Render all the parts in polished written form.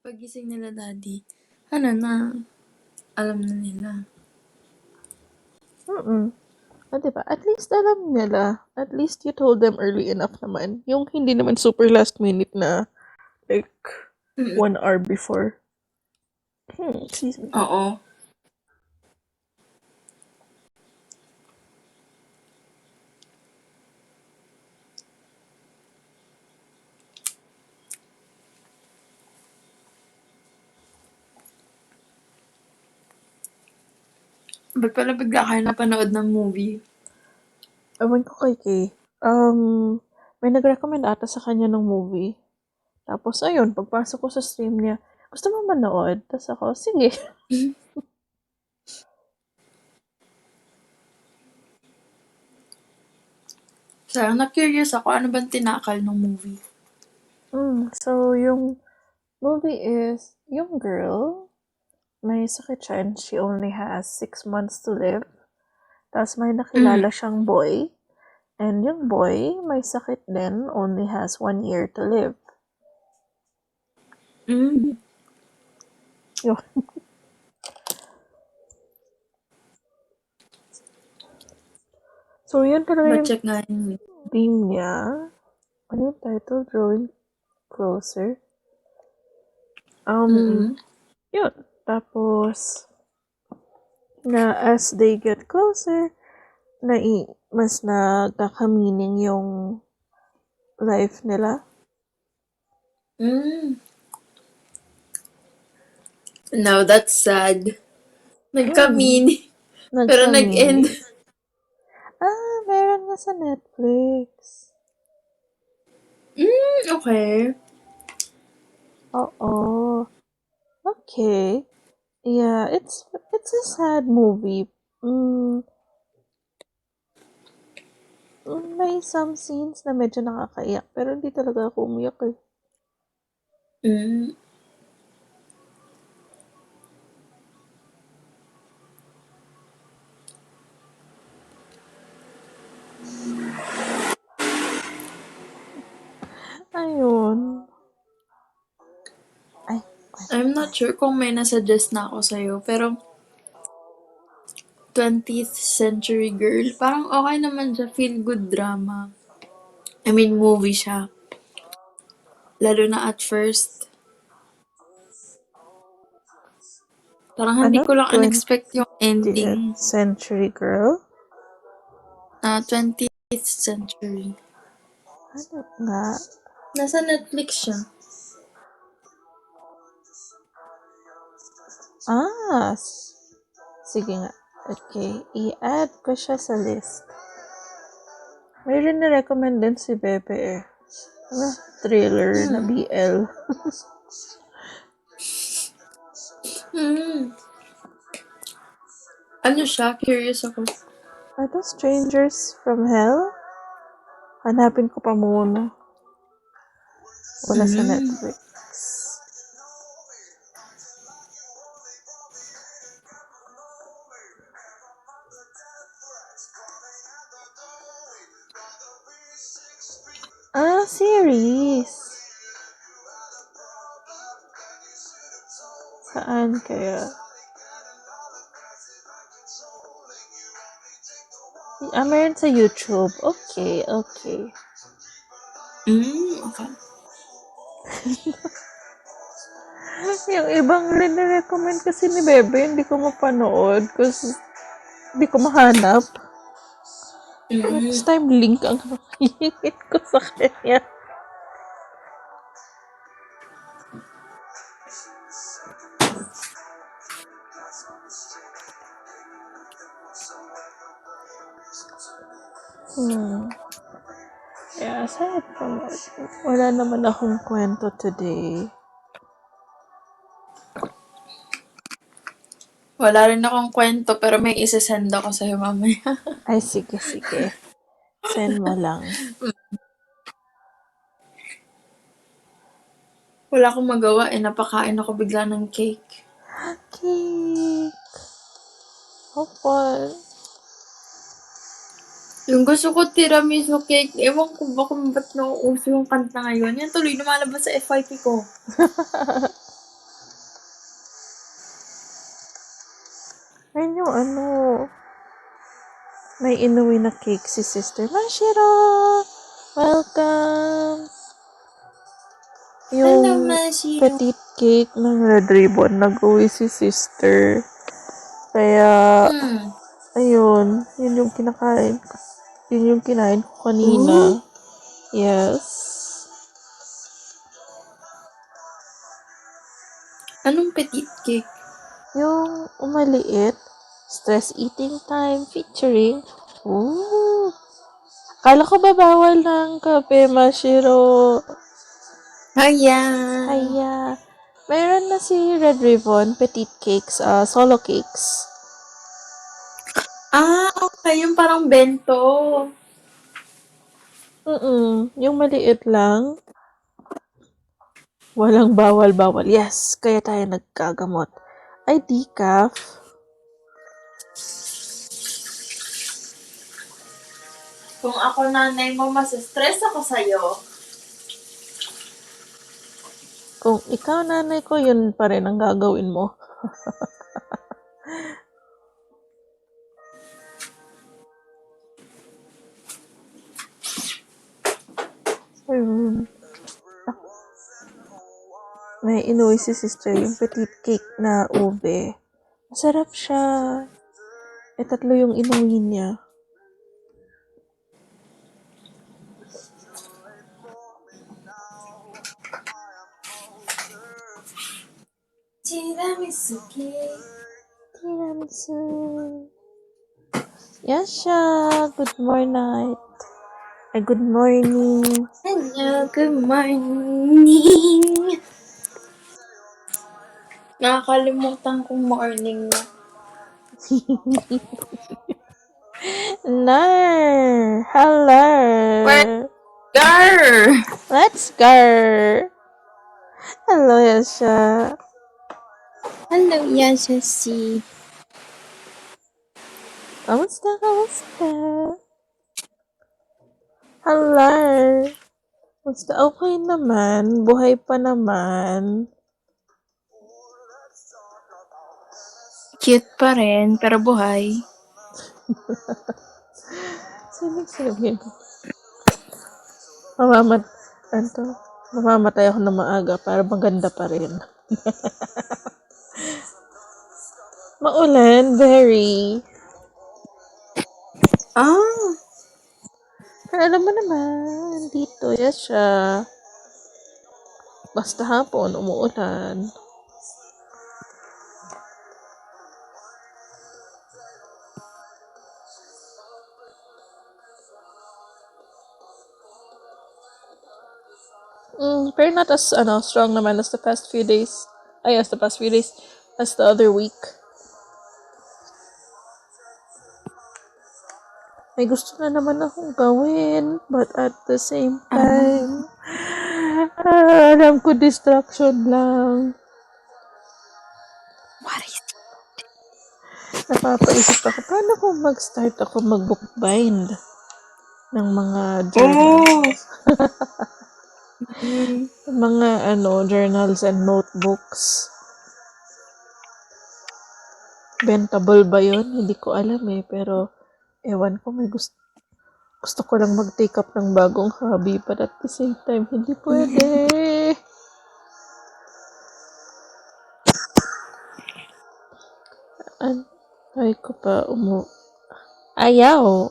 pagising nila daddy, ano na, alam na nila. Diba? At least alam nila. At least you told them early enough naman. Yung hindi naman super last minute na like 1 hour before. Excuse me. Oo. Ba't pala bigla kayo napanood ng movie? Ewan ko kay Kay. May nag-recommend ata sa kanya ng movie. Tapos, ayun, pagpasok ko sa stream niya, gusto mo manood? Tapos ako, sige. Sayang, na-curious ako, ano bang tinakal ng movie? So, yung movie is, yung girl, may sakit siya and she only has 6 months to live. Tapos may nakilala siyang boy. And yung boy, may sakit din, only has 1 year to live. Yun. So, yun talaga yung Ma-check nga yun. theme niya. Ano yung title? Drawing Closer. Yun. Tapos, na as they get closer, mas nagkaka-meaning yung life nila. Now, that's sad. Nagka-meaning. Pero nag-end. Meron nga sa Netflix. Okay. Oo. Okay. Yeah, it's a sad movie. May some scenes na medyo nakakaiyak, pero hindi talaga ako umiyak eh. Ayun. Ay, I'm not sure kung may nasuggest na ako sa'yo, pero 20th Century Girl, parang okay naman siya, feel good drama. I mean, movie siya. Lalo na at first. Parang hindi ko lang unexpect yung ending. 20th Century Girl? 20th Century. Ano nga? Nasa Netflix siya. Sige nga. Okay, i-add ko siya sa list. May rin na-recommend din si Bebe eh. Thriller na BL. Ano siya? Curious ako. Ito, Strangers from Hell? Hanapin ko pa muna. Wala sa Netflix. Series. Saan kaya? Meron sa YouTube. Okay. Okay. Yung ibang rin na-recommend kasi ni Bebe, hindi ko mapanood kasi hindi ko mahanap. Next time, link ang hihingin ko sa kanya. Yeah, aside from that, wala naman akong kwento today. Wala rin akong kwento, pero may isa-send ako sa'yo mamaya. Ay, sige. Send mo lang. Wala akong magawa eh. Napakain ako bigla ng cake. Cake! How fun! Yung gusto ko tiramisu cake, ewan ko ba kung ba't nauuso yung kanta ngayon. Yan tuloy lumalabas sa FYP ko. Ayun yung ano, may inuwi na cake si Sister Mashiro! Welcome! Hello, Yung Mashiro. petite cake ng Red Ribbon, nag-uwi si Sister. Kaya, Hmm. ayun, yun yung kinakain ko. Yun yung kinain ko Ooh, kanina. Yes. anong petite cake? Yung umaliit, stress eating time featuring, ooh, kala ko ba bawal ng kape, Mashiro? Ayan. Haya. Mayroon na si Red Ribbon, petite cakes, solo cakes. Ah, okay. Yung parang bento. Yung maliit lang. Walang bawal-bawal. Yes, kaya tayo nagkagamot. Ay, decaf. Kung ako nanay mo, mas-stress ako sa'yo. Kung ikaw nanay ko, yun pa rin ang gagawin mo. Ayun. May inuwi si sister yung petite cake na ube. Masarap siya. Tatlo yung inuwi niya. Tiramisu cake. Tiramisu. Yasha, good morning. Good morning. Hello, good morning. Nakakalimutan kong morning na. Nar! Where? Hello! Gar! Let's go! Hello, Yasha. Hello, Yashasi. Kamusta? Kamusta? Hello! Kamusta? Okay naman. Buhay pa naman. Cute pa rin, pero buhay. Sabi ko. Mamamat, ano, mamamatay ako ng maaga para maganda pa rin. Maulan, very. Ah, Pero alam mo naman, dito, Yasha. Basta hapon, umuulan. Pero not as strong naman as the past few days. As the past few days. As the other week. May gusto na naman akong gawin. But at the same ah. time, alam ko distraction lang. What is it? Napapaisip ako, paano kung mag-start ako mag-bookbind ng mga Oh! journals? Mm. Mga journals and notebooks. Bentable ba yun? Hindi ko alam pero ewan ko, may gusto ko lang mag-take up ng bagong hobby but at the same time, hindi pwede. Ay ko pa ayaw.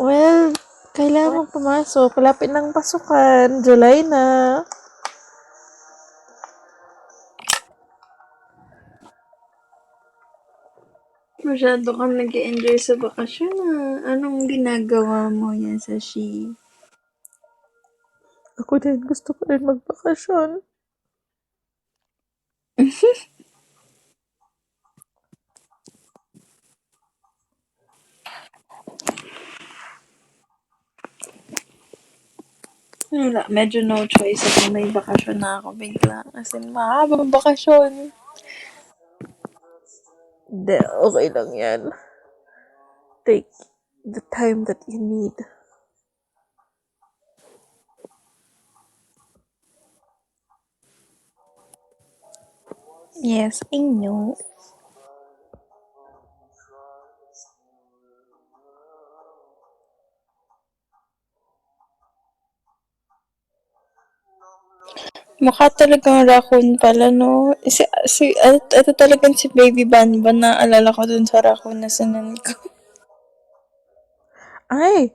Well, kailangan mong pumasok. Lapit ng pasukan. July na. Masyado kang nag-enjoy sa bakasyon Anong ginagawa mo, Yasashi? Ako din, gusto ko rin magbakasyon. Wala, medyo no choice ako. May bakasyon na ako bigla. As in, mahabang bakasyon. Hindi, okay lang yan. Take the time that you need. Yes, I know. Mukha talagang raccoon pala, no? Ito talagang si Baby Banban na alala ko dun sa raccoon na sinan ko. Ay!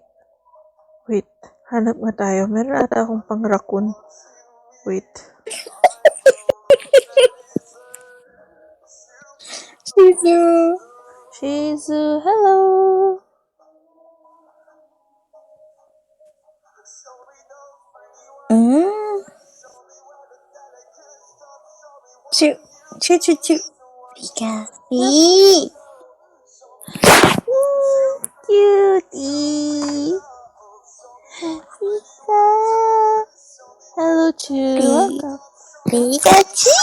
Wait, hanap nga tayo. Meron ata akong pang raccoon. Wait. Shizu! Shizu, hello! Mm. Chu, chu, chu, chu. Pika. Ee. Cutie! Pika! Hello, Chu. Pi, Welcome. Pikachu!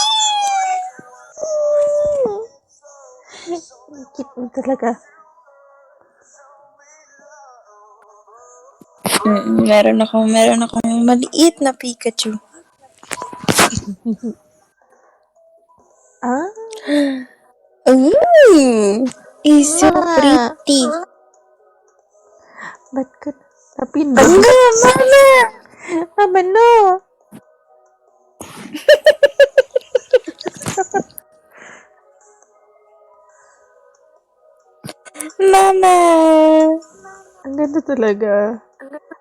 Cute mo talaga. Meron akong maliit na Pikachu. Ah, Ooh! He's so ma. pretty. Ba't ka napindot? Ano, mama? Mama, no! Mama! Ang ganda talaga.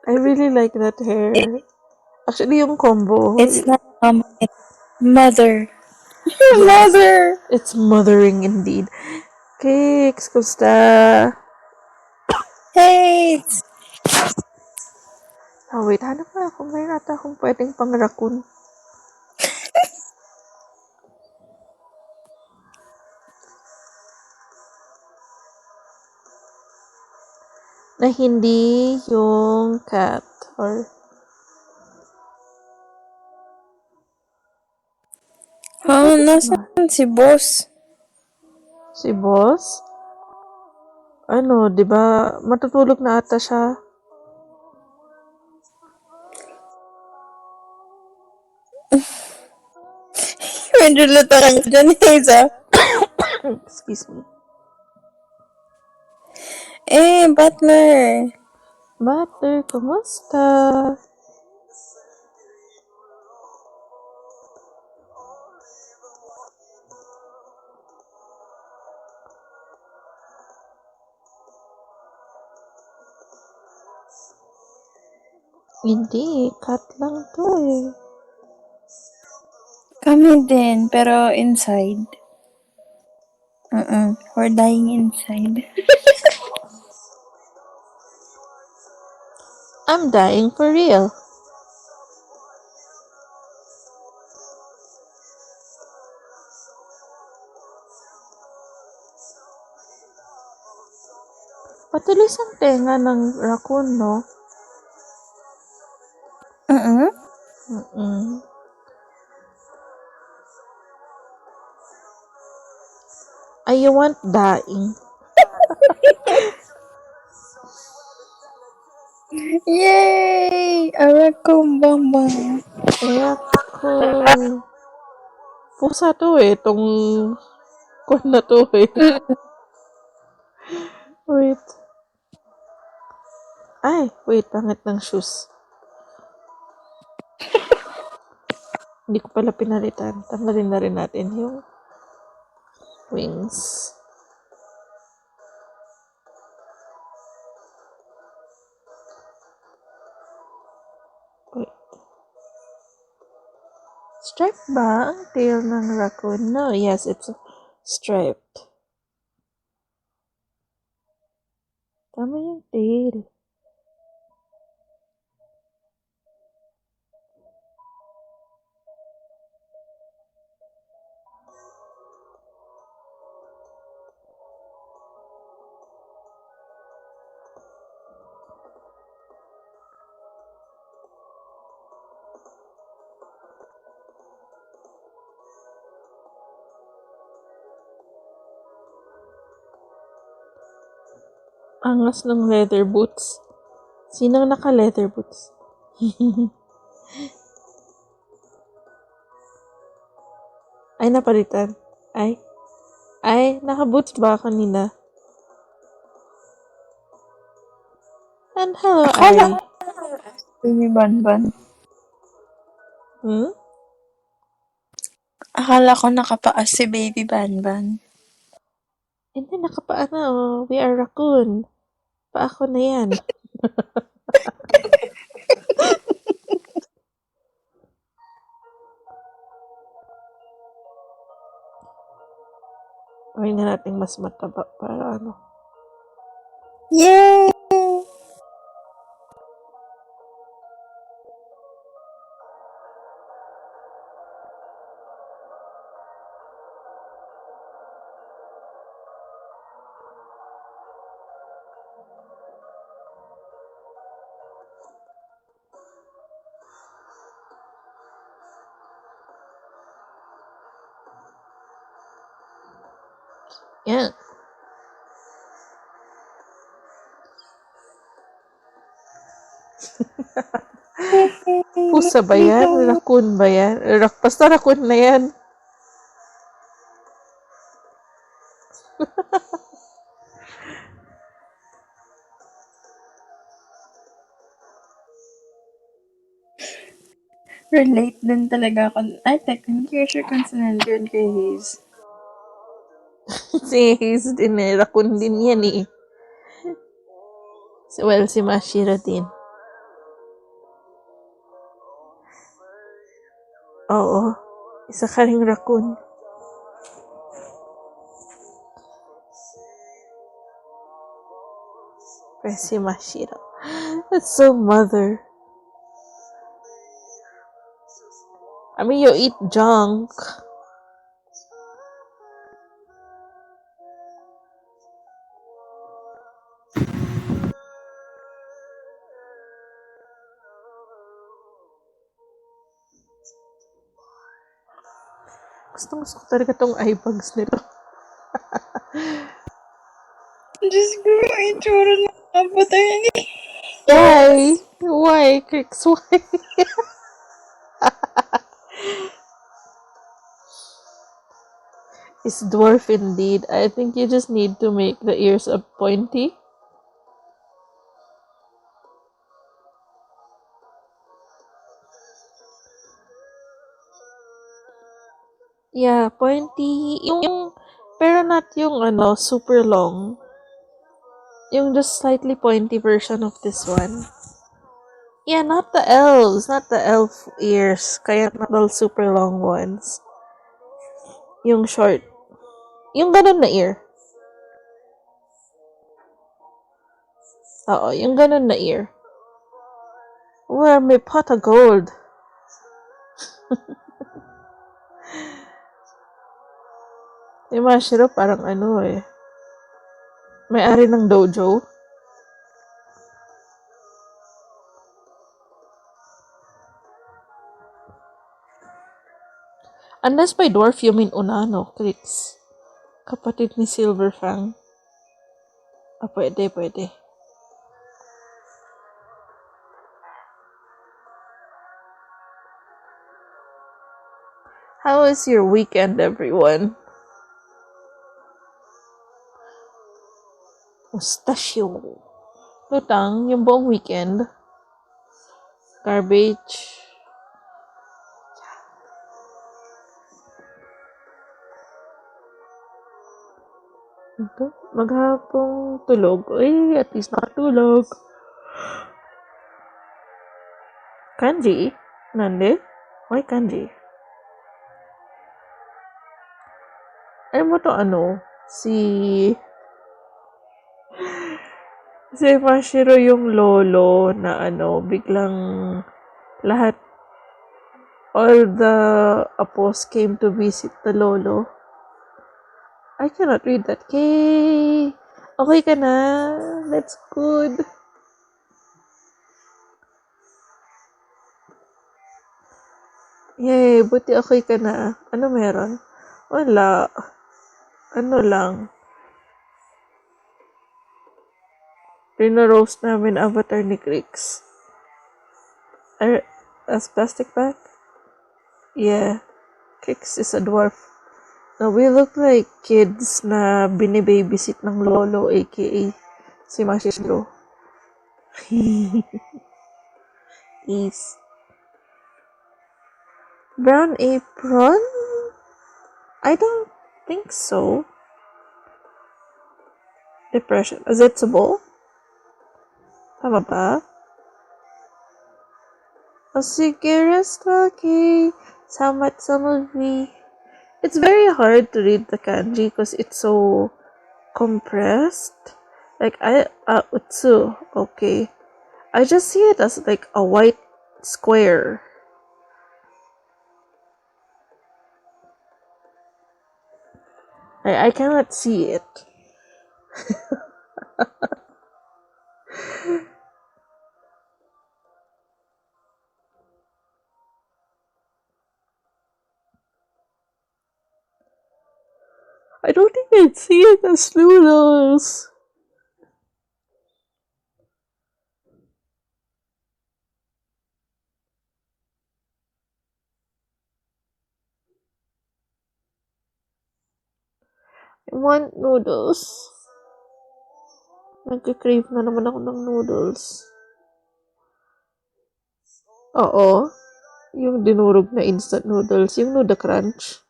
I really like that hair. Actually, yung combo, It's not mama, it's mother. yes, Mother! it's mothering indeed. Cakes, kusta? Hey! Oh, wait, hanap na ako. Mayroon ata akong pwedeng pang raccoon. Na hindi yung cat or not. Nasaan si boss? Si boss? Ano, di ba matutulog na ata siya? Medyo lutakan ka dyan, Haza. Excuse me. Butler. Butter, kumusta? Hindi, cat lang to eh. Kami din, pero inside. We're dying inside. I'm dying for real. Patulis ang tenga ng raccoon, no? Mm-mm. I want dying. Yay! Arakum Bambang. Raccoon. Pusa to eh, tong kwan na to eh. Wait. Ay, wait, pangit ng shoes. Hindi ko pala pinalitan. Tanggalin na rin natin yung wings. Wait. Striped ba ang tail ng raccoon? No, yes, it's striped. Tama yung tail. Angas ng leather boots. Sinong naka-leather boots? Ay, napalitan. Ay, naka-boots ba kanina? And hello, Akala Ai. ko ni Banban. Hmm? Akala ko nakapaas si Baby Banban. Hindi, nakapaa na oh. We are raccoon. Paa ko na yan. Gawin na natin mas mataba para ano. Yay! Yan. Pusa ba yan? Raccoon ba yan? Basta raccoon na yan. Relate din talaga ako. Ay, teka, hindi ko sure consonant yun kay Haze. Si Haze din eh. Raccoon din yan eh. Well, si Mashira din. Oo. Isa ka ring raccoon. Pero si Mashira. That's so mother. I mean, you eat junk. Gusto ko talaga tong eye bags nito. Diyos ko, itsura na kapatay ni. Why? Why, Krix? Why? It's dwarf indeed. I think you just need to make the ears up pointy. Yeah, pointy. Yung, pero not yung super long. Yung just slightly pointy version of this one. Yeah, not the elves. Not the elf ears. Kaya not the super long ones. Yung short. Yung ganun na ear. Oo, yung ganun na ear. Where may pot of gold. Yung Mashiro parang may-ari ng dojo. Unless by dwarf you mean Unano, Krix. Kapatid ni Silverfang. Ah, pwede. How was your weekend, everyone? Mustachio. Lutang, yung buong weekend. Garbage. Ito, maghapong tulog. Ay, at least nakatulog. Kanji? Nande? Why kanji? Alam mo to si Mashiro yung lolo na biglang lahat, all the apos came to visit the lolo. I cannot read that. Kay, okay ka na? That's good. Yay, buti okay ka na. Ano meron? Wala. Ano lang. Rina-roast namin avatar ni Crix. As plastic bag? Yeah. Crix is a dwarf. Now, we look like kids na binibabysit ng lolo, aka si Mashiro. Is brown apron? I don't think so. Depression. Azetsubo? Tama ba? O sige, Restaki. Samat sa movie. It's very hard to read the kanji because it's so compressed. Like, utsu. Okay. I just see it as like a white square. I cannot see it. I don't think I'd see it as noodles. I want noodles. Nagka-crave na naman ako ng noodles. Oo. Yung dinurog na instant noodles. Yung Noodle Crunch.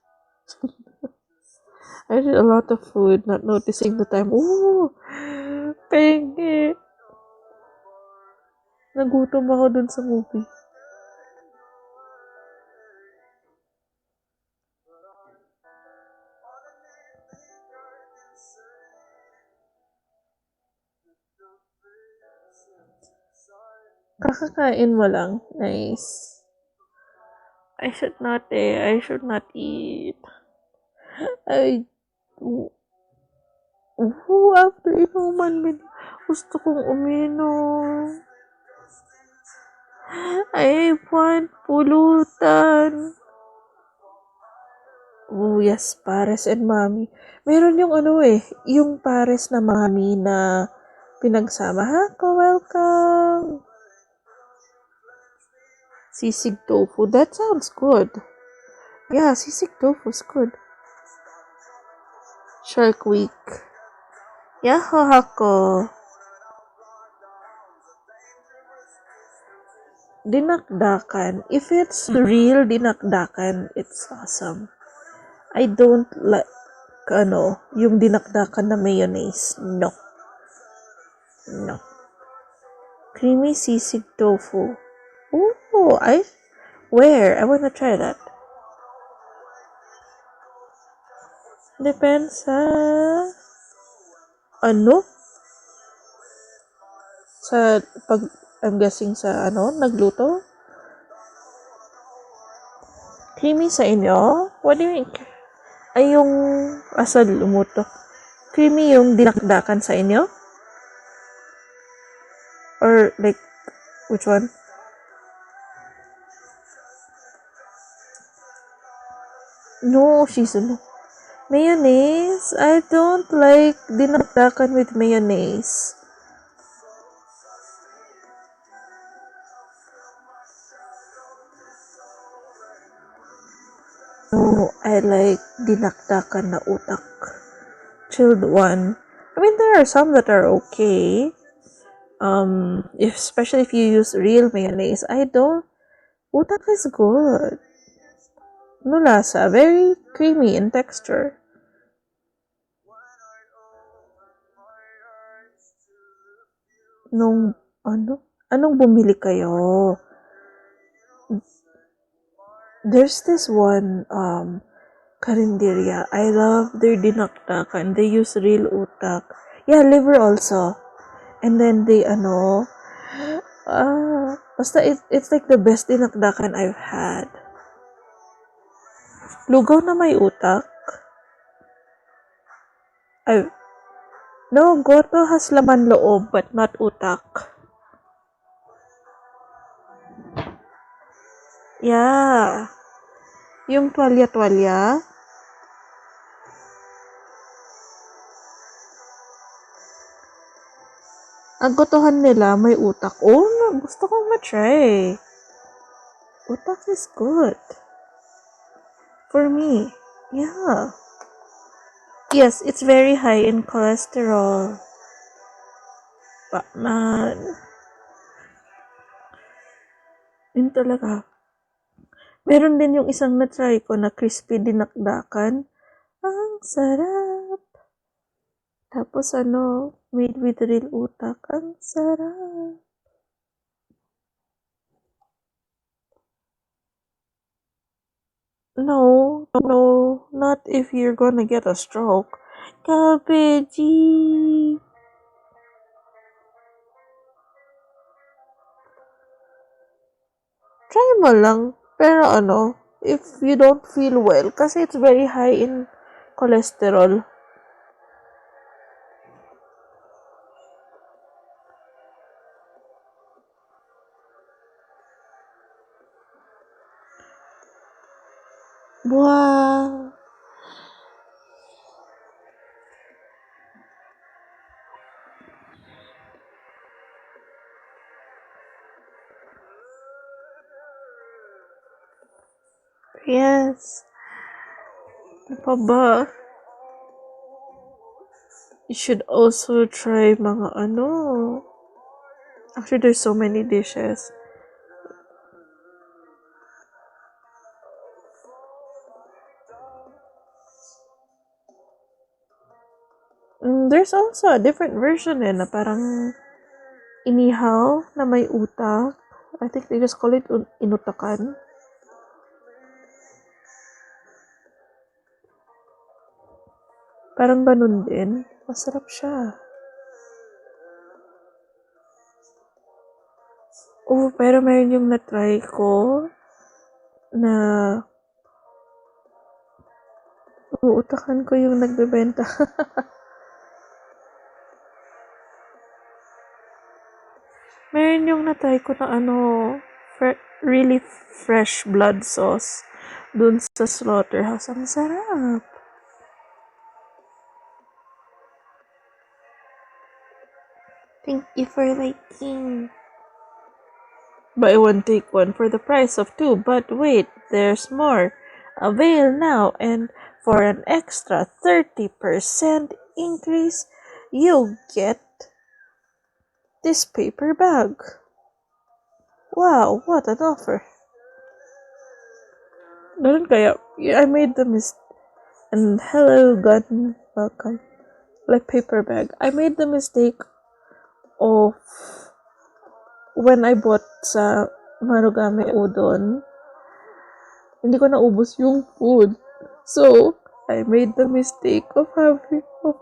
I did a lot of food, not noticing the time. Ooh! Penge! Nagutom ako dun sa movie. Kakakain mo lang. Nice. I should not eat. After inuman, gusto kong uminom. I want pulutan. Yes, pares and mami. Meron yung yung pares na mami na pinagsama. Hako, welcome! Sisig tofu. That sounds good. Yeah, sisig tofu's good. Shark Week. Yaho, hako. Dinakdakan. If it's real dinakdakan, it's awesome. I don't like, yung dinakdakan na mayonnaise. No. No. Creamy sisig tofu. Ooh, where? I wanna try that. Depends sa, I'm guessing sa, nagluto? Creamy sa inyo? What do you mean? Ay, yung asal lumuto. Creamy yung dinakdakan sa inyo? Or like, which one? No, no. Mayonnaise? I don't like dinakdakan with mayonnaise. No, I like dinakdakan na utak. Chilled one. I mean, there are some that are okay. Especially if you use real mayonnaise. Utak is good. No lasa. Very creamy in texture. Anong bumili kayo? There's this one, karinderya. I love their dinakdakan. They use real utak. Yeah, liver also. And then they, basta it's like the best dinakdakan I've had. Lugaw na may utak. No, goto has laman loob but not utak. Yeah. Yung tuwalya-tuwalya. Ang gotohan nila may utak. Oh, gusto kong matry. Utak is good. For me. Yeah. Yes, it's very high in cholesterol. Man. Yun talaga. Meron din yung isang na-try ko na crispy dinakdakan. Ang sarap. Tapos made with real utak. Ang sarap. No, not if you're gonna get a stroke. Kabeji. Try mo lang. Pero if you don't feel well, kasi it's very high in cholesterol. Wow. Yes. Ano pa ba? You should also try mga Actually, there's so many dishes. There's also a different version na parang inihaw na may utak. I think they just call it inutakan. Parang ganun din. Masarap siya. Oh, pero mayroon yung na-try ko na uutakan ko yung nagbebenta. Meron yung na-try ko na really fresh blood sauce dun sa slaughterhouse. Ang sarap. Thank you for liking. Buy one, take one for the price of two. But wait, there's more. Avail now, and for an extra 30% increase, you'll get this paper bag. Wow, what an offer. Ganun kaya, I made the mistake. And hello, gun, welcome. Like paper bag. I made the mistake of when I bought sa Marugame Udon, hindi ko naubos yung food. So, I made the mistake of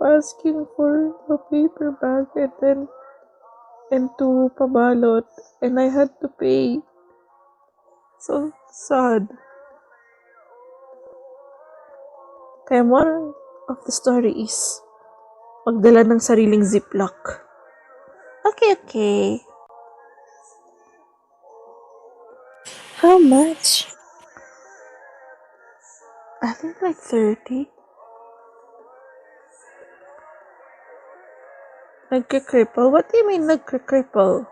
asking for a paper bag and to pabalot, and I had to pay. So sad. Kaya moral of the story is magdala ng sariling ziplock. Okay. How much? I think like 30. Nagka-cripple? What do you mean nagka-cripple?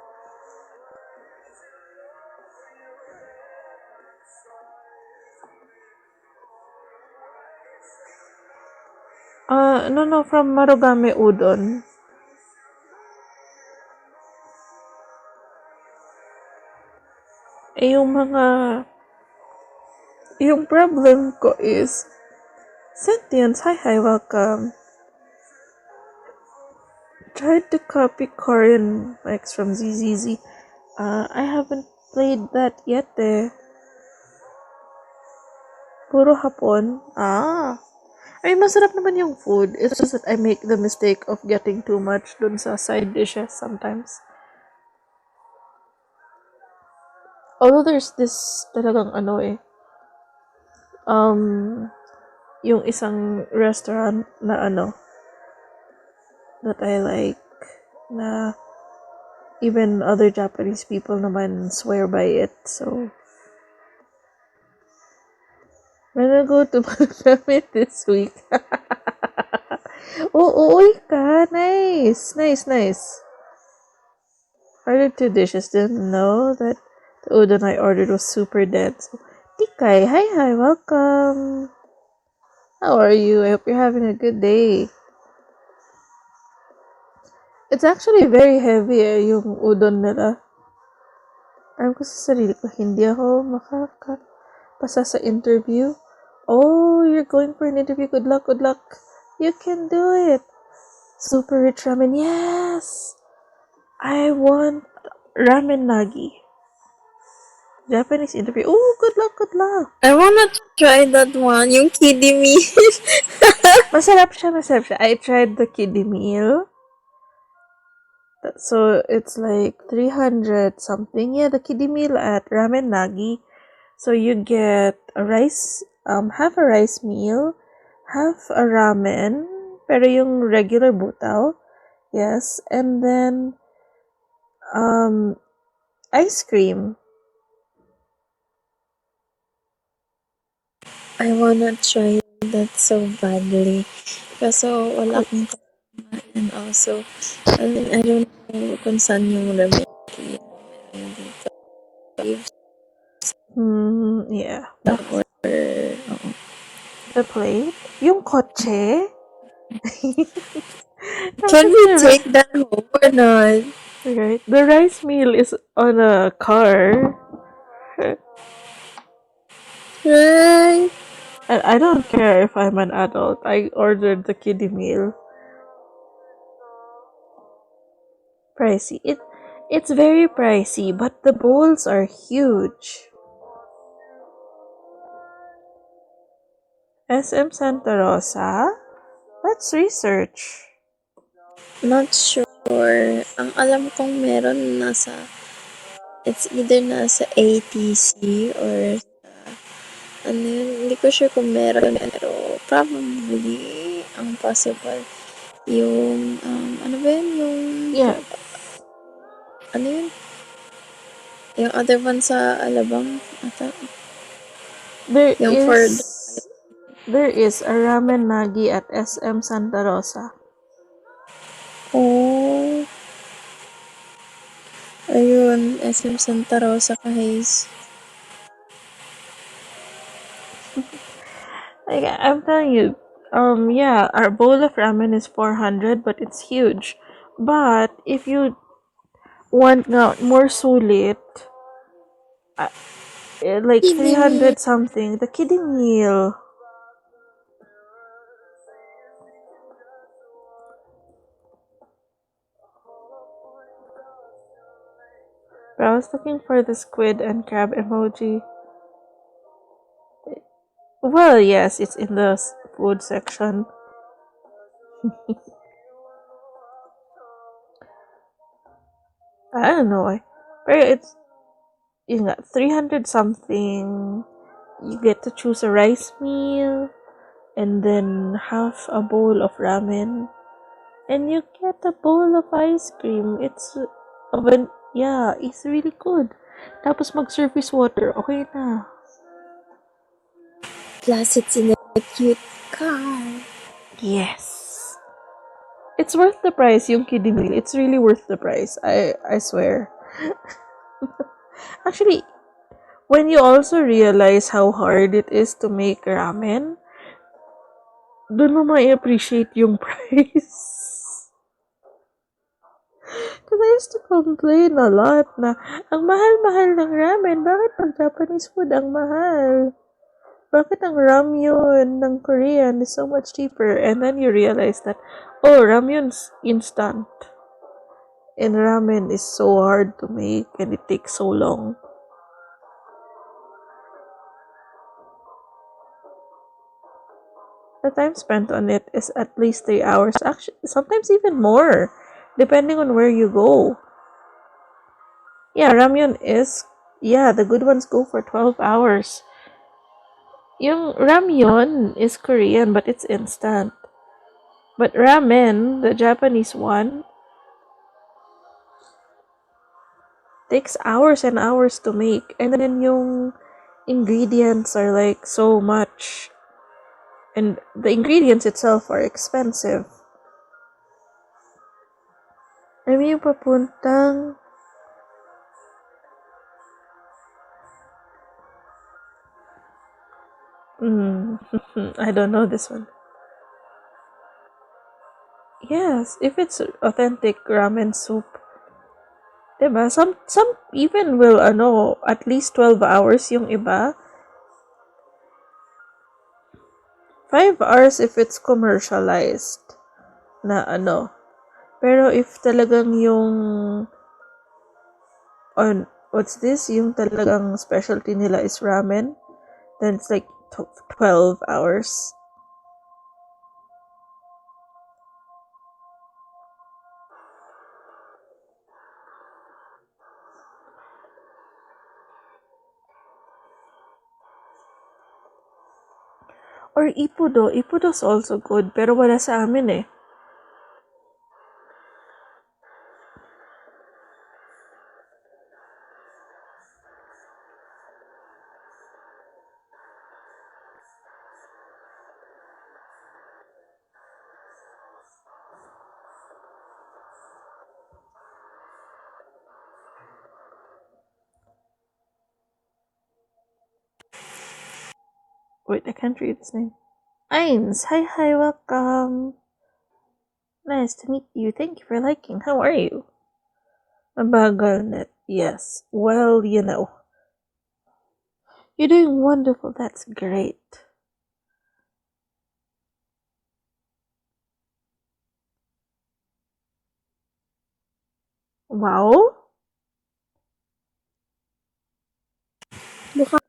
No, from Marugame Udon. Yung problem ko is, Sentience, hi, welcome. Tried to copy Korean X from ZZZ. I haven't played that yet Puro hapon. I mean, masarap naman yung food. It's just that I make the mistake of getting too much dun sa side dishes sometimes. Although there's this talagang yung isang restaurant na that I like, na even other Japanese people naman swear by it. So, I'm gonna go to Marami this week. Uy ka. Nice. I ordered 2 dishes. Didn't know that the udon I ordered was super dense. So, Tikay, hi, welcome. How are you? I hope you're having a good day. It's actually very heavy yung udon nila. Alam ko sa sarili ko, hindi ako makakapasa sa interview. Oh, you're going for an interview. Good luck, good luck. You can do it. Super rich ramen. Yes! I want ramen nagi. Japanese interview. Oh, good luck, good luck. I wanna try that one, yung kiddie meal. Masarap siya. I tried the kiddie meal. So it's like 300 something. Yeah, the kiddie meal at Ramen Nagi. So you get a rice, half a rice meal, half a ramen, pero yung regular butaw. Yes, and then ice cream. I wanna try that so badly. Kaso wala Oh, akong kasama and also, I don't know kung saan yung ramen meron dito. If yeah. or, oo. The plate. Yung kotse. Can Tapos we the take that home or not? right. The rice meal is on a car. Right? And I don't care if I'm an adult. I ordered the kiddie meal. Pricey. It's very pricey, but the bowls are huge. SM Santa Rosa? Let's research. Not sure. Ang alam kong meron it's either nasa ATC or ano yun, hindi ko sure kung meron pero probably ang possible yung ano ba yun yung Yeah, ano yun yung other one sa Alabang ata there yung for is there is a ramen nagi at SM Santa Rosa. oh ayun SM Santa Rosa Cahays. Like I'm telling you, yeah, our bowl of ramen is 400, but it's huge. But if you want now more sulit, uh, like Hindi me 300 something, the kiddie meal. But I was looking for the squid and crab emoji. Well, yes, it's in the food section. I don't know why. But it's you got 300 something. You get to choose a rice meal and then half a bowl of ramen. And you get a bowl of ice cream. Yeah, it's really good. Tapos mag-service water, okay na. plus it's in a cute car. Yes. It's worth the price, yung kiddie meal. It's really worth the price. I swear. Actually, when you also realize how hard it is to make ramen, doon mo ma-appreciate yung price. Because I used to complain a lot na, ang mahal-mahal ng ramen, bakit pag Japanese food ang mahal? Bakit ang ramyun ng Korean is so much cheaper? And then you realize that, oh, ramyun's instant. And ramen is so hard to make and it takes so long. The time spent on it is at least 3 hours. Actually, sometimes even more, depending on where you go. Yeah, the good ones go for 12 hours. Yung ramyun is Korean, but it's instant. But ramen, the Japanese one, takes hours and hours to make. And then yung ingredients are like so much. And the ingredients itself are expensive. Alam mo yung papuntang I don't know this one. Yes, if it's authentic ramen soup, diba? Some even will at least 12 hours yung iba. 5 hours if it's commercialized na Pero if talagang yung on what's this, yung talagang specialty nila is ramen, then it's like 12 hours. Or ipudo. Ipudo's also good, pero wala sa amin eh. Wait, I can't read his name. Eins. Hi, welcome. Nice to meet you. Thank you for liking. How are you? Mabagal net. Yes. Well, You're doing wonderful. That's great. Wow.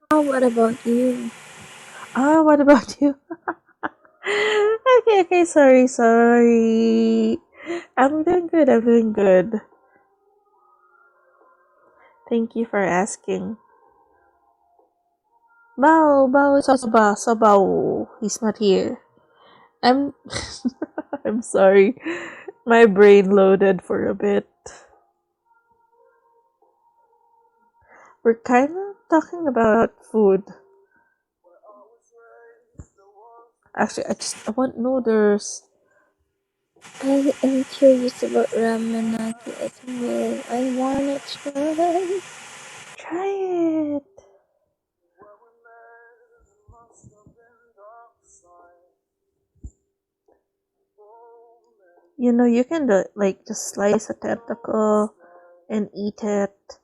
What about you? What about you? Okay, sorry. I'm doing good, Thank you for asking. Bao, Sabaw. He's not here. I'm I'm sorry. My brain loaded for a bit. We're kind of talking about food. Actually, I want noodles. I am curious about ramen as well. I wanna try. Try it. You can just slice a tentacle and eat it.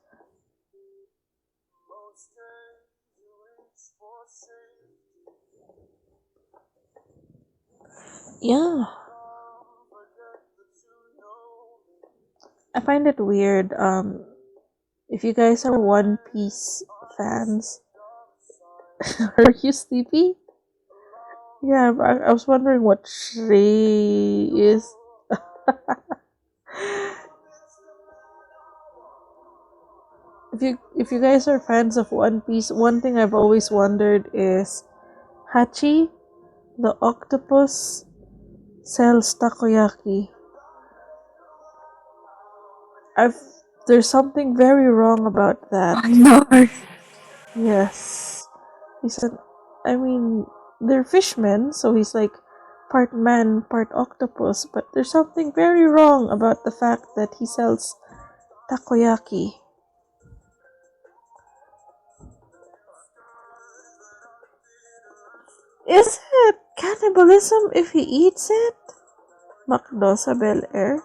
Yeah. I find it weird. If you guys are One Piece fans, are you sleepy? Yeah, I was wondering what Shrey is. If you guys are fans of One Piece, one thing I've always wondered is Hachi, the octopus, sells takoyaki. I've There's something very wrong about that. Oh no. Yes. He said, I mean, they're fishmen, so he's like part man, part octopus, but there's something very wrong about the fact that he sells takoyaki. Is it cannibalism if he eats it? Macdo sa Bel Air?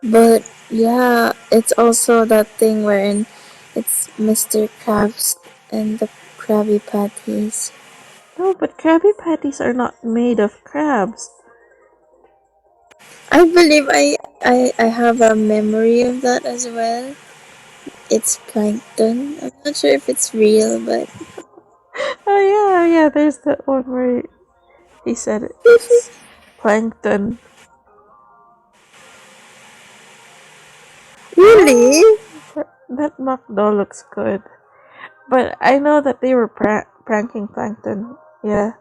But yeah, it's also that thing wherein it's Mr. Krabs and the Krabby Patties. No, but Krabby Patties are not made of crabs. I believe I have a memory of that as well. It's plankton. I'm not sure if it's real, but Oh yeah, there's that one where he said it's plankton. really? That Macdo looks good. But I know that they were pranking plankton. Yeah.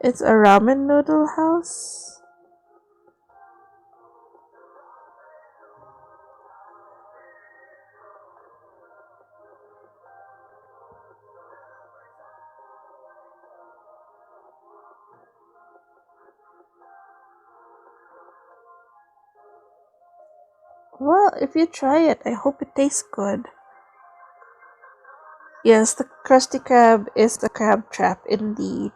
It's a ramen noodle house. Well, if you try it, I hope it tastes good. Yes, the Krusty Krab is the crab trap indeed.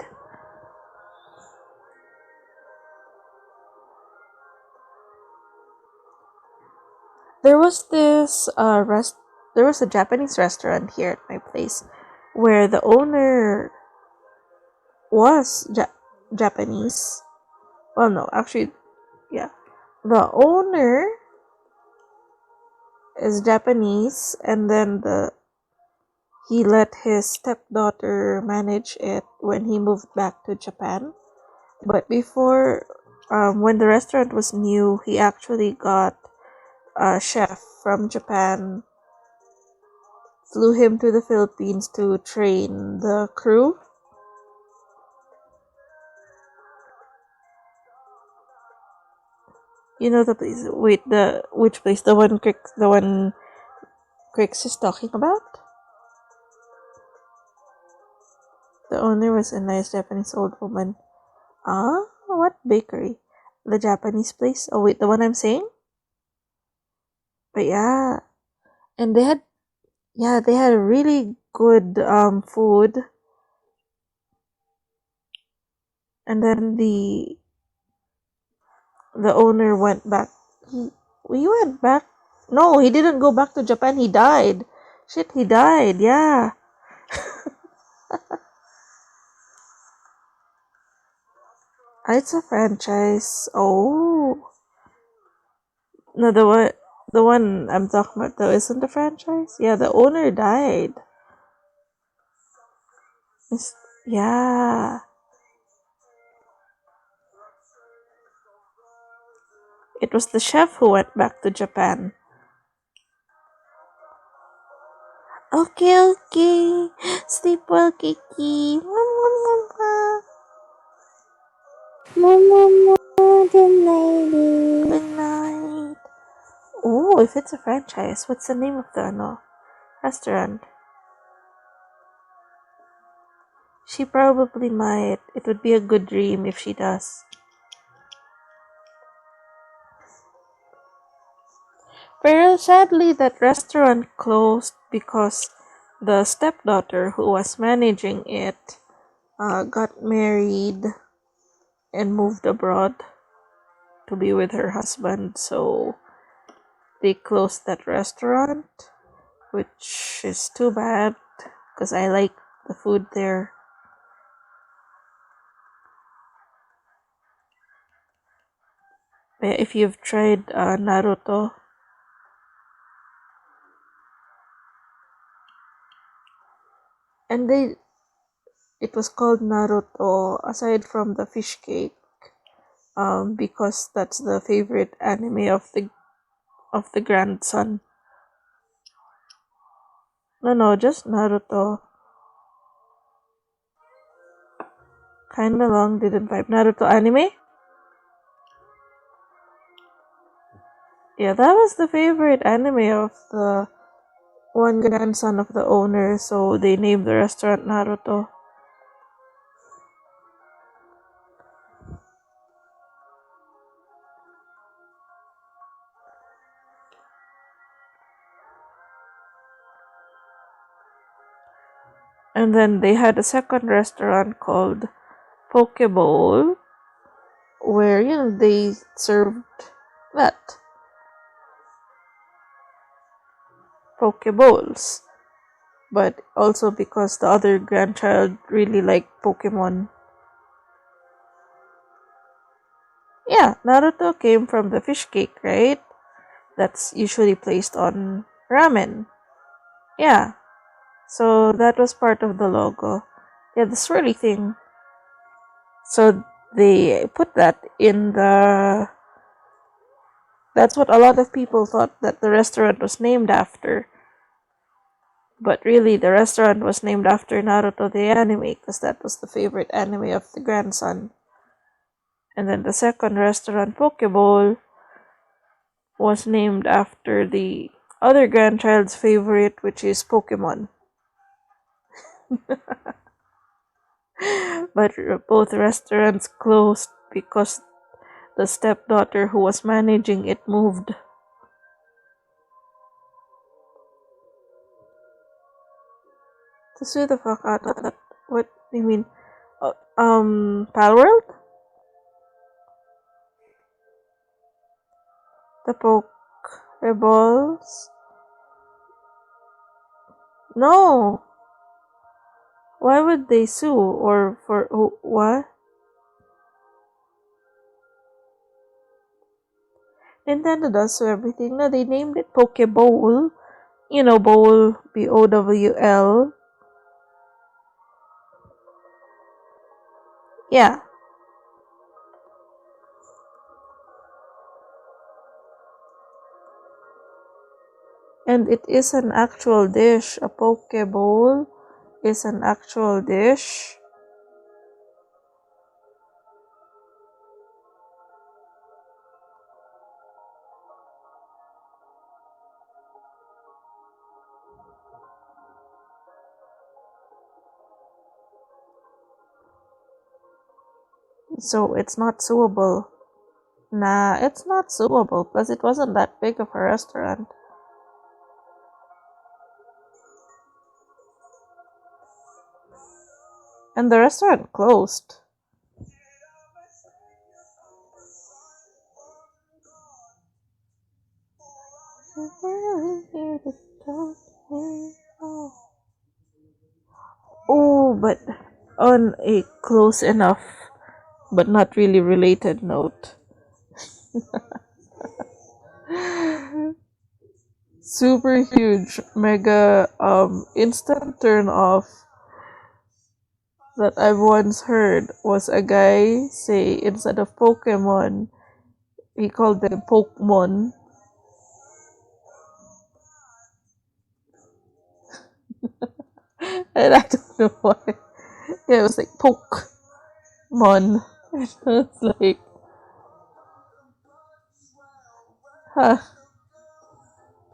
There was this there was a Japanese restaurant here at my place where the owner was Japanese. Well, no, actually, yeah. The owner is Japanese, and then he let his stepdaughter manage it when he moved back to Japan. But before, when the restaurant was new, he actually got a chef from Japan, flew him to the Philippines to train the crew. You know the place? Wait, the which place? The one Crix is talking about. The owner was a nice Japanese old woman. Ah, what bakery? The Japanese place? Oh wait, the one I'm saying? But yeah, and they had really good food. And then the owner went back. He went back. No, he didn't go back to Japan. He died. Shit, he died. Yeah. It's a franchise. Oh. No, the one I'm talking about though isn't a franchise. Yeah, the owner died. It's, yeah. It was the chef who went back to Japan. Okay, okay. Sleep well, Kiki. Momo, good nighty. Good night. Oh, if it's a franchise, what's the name of the restaurant? She probably might. It would be a good dream if she does. Pero sadly, that restaurant closed because the stepdaughter who was managing it got married and moved abroad to be with her husband. So they closed that restaurant, which is too bad because I like the food there. If you've tried Naruto, and it was called Naruto aside from the fish cake, because that's the favorite anime of the grandson. No, just Naruto. Kinda long, didn't vibe. Naruto anime? Yeah, that was the favorite anime of the one grandson of the owner, so they named the restaurant Naruto. And then they had a second restaurant called Pokeball, where they served that Pokeballs, but also because the other grandchild really liked Pokemon. Yeah, Naruto came from the fish cake, right? That's usually placed on ramen. Yeah, so that was part of the logo. Yeah, the swirly thing. So they put that in the. That's what a lot of people thought that the restaurant was named after. But really, the restaurant was named after Naruto the anime because that was the favorite anime of the grandson. And then the second restaurant, Pokeball, was named after the other grandchild's favorite, which is Pokemon. But both restaurants closed because the stepdaughter who was managing it moved. To sue the fuck out of that. What do you mean? Pal World? The Pokeballs? No! Why would they sue? Or for who? What? Nintendo does sue everything. No, they named it Pokeball. You know, bowl, Bowl. Yeah. And it is an actual dish. A Pokeball is an actual dish. So it's not suable. Nah, it's not suable because it wasn't that big of a restaurant. And the restaurant closed. Oh, but on a close enough, but not really related note. Super huge, mega, instant turn off that I've once heard was a guy say instead of Pokemon, he called them Pokemon. And I don't know why. Yeah, it was like Pokemon. And I was like, huh,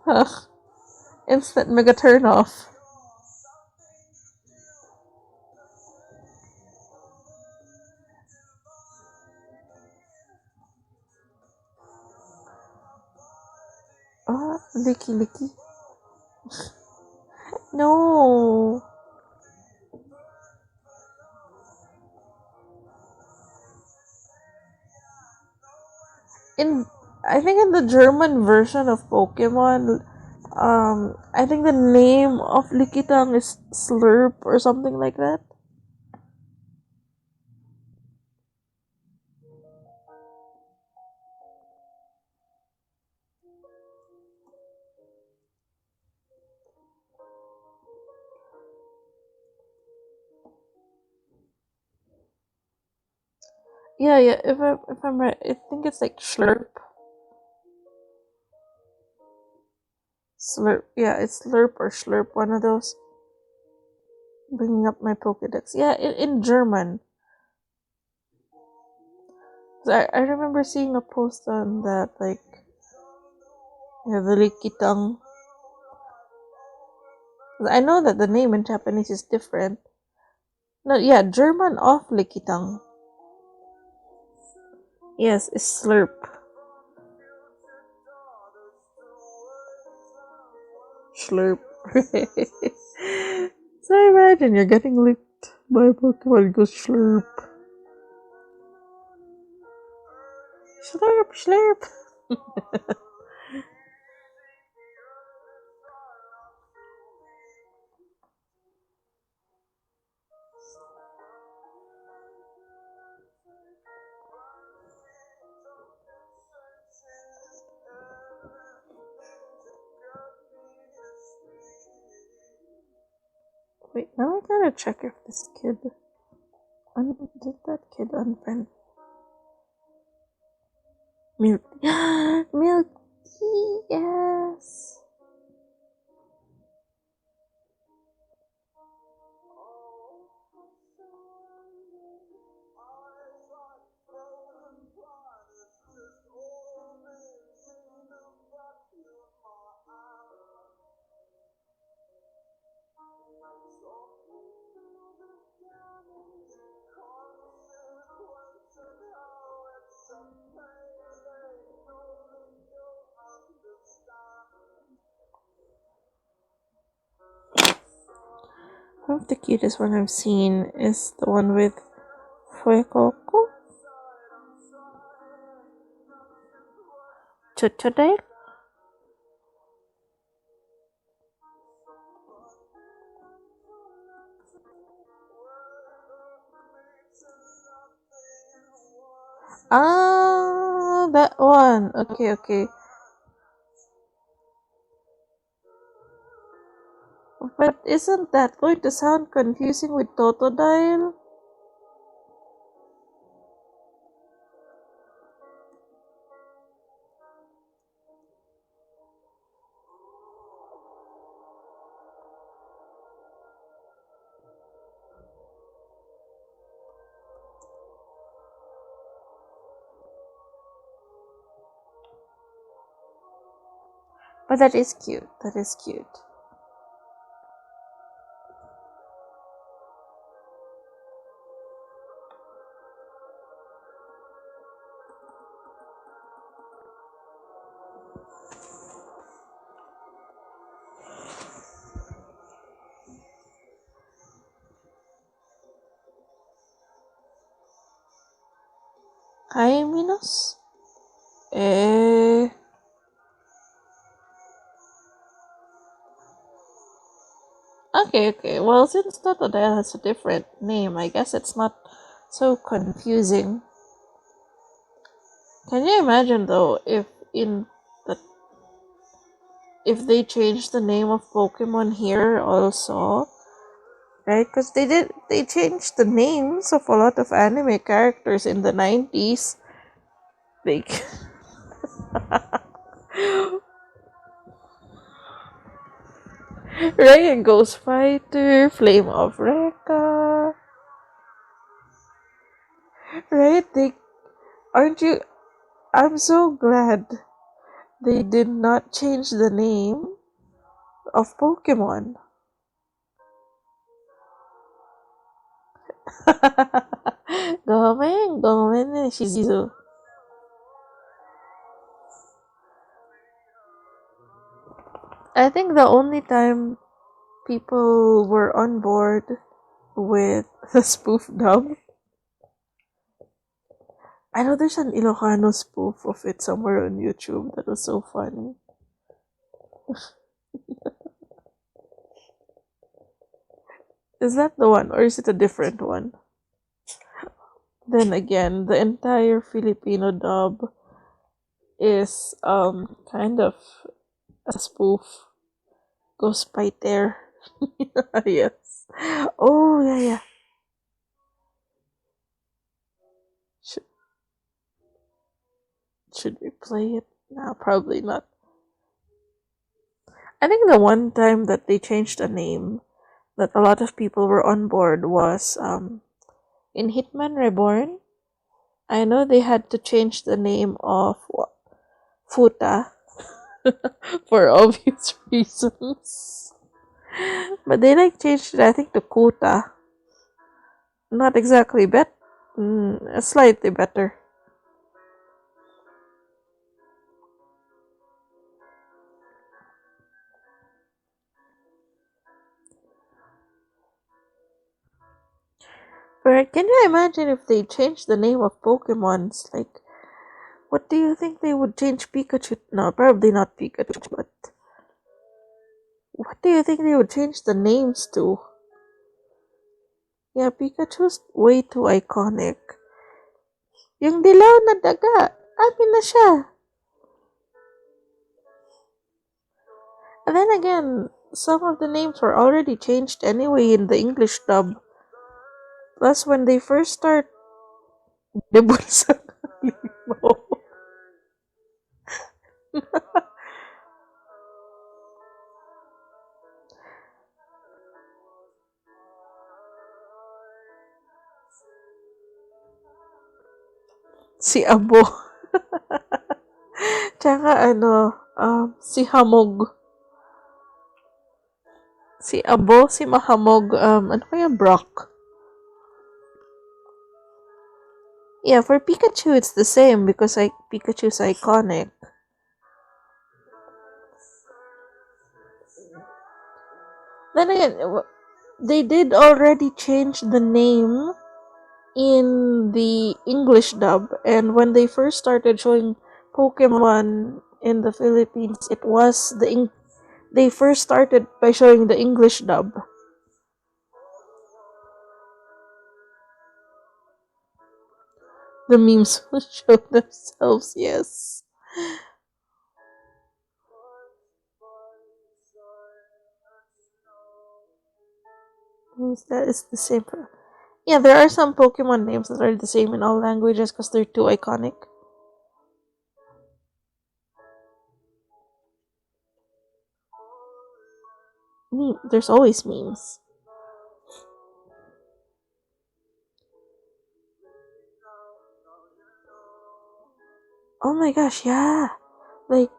huh. Instant mega turn off. Ah, licky licky. No. In I think in the German version of Pokemon, I think the name of Likitang is Slurp or something like that. Yeah, yeah. If I'm right, I think it's like Slurp. Slurp. Yeah, it's Slurp or Slurp. One of those. Bringing up my Pokedex. Yeah, in German. 'Cause I remember seeing a post on that, like, yeah, the Likitang. 'Cause I know that the name in Japanese is different. No, yeah, German of Likitang. Yes, it's Slurp. Slurp. So imagine you're getting licked by a Pokemon. It goes Slurp. Slurp, Slurp. Wait, now I gotta check if this kid did that kid unfriend Milk. Milk tea, yes. One of the cutest one I've seen is the one with Fuecoco, Chochodek. Ah, that one. Okay, okay. But isn't that going to sound confusing with Totodile? But that is cute. That is cute. Hi, Minos. Eh. Okay, okay. Well, since Totodile has a different name, I guess it's not so confusing. Can you imagine though in the if they changed the name of Pokemon here also, right? Because they changed the names of a lot of anime characters in the 90s. Like Ryan Ghost Fighter, Flame of Recca, right? They aren't you? I'm so glad they did not change the name of Pokemon. Gomen, Gomen, Shizu. I think the only time people were on board with the spoof dub. I know there's an Ilocano spoof of it somewhere on YouTube that was so funny. Is that the one or is it a different one? Then again, the entire Filipino dub is kind of a spoof. Ghost Fighter. Yes. Oh yeah, yeah. Should, should we play it? No, probably not. I think the one time that they changed a name that a lot of people were on board was in Hitman Reborn. I know they had to change the name of Futa for obvious reasons. But they like changed it, I think, to Kuta. Not exactly slightly better. But can you imagine if they changed the name of Pokemons? Like, what do you think they would change Pikachu? No, probably not Pikachu, but what do you think they would change the names to? Yeah, Pikachu's way too iconic. Yung dilaw na daga, amin na siya. And then again, some of the names were already changed anyway in the English dub. Plus, when they first start, Debulsa Kalimo. Si Abo. Tsaka si Hamog. Si Abo, si Mahamog, ano kaya Brock? Yeah, for Pikachu, it's the same because Pikachu's iconic. Then again, they did already change the name in the English dub, and when they first started showing Pokemon in the Philippines, it was they first started by showing the English dub. The memes will show themselves, yes. That is the same. Yeah, there are some Pokemon names that are the same in all languages because they're too iconic. There's always memes. Oh my gosh, yeah. Like,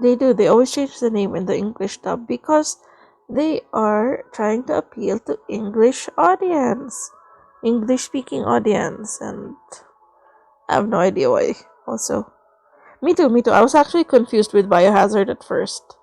they do. They always change the name in the English dub because they are trying to appeal to English audience, English speaking audience, and I have no idea why. Also, me too. Me too. I was actually confused with Biohazard at first.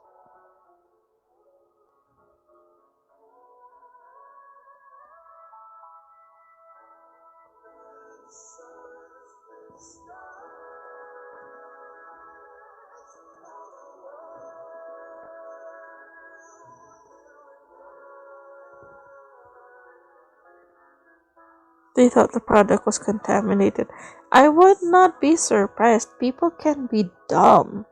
They thought the product was contaminated. I would not be surprised. People can be dumb.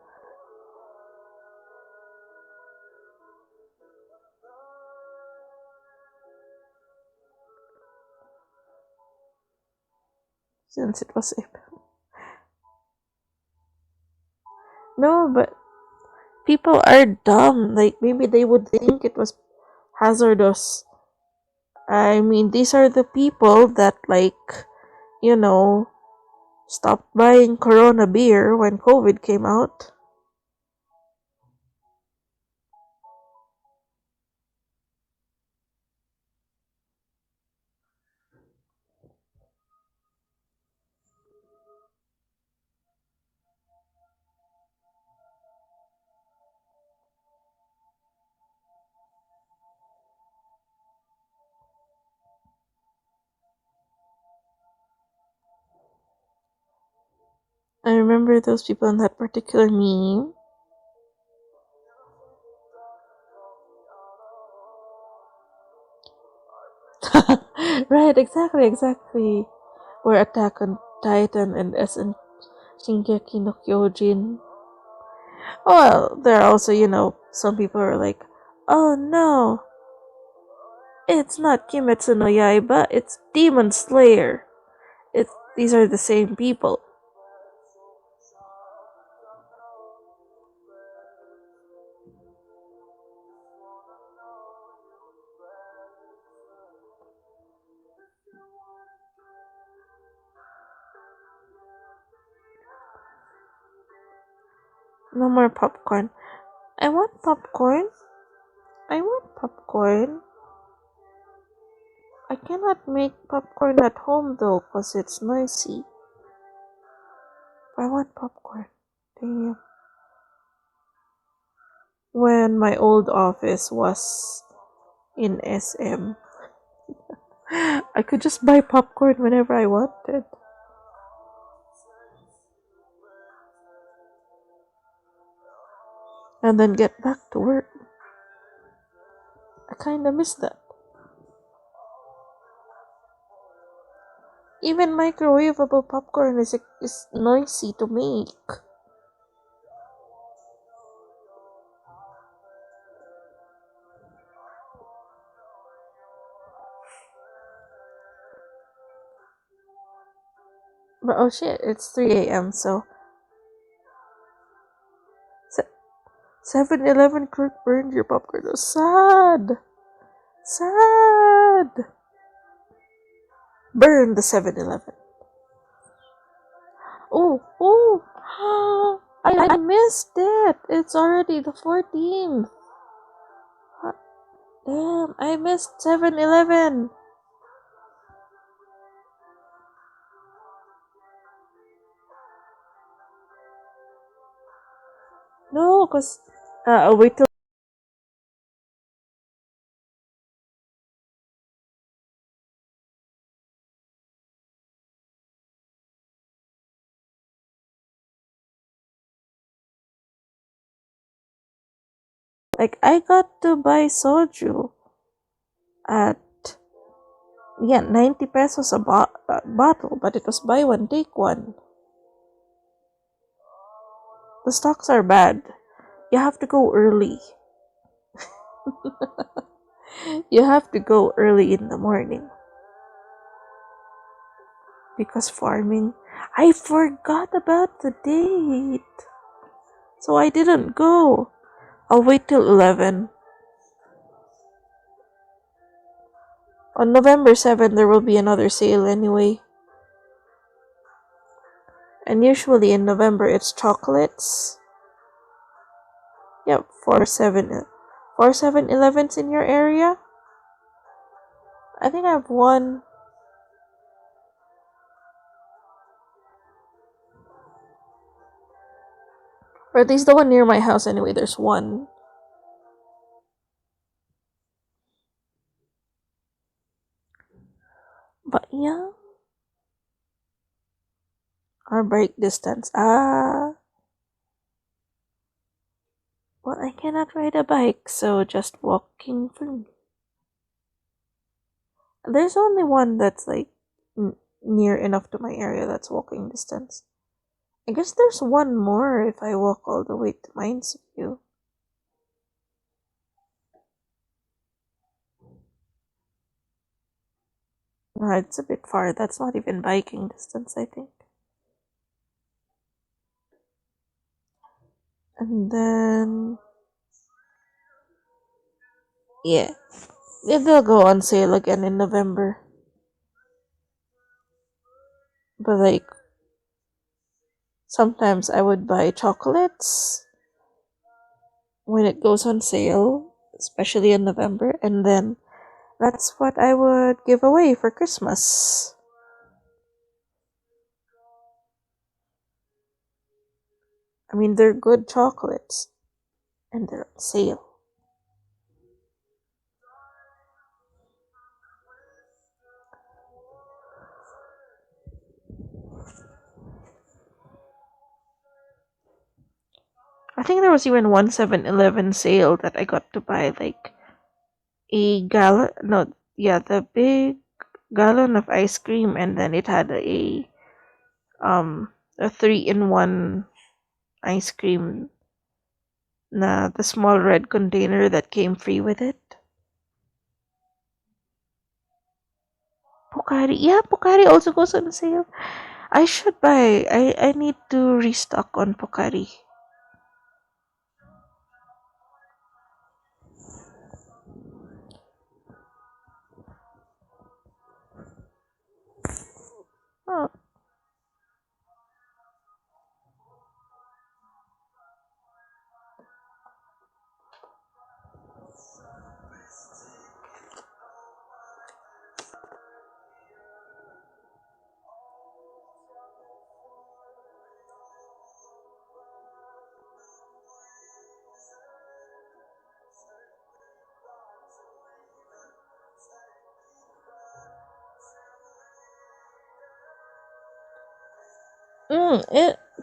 Since it was April. No, but people are dumb. Like, maybe they would think it was hazardous. I mean, these are the people that, like, you know, stopped buying Corona beer when COVID came out. I remember those people in that particular meme. Right, exactly, exactly. Where Attack on Titan and SN Shingeki no Kyojin. Well, there are also, some people are like, oh no, it's not Kimetsu no Yaiba, it's Demon Slayer. These are the same people. No more popcorn. I want popcorn. I want popcorn. I cannot make popcorn at home though, cause it's noisy. I want popcorn. Damn. When my old office was in SM, I could just buy popcorn whenever I wanted. And then get back to work. I kinda miss that. Even microwavable popcorn is noisy to make. But oh shit, it's 3 a.m. So 7-Eleven clerk burned your popcorn. Oh, sad. Sad. Burn the 7-Eleven. Oh, oh. I missed it. It's already the 14th. Damn, I missed 7-Eleven. No, cause I'll wait till Like I got to buy soju at, yeah, 90 pesos a bottle, but it was buy one take one. The stocks are bad. You have to go early. You have to go early in the morning because farming. I forgot about the date. So I didn't go. I'll wait till 11. On November 7th, there will be another sale anyway. And usually in November, it's chocolates. Yep, four 7-Elevens in your area. I think I have one. Or at least the one near my house anyway, there's one. But yeah, our break distance. Well, I cannot ride a bike, so just walking for me. There's only one that's like near enough to my area that's walking distance. I guess there's one more if I walk all the way to Mines View. No, it's a bit far. That's not even biking distance, I think. And then, yeah, they'll go on sale again in November. But like, sometimes I would buy chocolates when it goes on sale, especially in November, and then that's what I would give away for Christmas. I mean, they're good chocolates, and they're on sale. I think there was even one 7-Eleven sale that I got to buy like a gallon. No, yeah, the big gallon of ice cream, and then it had a 3-in-1 ice cream, the small red container that came free with it. Pocari, yeah, Pocari also goes on sale. I should buy. I need to restock on Pocari. Oh.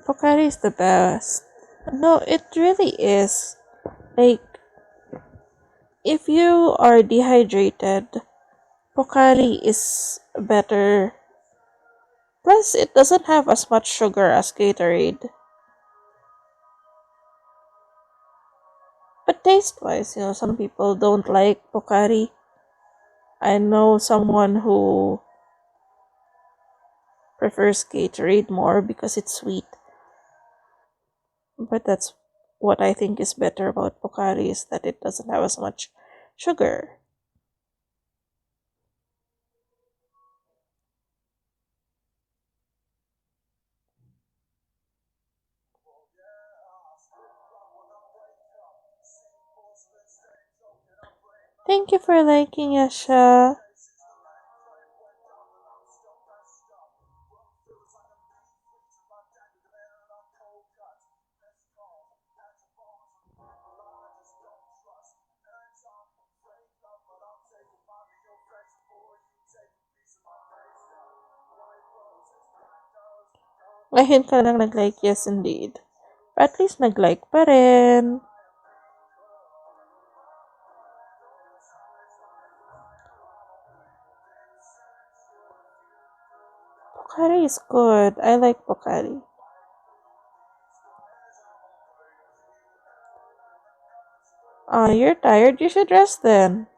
Pocari is the best. No, it really is. Like, if you are dehydrated, Pocari is better. Plus, it doesn't have as much sugar as Gatorade. But taste-wise, some people don't like Pocari. I know someone who prefers Gatorade more because it's sweet. But that's what I think is better about Pocari is that it doesn't have as much sugar. Thank you for liking, Yasha. Ngayon ka lang nag-like, yes indeed. But at least nag-like pa rin. Pocari is good. I like Pocari. You're tired. You should rest then.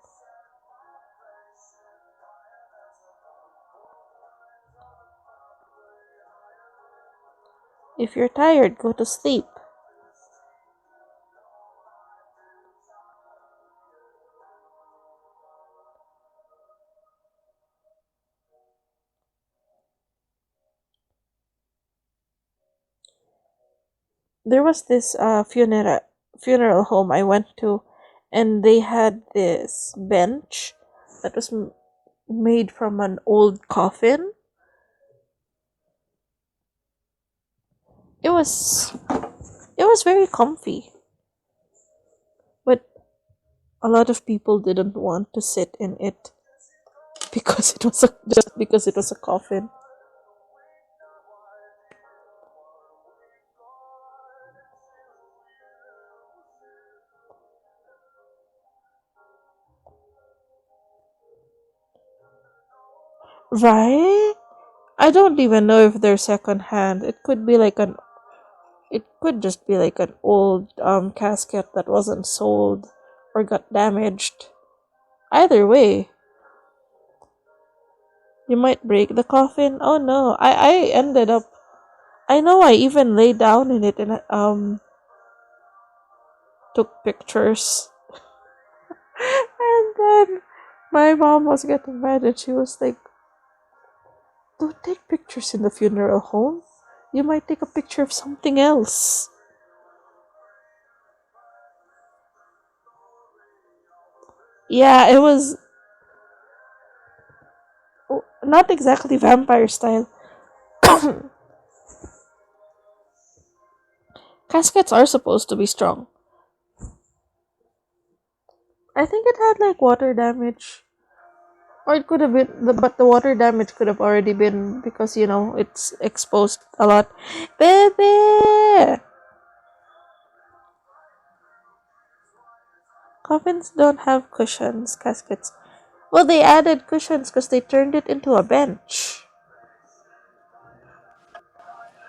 If you're tired, go to sleep. There was this funeral home I went to, and they had this bench that was made from an old coffin. It was it was very comfy, but a lot of people didn't want to sit in it because just because it was a coffin. Right? I don't even know if they're secondhand. It could just be like an old casket that wasn't sold or got damaged. Either way, you might break the coffin. Oh no. I ended up I know I even lay down in it and took pictures. And then my mom was getting mad and she was like, "Don't take pictures in the funeral home. You might take a picture of something else." Yeah, it was not exactly vampire style. Caskets are supposed to be strong. I think it had like water damage. Or it could have been, but the water damage could have already been because, it's exposed a lot. Baby! Coffins don't have cushions, caskets. Well, they added cushions because they turned it into a bench.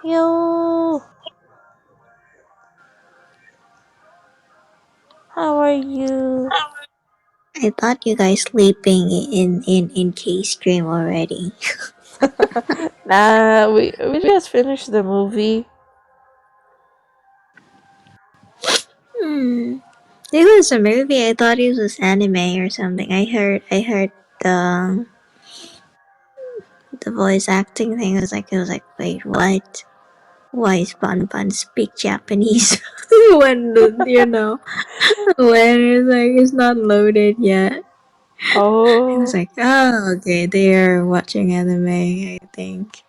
Yo! How are you? I thought you guys sleeping in K's dream already. Nah, we just finished the movie. Hmm. It was a movie. I thought it was anime or something. I heard the voice acting thing. It was like, wait, what? Why is Bon speak Japanese when when it's not loaded yet? I was Oh, like, oh, okay, they are watching anime. I think.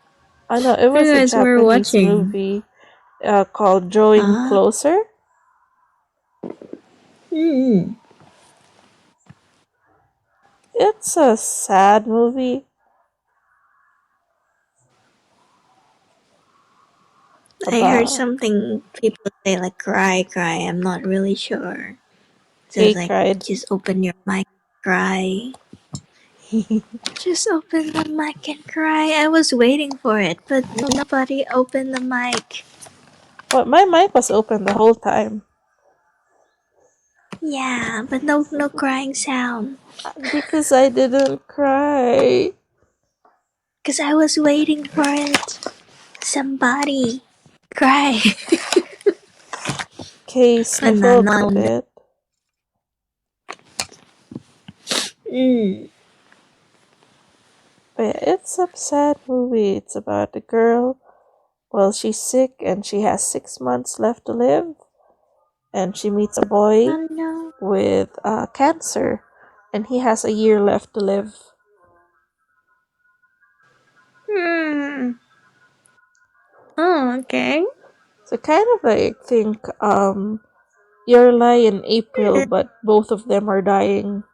I know, it What you was a guys were Japanese watching? movie called Drawing Ah, Closer. hmm. It's a sad movie I heard about something people say like cry, cry. I'm not really sure. So gay it's like, cried. just open your mic, cry. Just open the mic and cry. I was waiting for it, but nobody opened the mic. What? My mic was open the whole time. Yeah, but no crying sound. Because I didn't cry. Cause I was waiting for it. Somebody cry. Kay But no, sniffled a no. bit. Mm. But yeah, it's a sad movie. It's about a girl. Well, she's sick and she has 6 months left to live. And she meets a boy Oh no. with cancer. And he has a year left to live. Hmm. Oh, okay. So kind of like think Your Lie in April, but both of them are dying.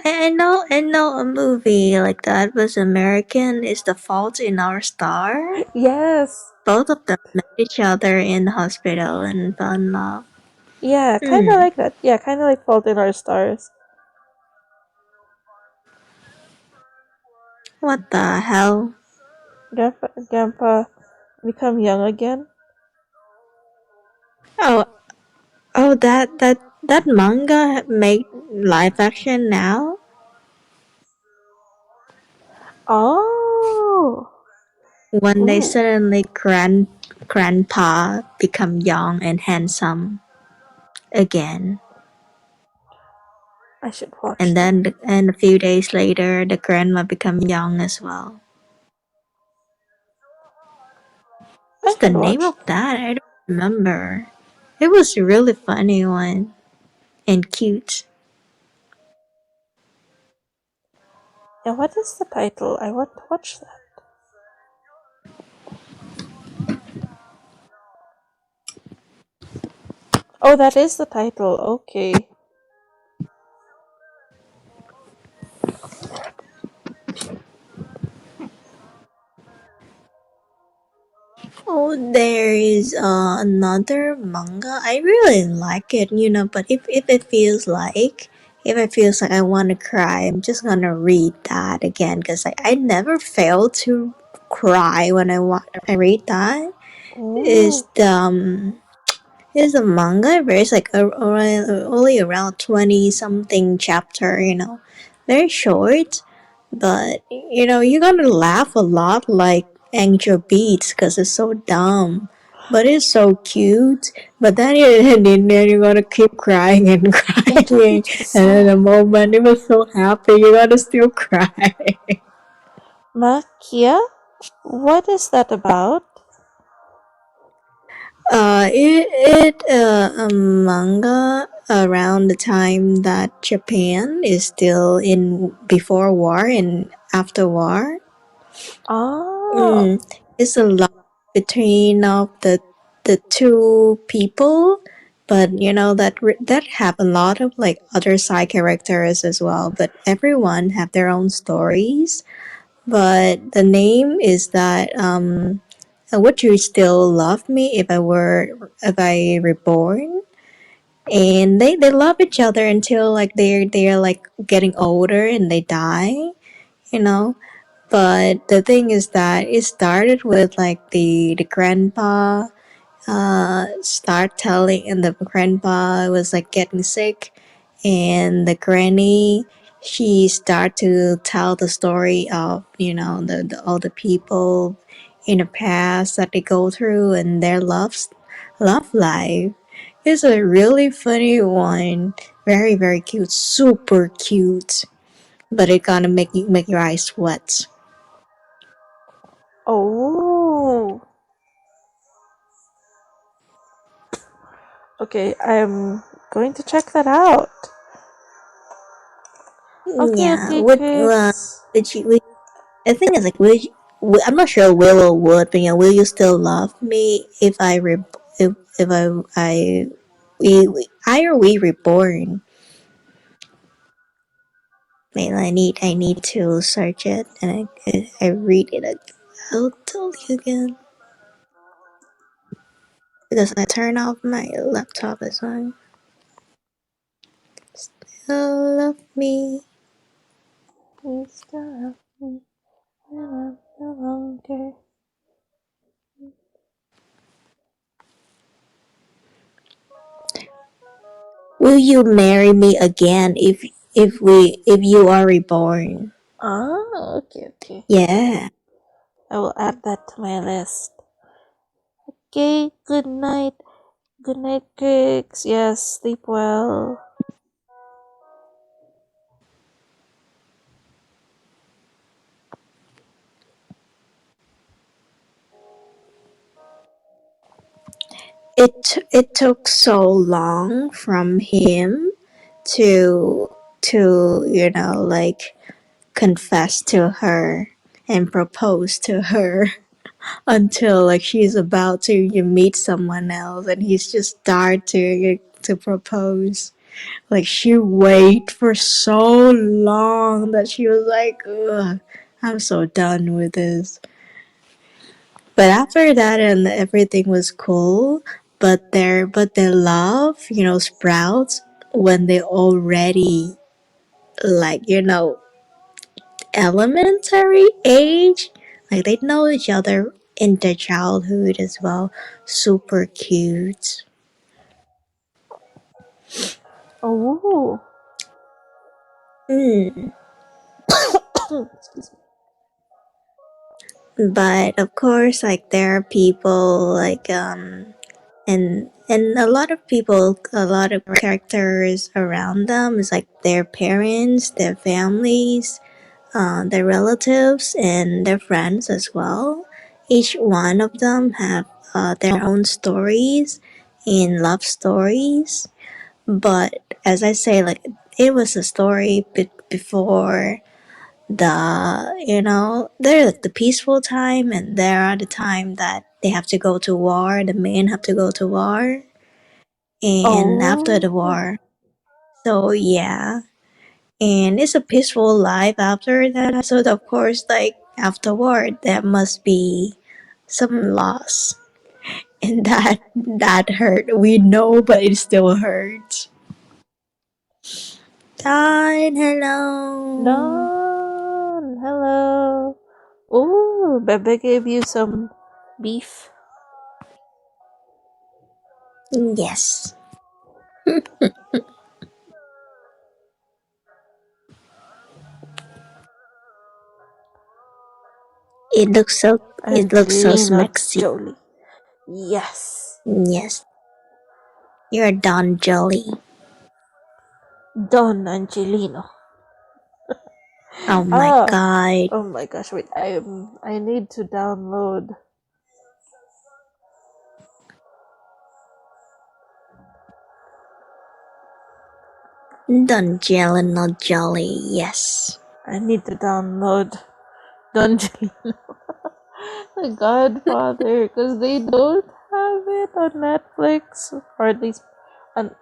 I know a movie like that was American. Is The Fault in Our Star? Yes. Both of them met each other in the hospital and fell in love. Yeah, kind of Hmm. like that. Yeah, kind of like Fault in Our Stars. What the hell? Grandpa become young again? Oh, oh, that manga made live action now. Oh! One day Ooh, suddenly grandpa become young and handsome again, I should watch and that. and a few days later the grandma become young as well. I What's the should name watch of that. that? I don't remember. It was a really funny one and cute. Yeah, what is the title? I want to watch that. Oh, that is the title. Okay. Oh, there is another manga. I really like it, but if it feels like, if it feels like I want to cry, I'm just gonna read that again because I never fail to cry when I read that. Is Ooh. the is a manga, but it's like only around 20 something chapter, very short, but you're gonna laugh a lot like Angel Beats because it's so dumb, but it's so cute. But then you're gonna keep crying and Angel crying, Beach is and in a sad. moment it was so happy, you're gonna still cry. Makia? What is that about? It a manga around the time that Japan is still in before war and after war. Oh. Mm, it's a love between of the two people, but that have a lot of like other side characters as well. But everyone have their own stories. But the name is that would you still love me if I reborn? And they love each other until like they're like getting older and they die, you know. But the thing is that it started with like the grandpa start telling, and the grandpa was like getting sick, and the granny, she start to tell the story of all the people in the past that they go through and their love life. It's a really funny one, very very cute, super cute, but it gonna make your eyes sweat. Oh. Okay, I'm going to check that out. Okay, Yeah, okay, what Kicks. did you? I think it's like I'm not sure will or would, but will you still love me if if I or we reborn? Man, I need to search it and I read it. I'll tell you again because I turn off my laptop as well. Still love me. Please stop me when I'm no longer. Will you marry me again if you are reborn? Ah, okay, okay. Yeah. I will add that to my list. Okay, good night. Good night, Kicks. Yes, sleep well. It took so long from him to like confess to her and propose to her until like she's about to meet someone else and he's just start to propose. Like she wait for so long that she was like, ugh, I'm so done with this. But after that, and everything was cool. But their love, sprouts when they already like elementary age. Like they know each other in their childhood as well. Super cute. Oh. Mm. Excuse me. But of course, like there are people like and a lot of people, a lot of characters around them is like their parents, their families, their relatives, and their friends as well. Each one of them have their own stories and love stories. But as I say, like it was a story before they're like the peaceful time, and there are the time that they have to go to war. The men have to go to war, and after Oh. the war, so yeah, and it's a peaceful life after that. So of course, like afterward, there must be some loss, and that hurt. We know, but it still hurts. Don, hello. Don, hello. Oh, Bebe gave you some beef. Yes, it looks so. It looks so Angelina smexy. Jolie. Yes. Yes, you're Don Jolly. Don Angelino. Oh my Ah. god. Oh my gosh, wait. I need to download. Don Jelly, not Jolly. Yes. I need to download Don Angelino. The Godfather, because they don't have it on Netflix, or at least, on,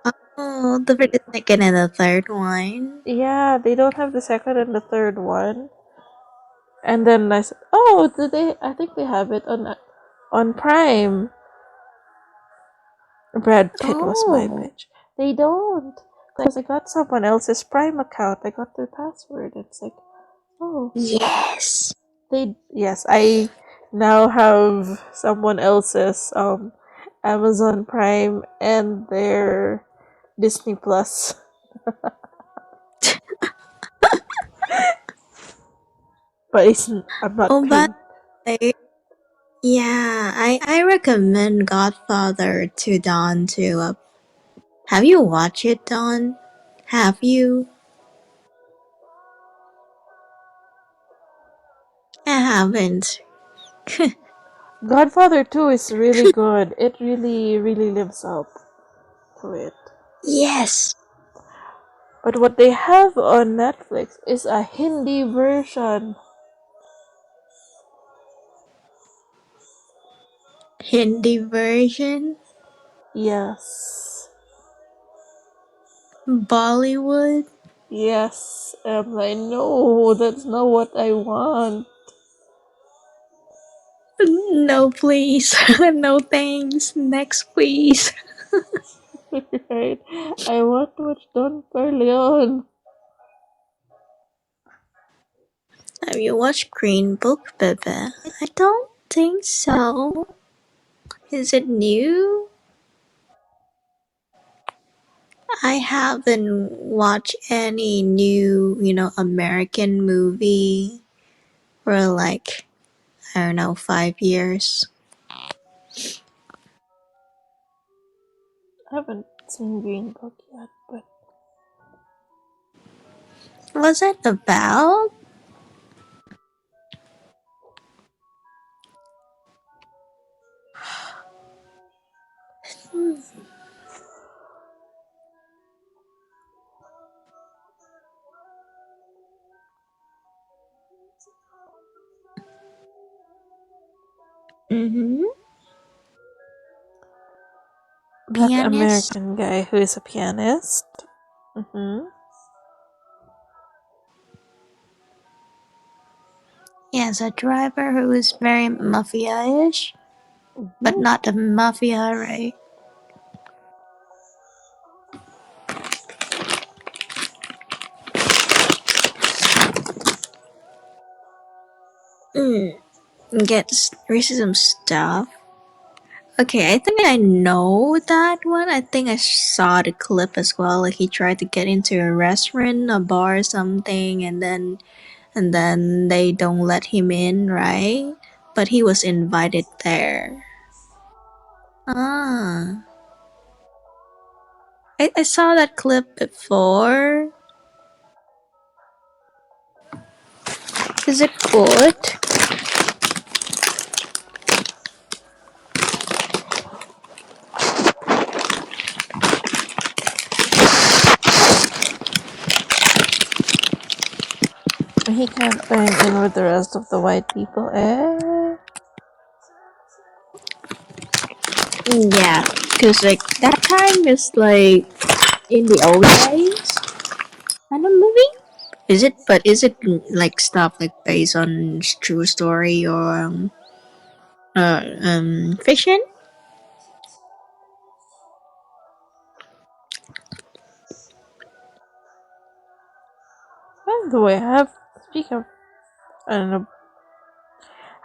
Oh, for the second and the third one. yeah, they don't have the second and the third one. And then I said, "Oh, do they? I think they have it on Prime." Brad Pitt was my Oh, bitch. They don't, because I got someone else's Prime account. I got their password. It's like, oh, yes. they yes, I now have someone else's Amazon Prime and their Disney Plus. But I'm not Oh, by paying. the way, yeah, I recommend Godfather to Don too. Have you watched it, Don? Have you? I haven't. Godfather 2 is really good. It really, really lives up to it. Yes. But what they have on Netflix is a Hindi version. Hindi version? Yes. Bollywood? Yes. I'm like, no, that's not what I want. No, please. No, thanks. Next, please. Right? I want to watch Don Corleone. Have you watched Green Book, Bebe? I don't think so. Is it new? I haven't watched any new, American movie for like, I don't know, 5 years. I haven't seen Green Book yet, but What's it about? Mm-hmm. Black Pianist? American guy who is a pianist. Mm-hmm. Yes, a driver who is very mafia-ish, but Ooh. not the mafia, right? Mm. Gets racism stuff. Okay, I think I know that one. I think I saw the clip as well. Like he tried to get into a restaurant, a bar, or something, and then they don't let him in, right? But he was invited there. Ah, I saw that clip before. Is it good? He can't blend in with the rest of the white people. Eh? Yeah, because like that time is like in the old days kind of movie. Is it? But is it like stuff like based on true story or fiction? By the way, speak of, I don't know,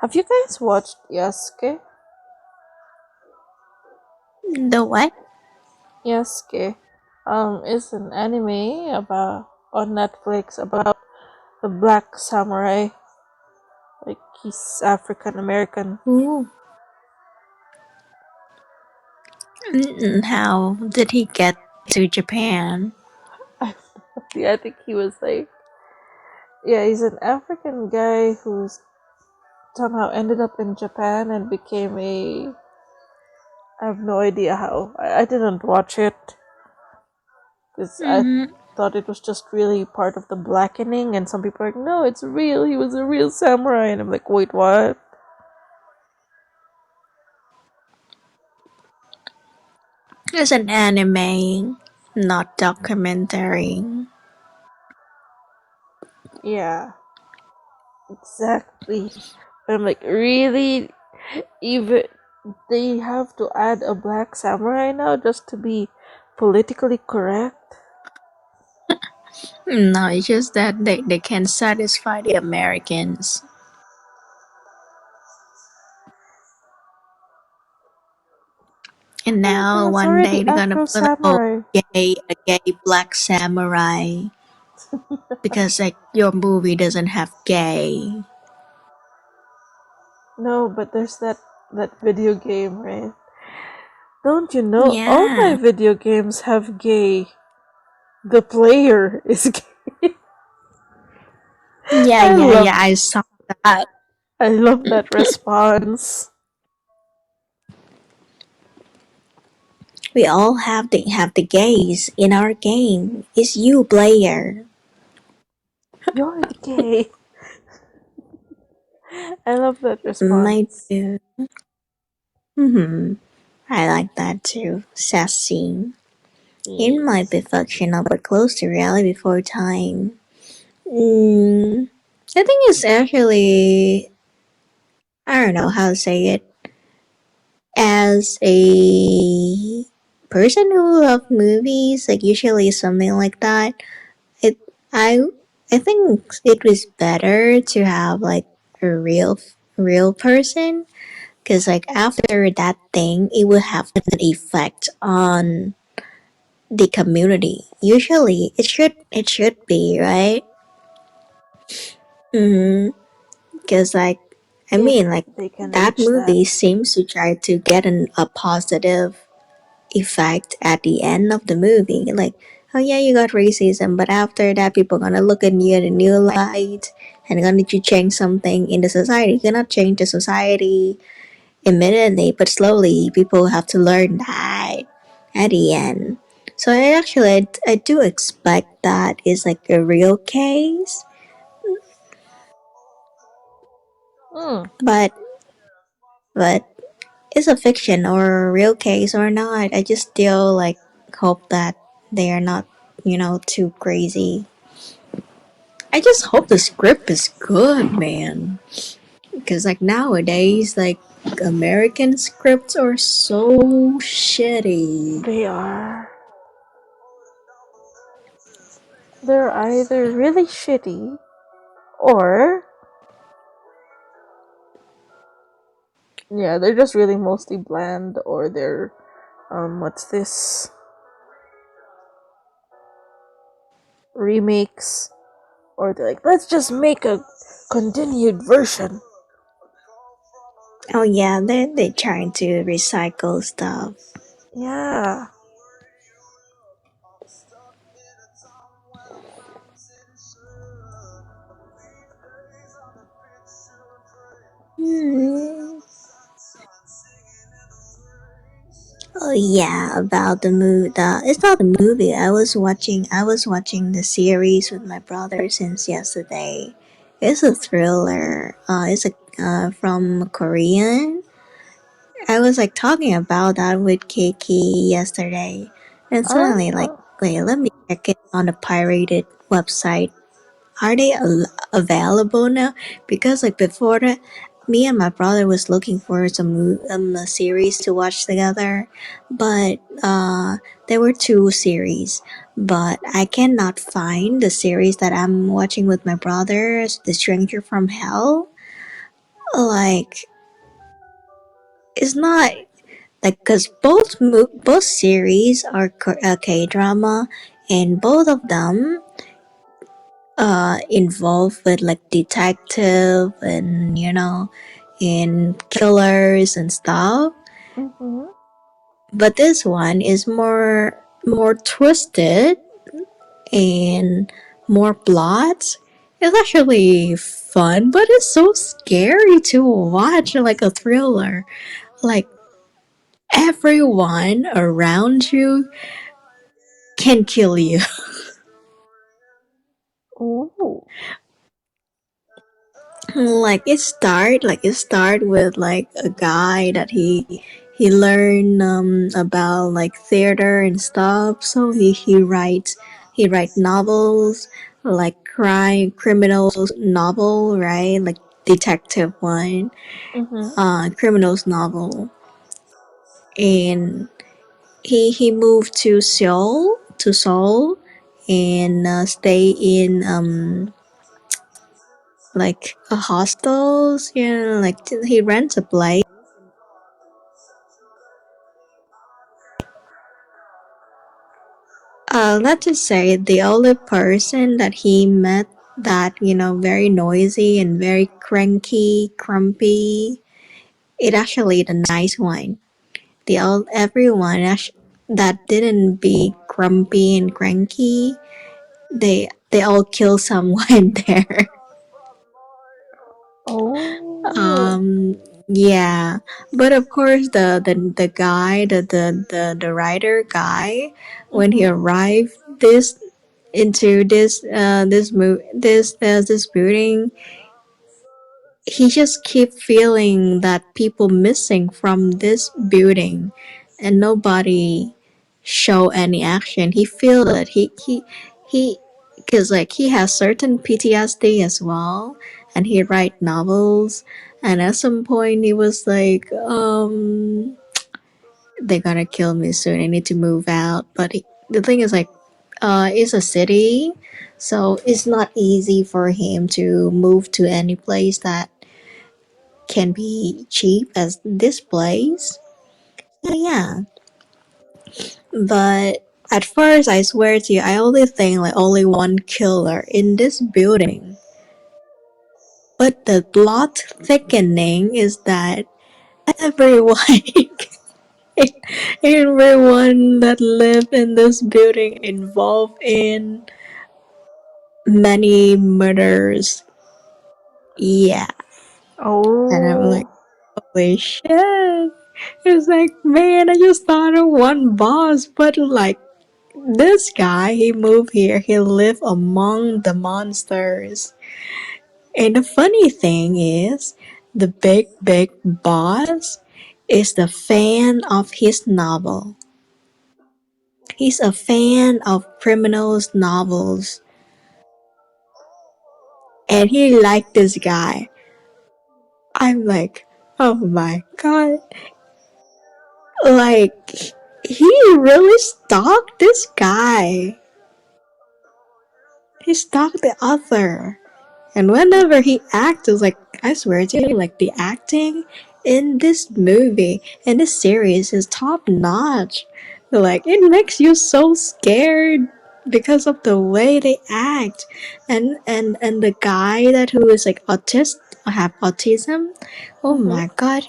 have you guys watched Yasuke? The what? Yasuke, is an anime about on Netflix about the black samurai. Like he's African American. Ooh. How did he get to Japan? I think he was like, yeah, he's an African guy who's somehow ended up in Japan and became a. I have no idea how. I didn't watch it because I Mm-hmm. thought it was just really part of the blackening, and some people are like, no, it's real. He was a real samurai, and I'm like, wait, what? It's an anime, not documentary. Yeah, exactly. I'm like, really? Even they have to add a black samurai now just to be politically correct? No, it's just that they can satisfy the Americans. And Oh, now there's one day already they're gonna Afro put like, oh, samurai. a gay black samurai because like your movie doesn't have gay. No, but there's that video game, right? Don't you know all my Yeah, video games have gay? The player is gay. yeah, I yeah, yeah. love I saw that. I love that response. We all have the gays in our game. It's you, player. You're the gay. I love that My response. dude. Mm-hmm. I like that too. Sassy. It might Yes. be fictional, but close to reality before time. Mm, I think it's actually, I don't know how to say it. As a person who loves movies, like usually something like that, it I I think it was better to have like a real person because like after that thing, it would have an effect on the community. Usually, it should be right. Mm-hmm. Because like I If mean like they can that reach that. movie seems to try to get a positive effect at the end of the movie. Like, oh yeah, you got racism, but after that, people gonna look at you in a new light and gonna need to change something in the society. You cannot change the society immediately, but slowly people have to learn that at the end. So I do expect that is like a real case, Mm. but but it's a fiction or a real case or not. I just still like hope that they are not, too crazy. I just hope the script is good, man. Because like nowadays, like American scripts are so shitty. They are. They're either really shitty or Yeah, they're just really mostly bland, or they're what's this, remakes, or they're like, let's just make a continued version. Oh yeah, they trying to recycle stuff. Yeah. Hmm. Oh yeah, about the movie. It's not a movie. I was watching the series with my brother since yesterday. It's a thriller. It's a from Korean. I was like talking about that with Kiki yesterday, and suddenly like, Oh. wait, let me check it on the pirated website. Are they available now? Because like before that, me and my brother was looking for a series to watch together, but there were two series, but I cannot find the series that I'm watching with my brother, The Stranger from Hell. Like, it's not like, because both series are K drama, and both of them involved with like detective and and killers and stuff, Mhm. but this one is more twisted and more plots. It's actually fun, but it's so scary to watch, like a thriller. Like, everyone around you can kill you. Ooh. Like it start with like a guy that he learned about like theater and stuff, so he write novels, like crime criminals novel, right? Like detective one, Mhm. criminals novel. And he moved to Seoul and stay in like a hostels, like he rents a place. Let's just say the only person that he met that, very noisy and very cranky, grumpy, it actually the nice one. Everyone that didn't be grumpy and cranky, they all kill someone there. Oh. Um, yeah, but of course the guy, the writer guy, when he Mhm. arrived this into this building, he just keep feeling that people missing from this building, and nobody show any action. He feel that he because like he has certain PTSD as well, and he write novels, and at some point he was like, they're gonna kill me soon, I need to move out. But the thing is like, it's a city, so it's not easy for him to move to any place that can be cheap as this place. So yeah, but at first I swear to you, I only think like only one killer in this building. But the plot thickening is that everyone, everyone that live in this building involved in many murders. Yeah, and I'm like, Oh. holy shit. It's like, man, I just thought of one boss, but like, this guy, he moved here, he lived among the monsters. And the funny thing is, the big boss is the fan of his novel. He's a fan of criminals novels, and he liked this guy. I'm like, oh my god. Like, he really stalked this guy. He stalked the author. And whenever he acts, it's like, I swear to you, like the acting in this movie and this series is top notch. Like it makes you so scared because of the way they act, and the guy that who is like autist have autism. Oh Mm-hmm. my god,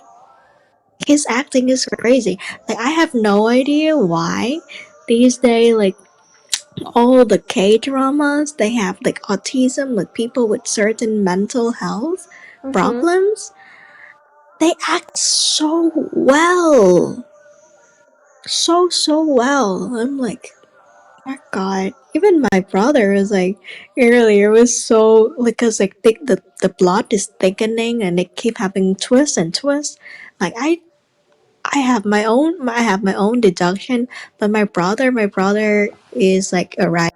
his acting is crazy. Like I have no idea why these days like all the K dramas they have like autism, like people with certain mental health Mm-hmm. problems. They act so well, so well. I'm like, my God. Even my brother was like earlier was so like, cause like the plot is thickening and they keep having twists and twists. Like I have my own deduction, but my brother is like a right.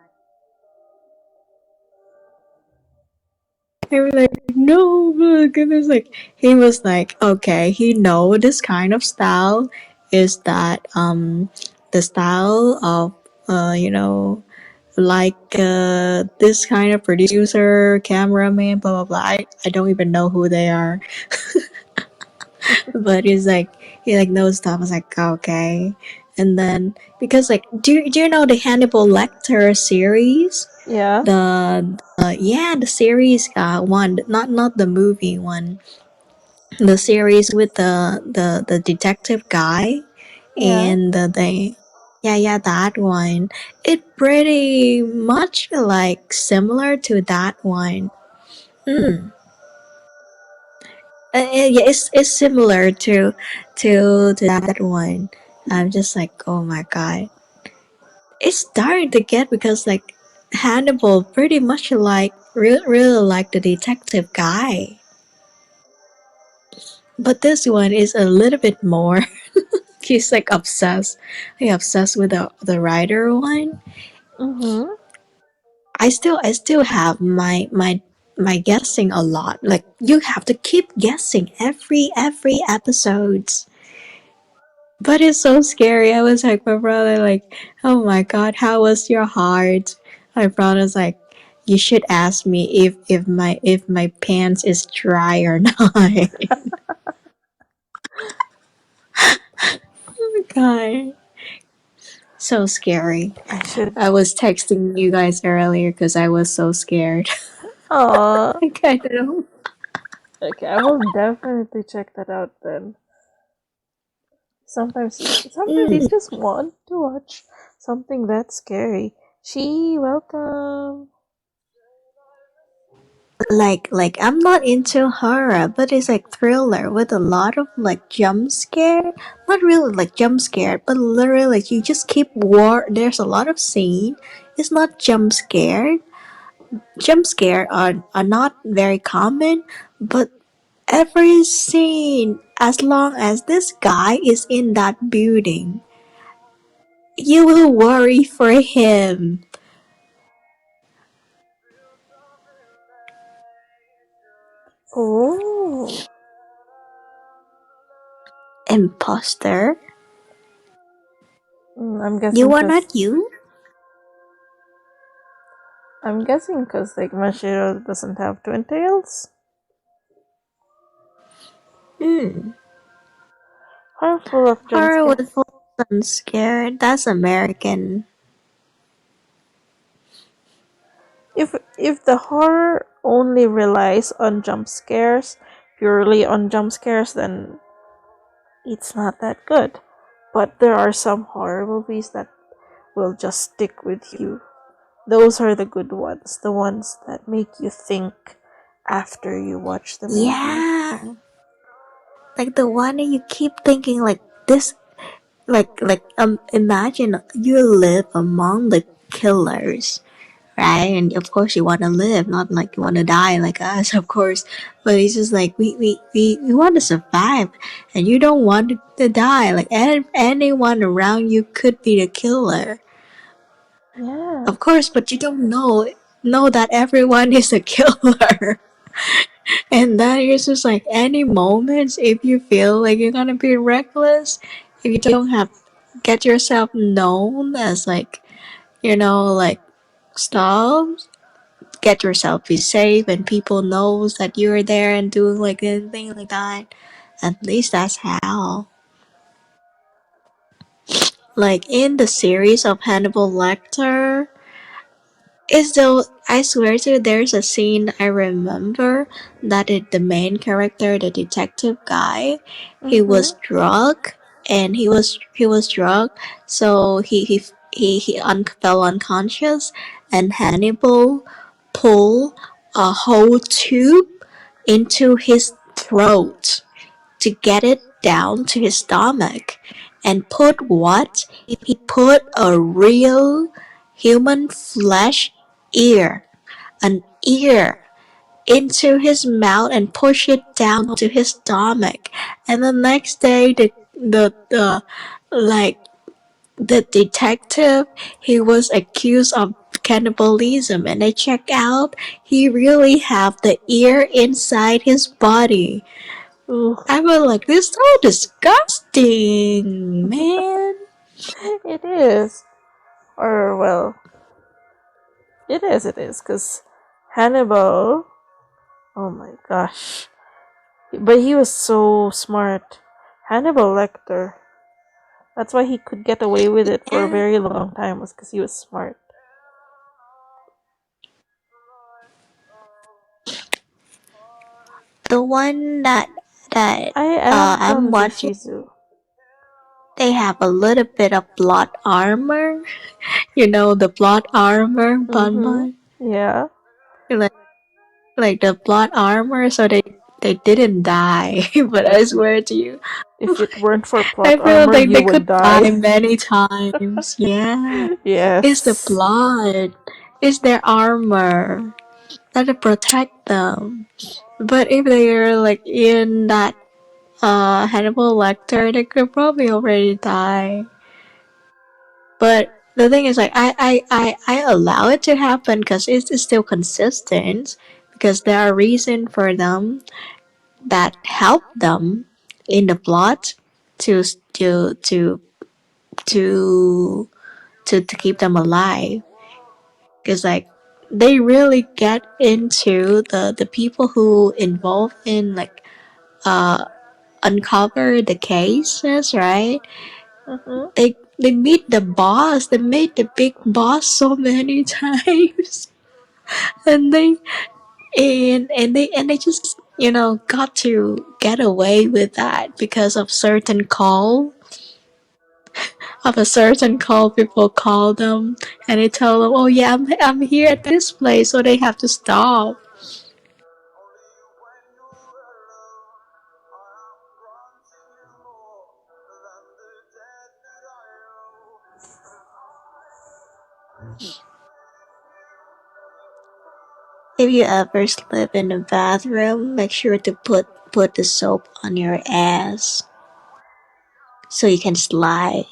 I was like, no, look, and it's like he was like, okay, he know this kind of style is that the style of you know like this kind of producer, cameraman, blah blah blah. I don't even know who they are, but he's like he like knows stuff. I was like, okay, and then because like do you know the Hannibal Lecter series? Yeah. Yeah, the series one, not the movie one, the series with the detective guy Yeah. and yeah, that one. It pretty much like similar to that one. Mm. Yeah, it's similar to that one. I'm just like, oh my god, it's starting to get because like Hannibal pretty much like really like the detective guy. But this one is a little bit more. She's like obsessed. Like obsessed with the writer one. Mm-hmm. I still have my guessing a lot. Like you have to keep guessing every episodes. But it's so scary. I was like my brother like, oh my god, how was your heart? My brother's like, you should ask me if my pants is dry or not. Oh god. So scary. I should. I was texting you guys earlier because I was so scared. Aw. I kind of know. Okay, I will definitely check that out then. Sometimes you Mm, just want to watch something that's scary. She welcome. like I'm not into horror, but it's like thriller with a lot of like jump scare. Not really like jump scare, but literally like you just keep war. There's a lot of scene. It's not jump scare. Jump scare are not very common, but every scene, as long as this guy is in that building, you will worry for him. Oh. Imposter? I'm guessing You are cause not you? like Mashiro doesn't have twin tails. Hmm. Her full of jump Horror scare. with full jump scare. That's American. If the horror only relies on jump scares, purely on jump scares, then it's not that good. But there are some horror movies that will just stick with you. Those are the good ones, the ones that make you think after you watch the movie. Yeah. Like the one that you keep thinking like this imagine you live among the killers, right? And of course you want to live, not like you want to die like us, of course. But it's just like we want to survive, and you don't want to die. Like anyone around you could be the killer, Yeah. of course, but you don't know that everyone is a killer. And then it's just like any moments if you feel like you're gonna be reckless, if you don't have get yourself known as like like stop, get yourself be safe and people knows that you're there and doing like anything like that. At least that's how. Like in the series of Hannibal Lecter, is though I swear to you, there's a scene I remember that the main character, the detective guy, he Mm-hmm. was drunk and he was drunk, so he fell unconscious, and Hannibal pulled a whole tube into his throat to get it down to his stomach, and put what? He put a real human flesh ear, an ear, into his mouth and push it down to his stomach. And the next day, the like the detective, he was accused of cannibalism, and they check out, he really have the ear inside his body. Ooh, I was like, this is so disgusting, man. it is. Or, well, it is, because Hannibal, oh my gosh. But he was so smart. Hannibal Lecter. That's why he could get away with it for a Yeah, very long time, was because he was smart. the one that I am I'm from watching, Jishizu. they have a little bit of plot armor. You know the plot armor, Bun Mm-hmm. Bun. Yeah. Like like the plot armor, so they didn't die. But I swear to you, If it weren't for I plot feel armor, like you they would could die. die many times. Yeah, it's the Yes. plot. It's their armor that protect them. But if they're like in that Hannibal Lecter, they could probably already die. But the thing is, like, I allow it to happen because it's still consistent. Because there are reasons for them that help them in the plot to to to to to keep them alive. Because like they really get into the people who involved in like uh uncover the cases, right? Mm-hmm. They meet the boss. They made the big boss so many times, and they just got to get away with that because of certain call of a certain call. People call them and they tell them, "Oh yeah, I'm here at this place," so they have to stop. If you ever slip in the bathroom, make sure to put the soap on your ass so you can slide.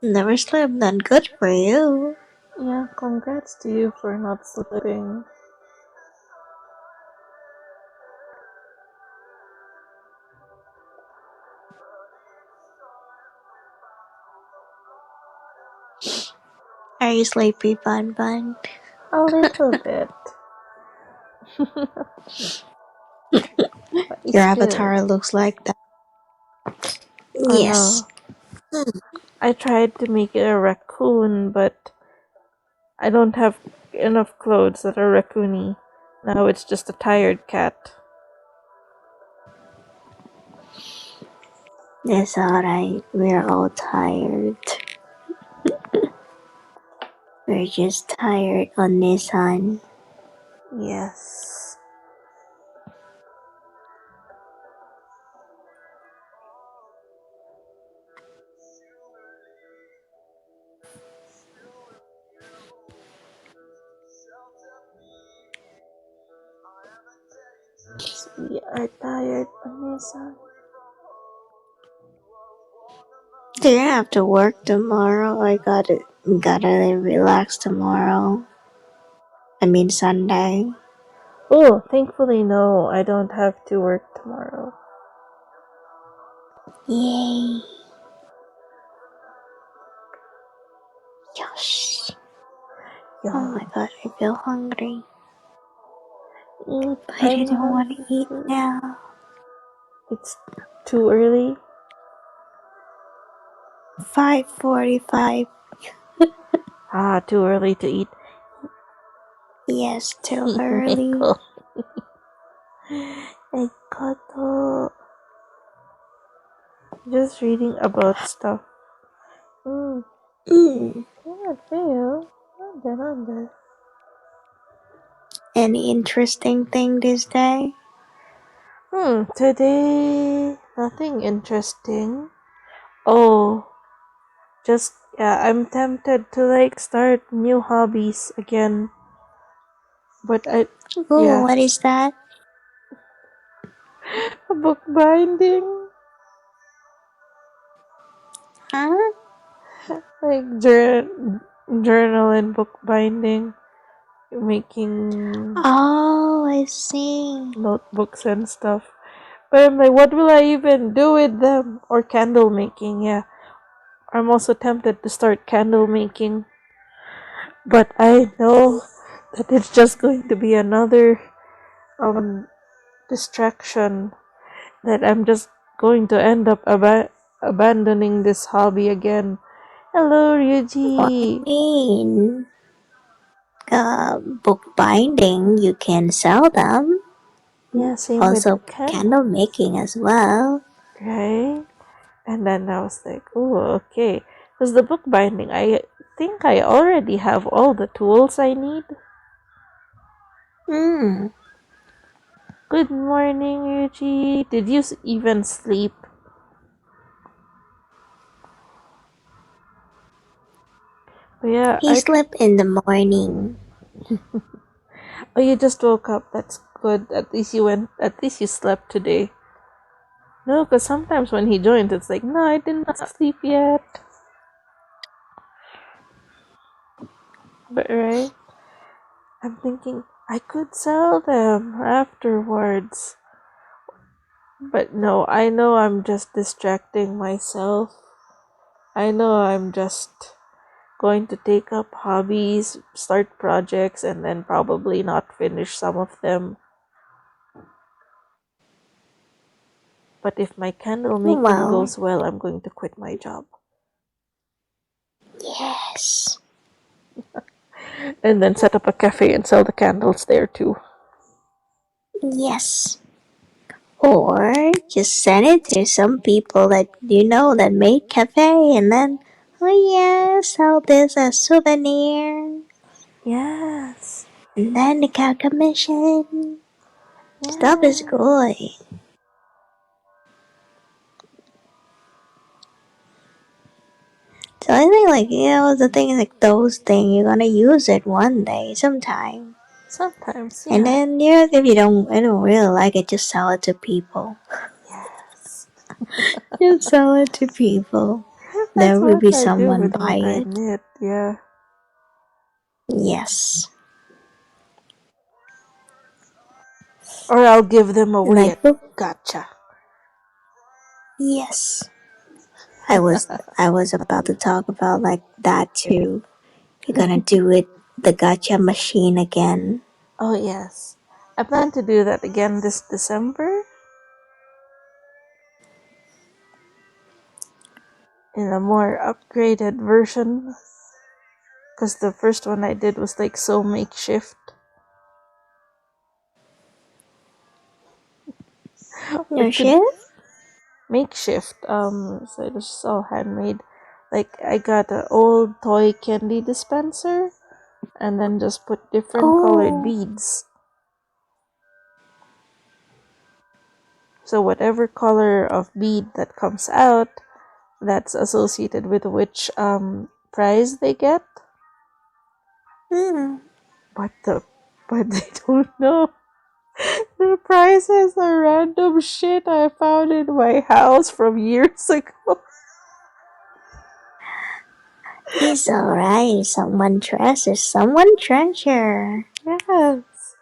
Never slip, then good for you. Yeah, congrats to you for not slipping. Are you sleepy, Bun Bun? A little bit. But Your it's good. avatar looks like that. Oh Yes. no. I tried to make it a raccoon, but I don't have enough clothes that are raccoony. Now it's just a tired cat. That's alright. We're all tired. We're just tired on this one. Yes. Yes, we are tired, Vanessa. Do you have to work tomorrow? I gotta relax tomorrow. I mean Sunday. Oh, thankfully, no, I don't have to work tomorrow. Yay. Yosh. Oh Yeah. my god, I feel hungry. Eat. But I I'm don't want to hungry eat too. now. It's too early. 5:45. Ah, too early to eat. Yes, too early. Neko. Ekoto. Just reading about stuff. Hmm. Mm. Yeah, fail. Under. Any interesting thing this day? Today, nothing interesting. Oh, just, yeah, I'm tempted to like start new hobbies again. But Ooh, yeah, what is that? book binding. Huh? Like journal and book binding. Making Oh, I see. notebooks and stuff. But I'm like, what will I even do with them? Or candle making, yeah. I'm also tempted to start candle making. But I know that it's just going to be another distraction, that I'm just going to end up abandoning this hobby again. Hello, What do Ryuji. you mean? Book binding, you can sell them. Yeah, same with Also, candle candles, making as well. right? And then I was like, oh, okay. Because the book binding, I think I already have all the tools I need. Hmm. Good morning, Ryuji. Did you even sleep? Oh, yeah, He slept in the morning. oh, you just woke up. That's good. At least you went. At least you slept today. No, because sometimes when he joins, it's like, no, I did not sleep yet. But right, I'm thinking I could sell them afterwards. But no, I know I'm just distracting myself. I know I'm just going to take up hobbies, start projects, and then probably not finish some of them. But if my candle making Well, goes well, I'm going to quit my job. yes. And then set up a cafe and sell the candles there too. Yes. Or just send it to some people that you know that make cafe and then, oh yeah, sell this as souvenir. Yes. And then the commission. Stuff is Yes. good. So I think like, the thing is like those things, you're gonna use it one day, sometime. Sometimes, And yeah. then if I don't really like it, just sell it to people. Yes. Just sell it to people. That's There will what be I do someone with buy what I it. knit, yeah. Yes. Or I'll give them away Like at gotcha. yes. I was about to talk about like that too. You're gonna do it the gotcha machine again. Oh, yes. I plan to do that again this December in a more upgraded version. Because the first one I did was like so makeshift. Your It could shit? makeshift. So it was just all handmade. Like I got an old toy candy dispenser and then just put different colored Oh. beads. So whatever color of bead that comes out, that's associated with which prize they get. Hmm. But they don't know. The prizes are random shit I found in my house from years ago. It's alright. Someone treasures, someone treasure. Yes.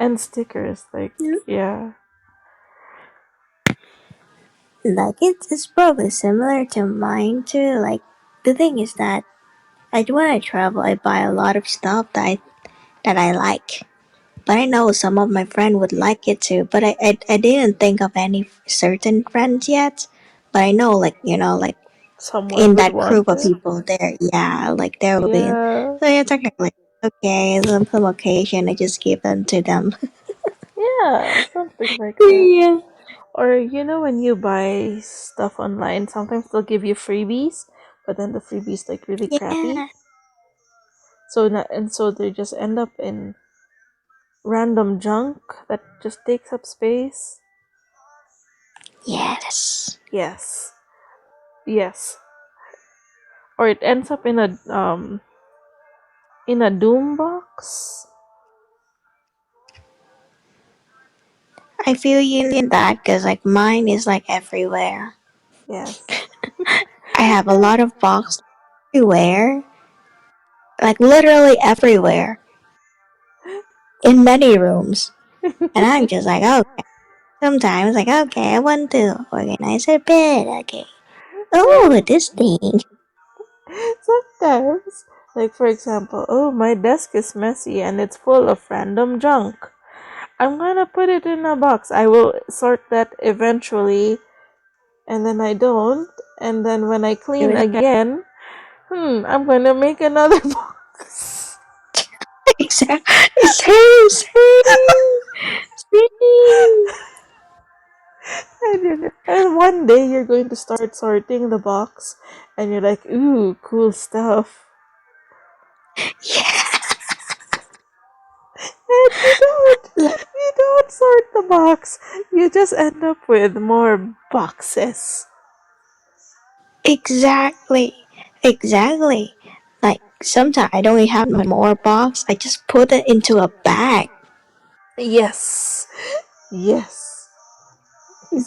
And stickers, like, yeah. Like it's probably similar to mine too. Like the thing is that Like when I travel, I buy a lot of stuff that I like. But I know some of my friends would like it too. But I didn't think of any certain friends yet. But I know, like, like Someone in would that want group of it. people there, yeah, like there will be. Yeah. So yeah, technically, okay, some occasion, I just give them to them. Yeah, something like that. Yeah, Or when you buy stuff online, sometimes they'll give you freebies, but then the freebies like really crappy. yeah, So they just end up in random junk that just takes up space. yes. Yes. Yes. Or it ends up in a doom box. I feel you in that because like mine is like everywhere. Yes. I have a lot of box everywhere, like literally everywhere, in many rooms, and I'm just like, okay. Sometimes like, okay, I want to organize a bit. Okay, oh, this thing. Sometimes, like for example, oh, my desk is messy and it's full of random junk. I'm gonna put it in a box. I will sort that eventually, and then I don't. And then when I clean again, I'm gonna make another box. Exactly. Same, same, same. And one day you're going to start sorting the box, and you're like, ooh, cool stuff. Yeah. And Like, you don't sort the box. You just end up with more boxes. exactly. Exactly. Like sometimes I don't even have more box. I just put it into a bag. Yes. Yes.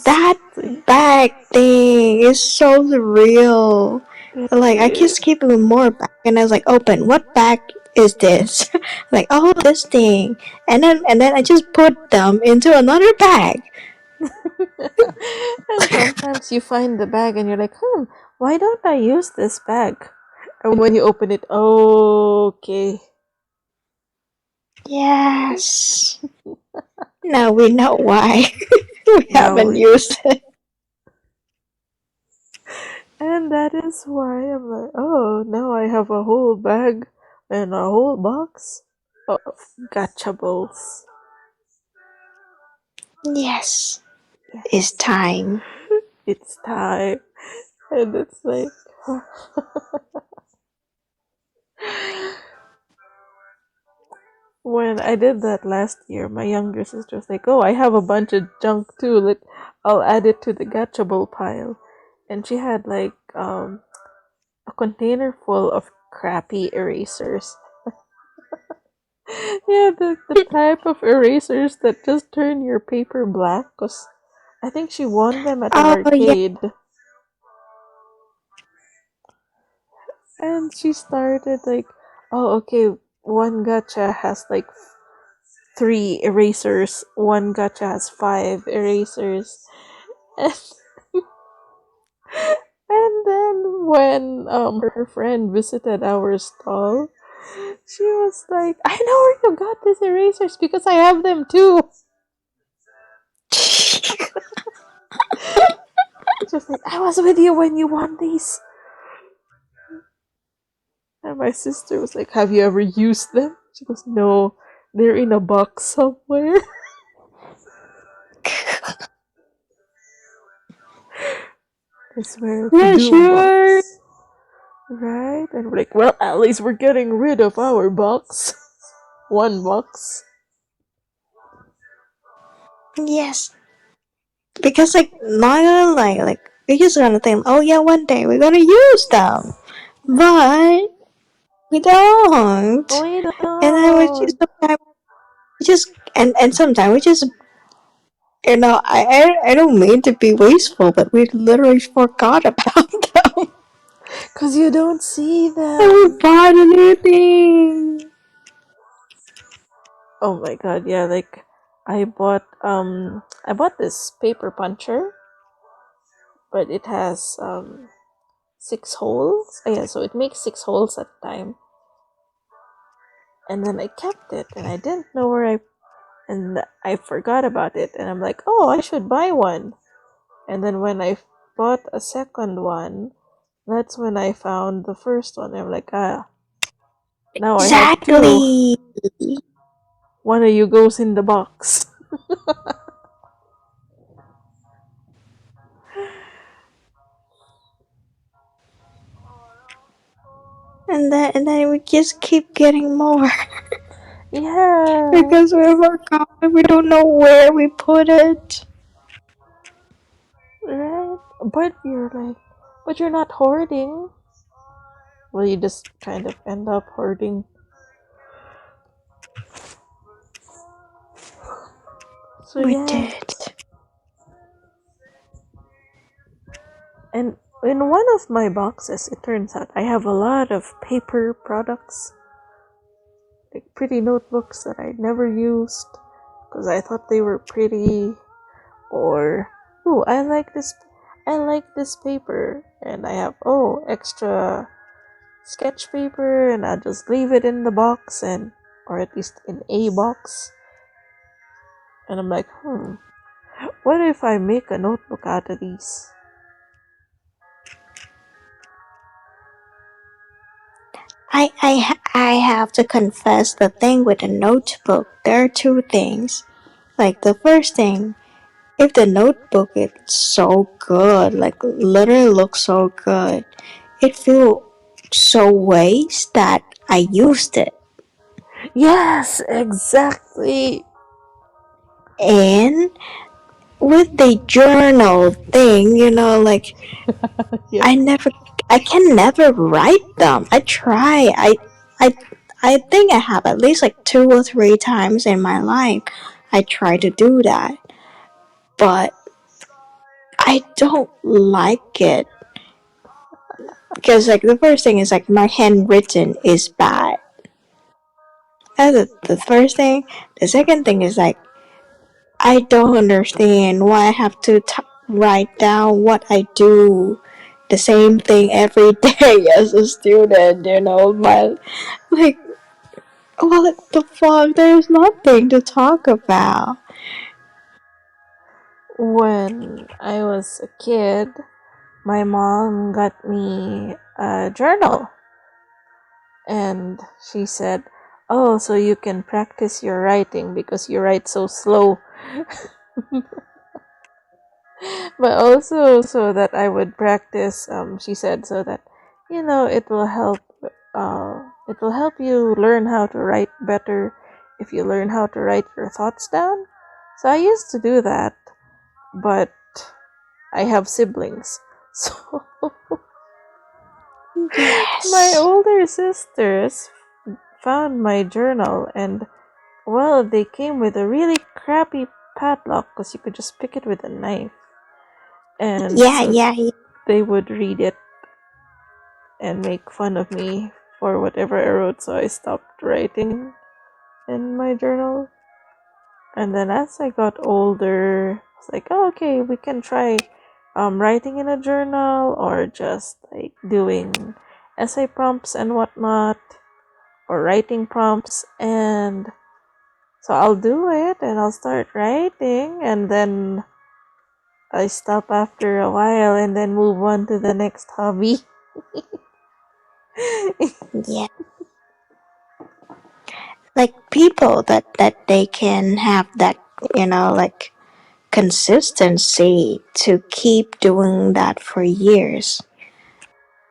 That Exactly. bag thing is so surreal. It Like I is. just keep more bag, and I was like, open. What bag is this? Like, oh, this thing, and then I just put them into another bag. And sometimes you find the bag and you're like, why don't I use this bag? And when you open it, okay. Yes. Now we know why we Now haven't we. used it. And that is why I'm like, oh, now I have a whole bag and a whole box of gachables. Yes, it's Yes, time. it's time. And it's like, when I did that last year, my younger sister was like, "Oh, I have a bunch of junk too. I'll add it to the gachable pile." And she had like a container full of crappy erasers. Yeah, the type of erasers that just turn your paper black. Cause I think she won them at an Oh yeah. arcade, and she started like, "Oh, okay. One gacha has like three erasers. One gacha has five erasers." And, and then when her friend visited our stall, she was like, "I know where you got these erasers because I have them too." She was like, "I was with you when you won these." And my sister was like, "Have you ever used them?" She goes, "No, they're in a box somewhere." I swear it's a Yeah, doom sure. box. Right? And we're like, well, at least we're getting rid of our box. One box. Yes, because like not gonna like we just gonna think, oh yeah, one day we're gonna use them, but we don't. We And then we just don't. sometimes we just and sometimes we just I don't mean to be wasteful, but we literally forgot about them. Because you don't see And we them. bought a new thing. Oh my god, yeah, like I bought this paper puncher, but it has six holes. Yeah, so it makes six holes at a time. And then I kept it, and I didn't know where and I forgot about it, and I'm like, oh, I should buy one. And then when I bought a second one, that's when I found the first one. I'm like, now I have two. Exactly. One of you goes in the box. And then we just keep getting more Yeah, because we forgot. We don't know where we put it. right. But you're not hoarding. Well, you just kind of end up hoarding. So We yeah, did. and in one of my boxes, it turns out I have a lot of paper products, like pretty notebooks that I never used because I thought they were pretty, or oh, I like this paper, and I have extra sketch paper, and I just leave it in the box, and or at least in a box, and I'm like, what if I make a notebook out of these? I have to confess the thing with the notebook. There are two things. Like the first thing, if the notebook is so good, like literally looks so good, it feels so waste that I used it. Yes, exactly. And with the journal thing, like Yeah. I never, I can never write them. I try. I, I think I have at least like two or three times in my life. I try to do that, but I don't like it because like the first thing is like my handwritten is bad. That's the first thing. The second thing is like I don't understand why I have to write down what I do the same thing every day as a student. My like what the fuck? There's nothing to talk about. When I was a kid, my mom got me a journal, and she said, oh, so you can practice your writing because you write so slow. But also so that I would practice, she said, so that it will help you learn how to write better if you learn how to write your thoughts down. So I used to do that, but I have siblings. So my Yes. older sisters found my journal, and well, they came with a really crappy padlock because you could just pick it with a knife. And Yeah, so yeah, yeah. they would read it and make fun of me for whatever I wrote, so I stopped writing in my journal. And then as I got older, it's like, oh, okay, we can try writing in a journal or just like doing essay prompts and whatnot or writing prompts. And so I'll do it and I'll start writing, and then I stop after a while and then move on to the next hobby. Yeah. Like people that they can have that, like consistency to keep doing that for years.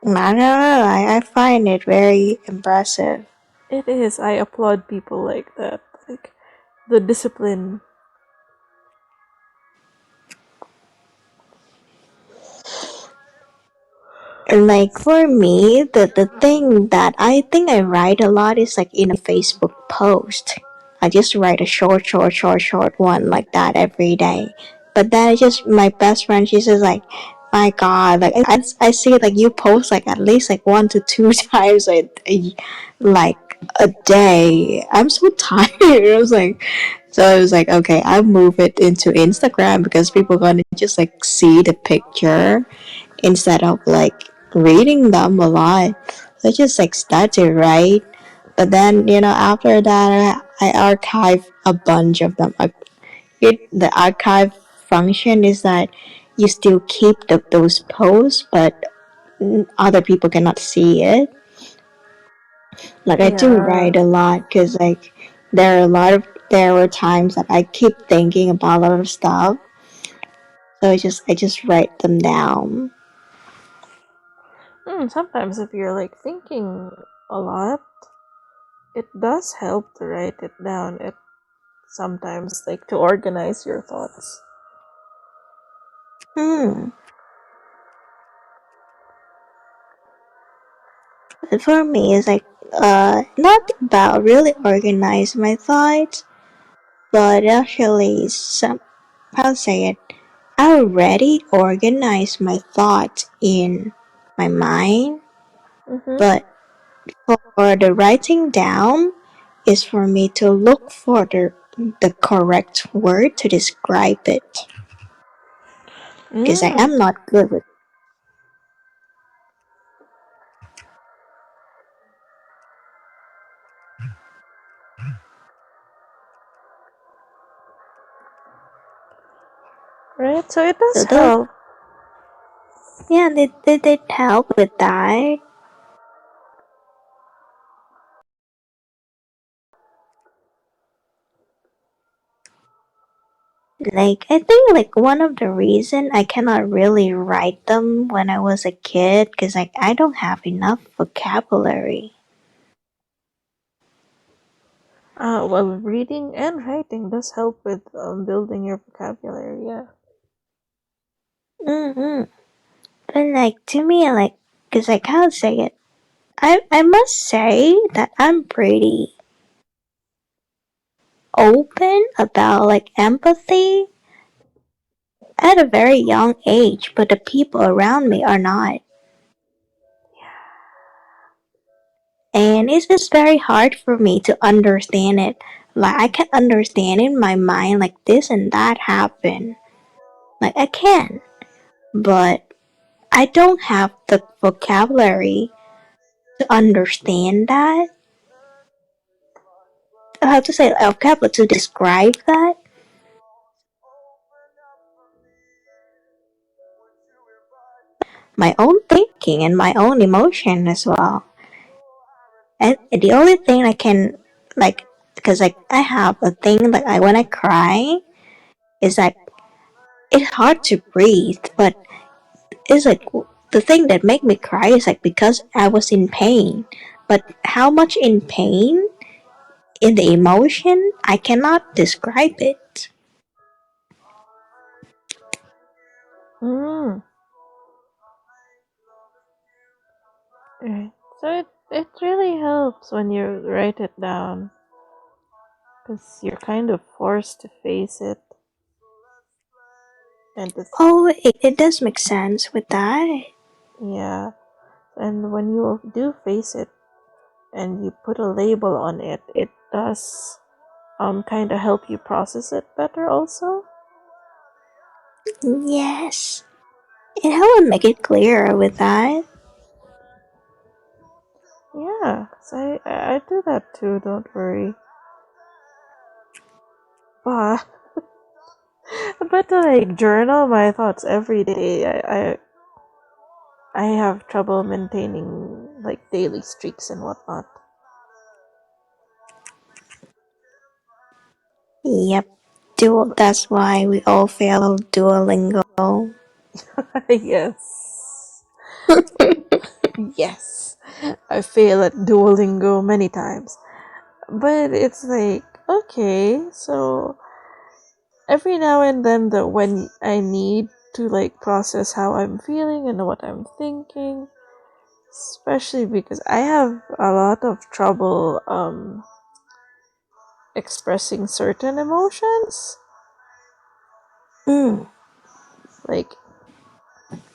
I don't know. I find it very impressive. It is. I applaud people like that. Like the discipline. Like for me, the thing that I think I write a lot is like in a Facebook post. I just write a short one like that every day. But that is just my best friend. She's just like, my God, like I see like you post like at least like one to two times like a day. I'm so tired. I was like, okay, I'll move it into Instagram because people gonna just like see the picture instead of like reading them a lot. I just like start to write, but then after that I archive a bunch of them. The archive function is that you still keep those posts, but other people cannot see it. Like I do Yeah. write a lot because like there were times that I keep thinking about a lot of stuff, so I just write them down. Sometimes if you're like thinking a lot, it does help to write it down. It sometimes like to organize your thoughts. Hmm. For me, it's like not about really organize my thoughts, but actually some how to say it. I already organize my thoughts in my mind, Mm-hmm. but for the writing down is for me to look for the correct word to describe it because I Mm. am not good with. Right. So it So does those, help. yeah, they did help with that. Like I think like one of the reason I cannot really write them when I was a kid because like I don't have enough vocabulary. Well, reading and writing does help with building your vocabulary. Yeah. Mm-hmm. But like to me, like because I can't say it. I must say that I'm pretty open about like empathy at a very young age, but the people around me are not. And it's just very hard for me to understand it. Like I can understand in my mind like this and that happened. Like I can, but I don't have the vocabulary to understand that. How to say vocabulary to describe that. My own thinking and my own emotion as well. And the only thing I can like, because like I have a thing that I when I cry is like it's hard to breathe, but it's like the thing that make me cry is like because I was in pain. But how much in pain in the emotion I cannot describe it. Mm. Right. So it really helps when you write it down because you're kind of forced to face it, and it's Oh, it does make sense with that. yeah. And when you do face it and you put a label on it, it does kind of help you process it better also. Yes, it helped make it clearer with that. Yeah, so I do that too. Don't worry. But but to like journal my thoughts every day, I have trouble maintaining like daily streaks and whatnot. Yep. Dual. That's why we all fail Duolingo. Yes, yes, I fail at Duolingo many times, but it's like okay, so every now and then that when I need to like process how I'm feeling and what I'm thinking, especially because I have a lot of trouble expressing certain emotions Mm.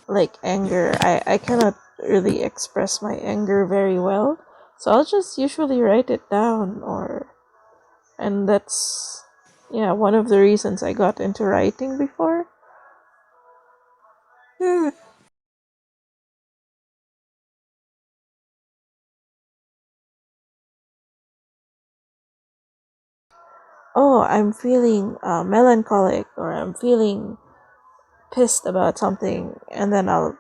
like anger. I cannot really express my anger very well. So I'll just usually write it down or and that's yeah, one of the reasons I got into writing before. Mm. oh, I'm feeling melancholic, or I'm feeling pissed about something, and then I'll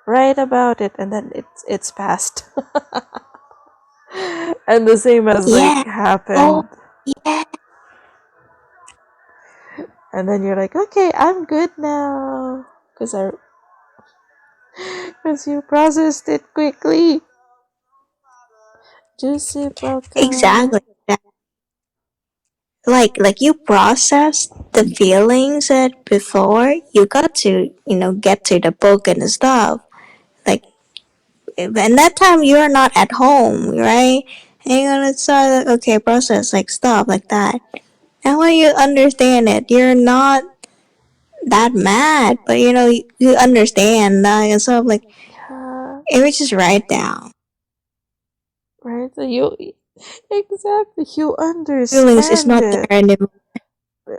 write about it, and then it's past. And the same as like Yeah. Oh, happened, yeah. and then you're like, okay, I'm good now, because I because you processed it quickly. Juicy Pocari. Exactly. Like you process the feelings that before you got to, get to the book and stuff. Like, and that time you're not at home, right? And you're gonna start, like, okay, process, like, stuff like that. And when you understand it, you're not that mad, but you understand that and stuff, like, Yeah, it was just right down. right. So you exactly you Feelings is understand not it. there anymore.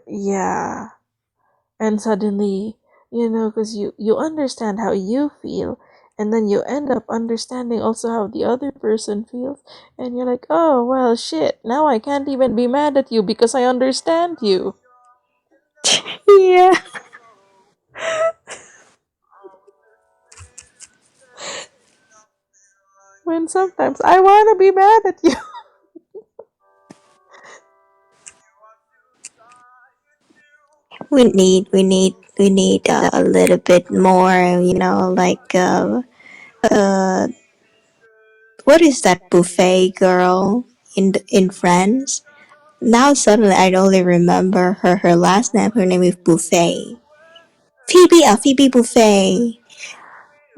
Yeah, and suddenly, because you understand how you feel, and then you end up understanding also how the other person feels, and you're like, oh well, shit. Now I can't even be mad at you because I understand you. Yeah. When sometimes I want to be mad at you. We need a little bit more, like, what is that buffet girl in France? Now suddenly I only remember her last name. Her name is Buffet. Phoebe Buffet.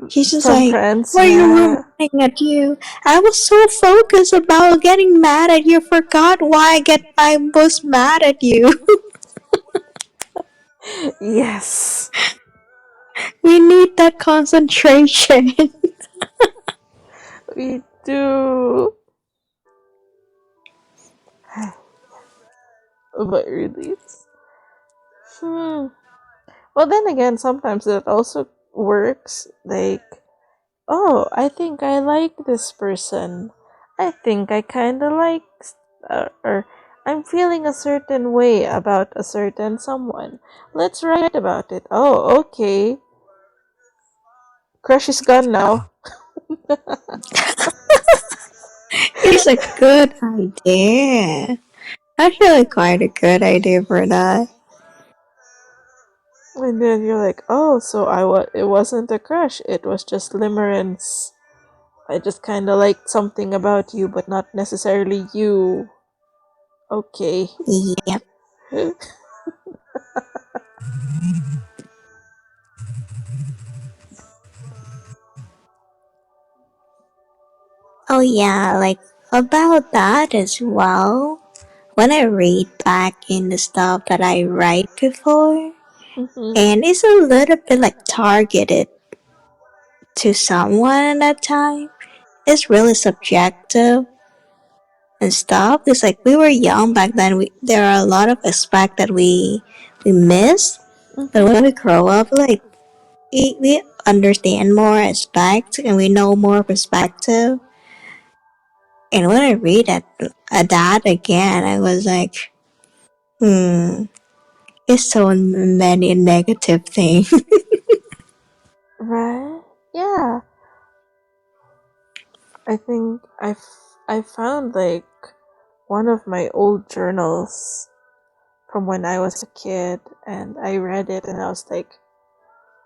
She's just From like, France, why are you yeah. ruminating at you? I was so focused about getting mad at you, forgot why I was mad at you. Yes, We need that concentration. we do. But really, hmm. Well, then again, sometimes it also works. Like, oh, I think I like this person. I think I kind of like, or I'm feeling a certain way about a certain someone. Let's write about it. Oh, okay. Crush is gone now. It's a good idea. Actually, quite a good idea for that. And then you're like, oh, so it wasn't a crush. It was just limerence. I just kind of liked something about you, but not necessarily you. Okay. Yep. Oh yeah, like about that as well. When I read back in the stuff that I write before, Mhm. and it's a little bit like targeted to someone at that time. It's really subjective and stuff. It's like we were young back then. There are a lot of aspects that we miss, but Mhm. when we grow up, like we understand more aspects and we know more perspective. And when I read that again, I was like, hmm, it's so many negative things. Right? Yeah. I think I found like one of my old journals from when I was a kid, and I read it and I was like,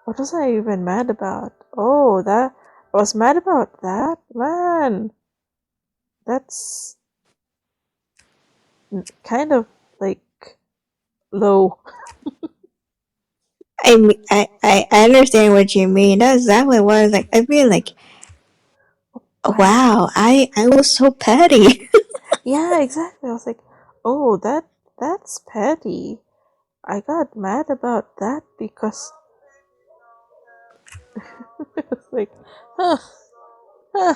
what was I even mad about? Oh, that I was mad about that? Man, that's kind of like low. I understand what you mean. That's exactly what I was like. I feel like, Right? wow, I was so petty. Yeah, exactly. I was like, oh, that's petty. I got mad about that because it's like, huh, huh.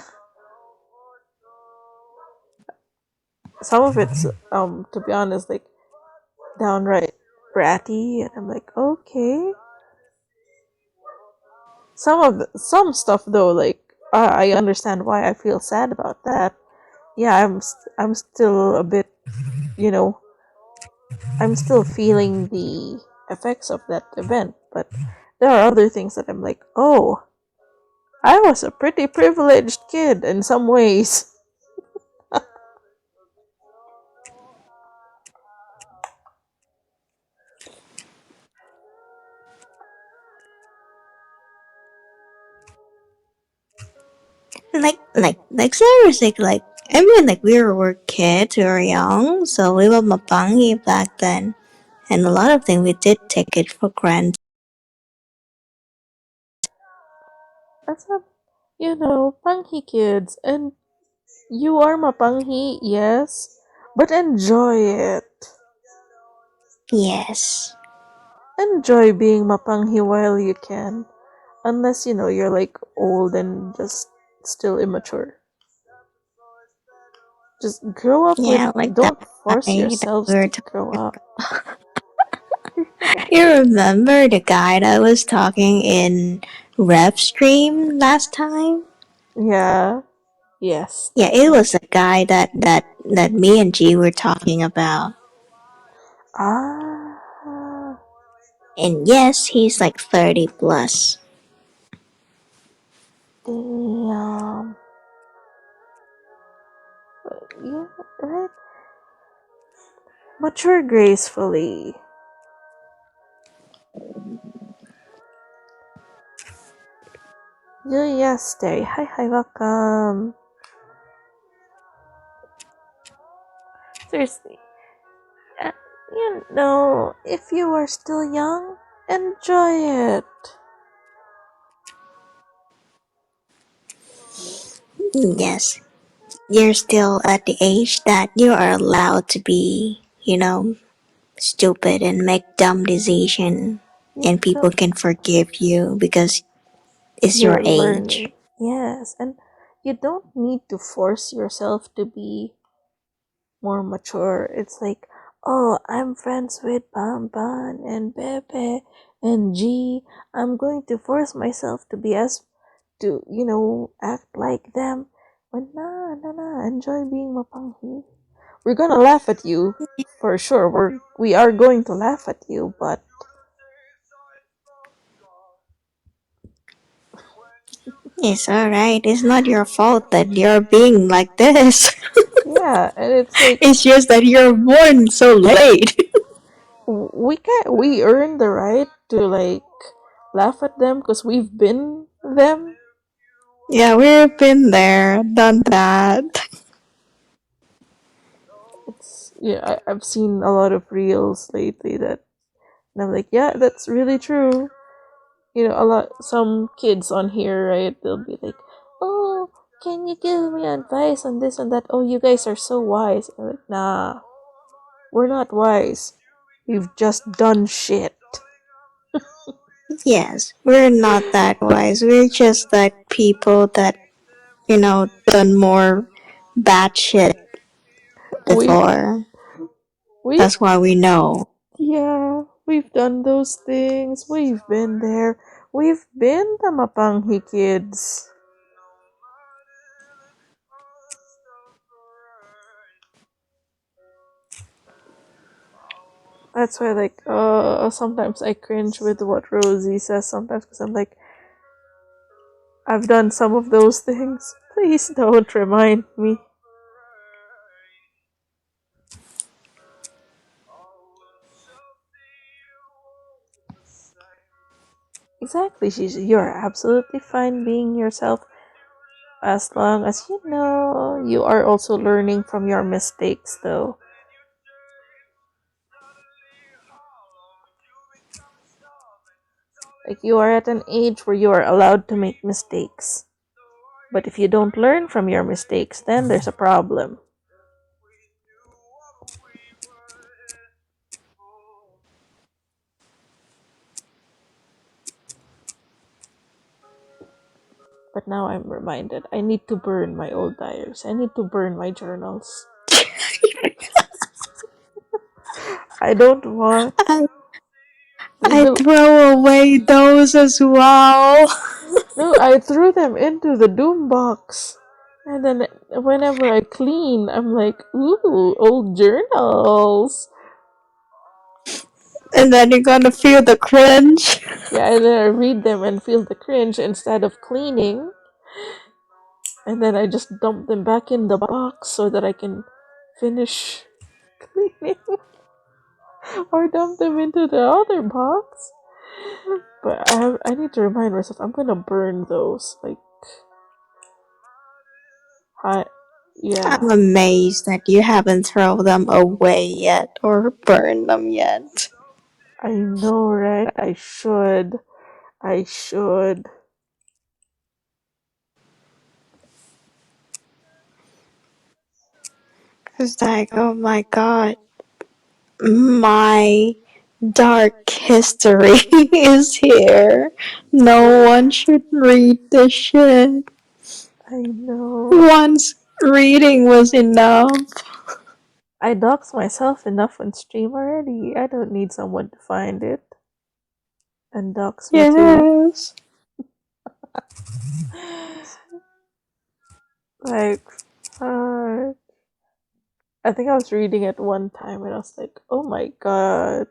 Some of it's to be honest, like downright bratty, and I'm like, okay. Some stuff though, like I understand why I feel sad about that. Yeah, I'm still a bit, you know, I'm still feeling the effects of that event, but there are other things that I'm like, oh, I was a pretty privileged kid in some ways. Like seriously, like I mean, like we were kids, we were young, so we were mapangi back then, and a lot of things we did take it for granted. That's what, panghi kids. And you are mapanghi, yes, but enjoy it. Yes. Enjoy being mapanghi while you can. Unless, you're like old and just still immature. Just grow up with, Yeah, like that don't force guy that yourselves we were to talking. grow up. You remember the guy that was talking in Rev Stream last time? Yeah. Yes, Yeah, that it guy. was a guy that me and G were talking about. Ah, And yes, he's like 30 plus. damn. Yeah, right. Mature gracefully. Yeah, yes, Terry. Hi, hi, welcome. Seriously, uh, if you are still young, enjoy it. Yes, you're still at the age that you are allowed to be, stupid and make dumb decisions, You and people don't. can forgive you because it's your You're age. learning. Yes, and you don't need to force yourself to be more mature. It's like, oh, I'm friends with Bamban and Bebe and G. I'm going to force myself to be as to act like them. But nah, nah, nah. Enjoy being mapanghi. We're gonna laugh at you for sure. We are going to laugh at you, but It's alright. It's not your fault that you're being like this. yeah, and it's like It's just that you're born so late. we earn the right to like laugh at them because we've been them. Yeah, we've been there, done that. It's yeah, I've seen a lot of reels lately that and I'm like, yeah, that's really true. A lot some kids on here, right? They'll be like, oh, can you give me advice on this and that? Oh, you guys are so wise. I'm like, nah, we're not wise. We've just done shit. Yes, we're not that wise. We're just like people that, done more bad shit We've before. we've That's why we know. yeah, we've done those things. We've been there. We've been the Mapanghi kids. That's why, like, sometimes I cringe with what Rosie says sometimes because I'm like, I've done some of those things. Please don't remind me. Exactly, you're absolutely fine being yourself as long as you are also learning from your mistakes, though. Like, you are at an age where you are allowed to make mistakes. But if you don't learn from your mistakes, then there's a problem. But now I'm reminded I need to burn my old diaries. I need to burn my journals. I don't want. I, They I bel throw away those as well. No, I threw them into the doom box. And then whenever I clean, I'm like, ooh, old journals. And then you're gonna feel the cringe. Yeah, and then I read them and feel the cringe instead of cleaning, and then I just dump them back in the box so that I can finish cleaning or dump them into the other box. But I need to remind myself I'm gonna burn those. Like, I, I'm yeah, amazed that you haven't thrown them away yet or burned them yet. I know, right? I should. I should. It's like, oh my god, my dark history is here. No one should read this shit. I know. Once reading was enough. I dox myself enough on stream already. I don't need someone to find it and dox me too. Yes. Like, uh, I think I was reading it one time and I was like, oh my god,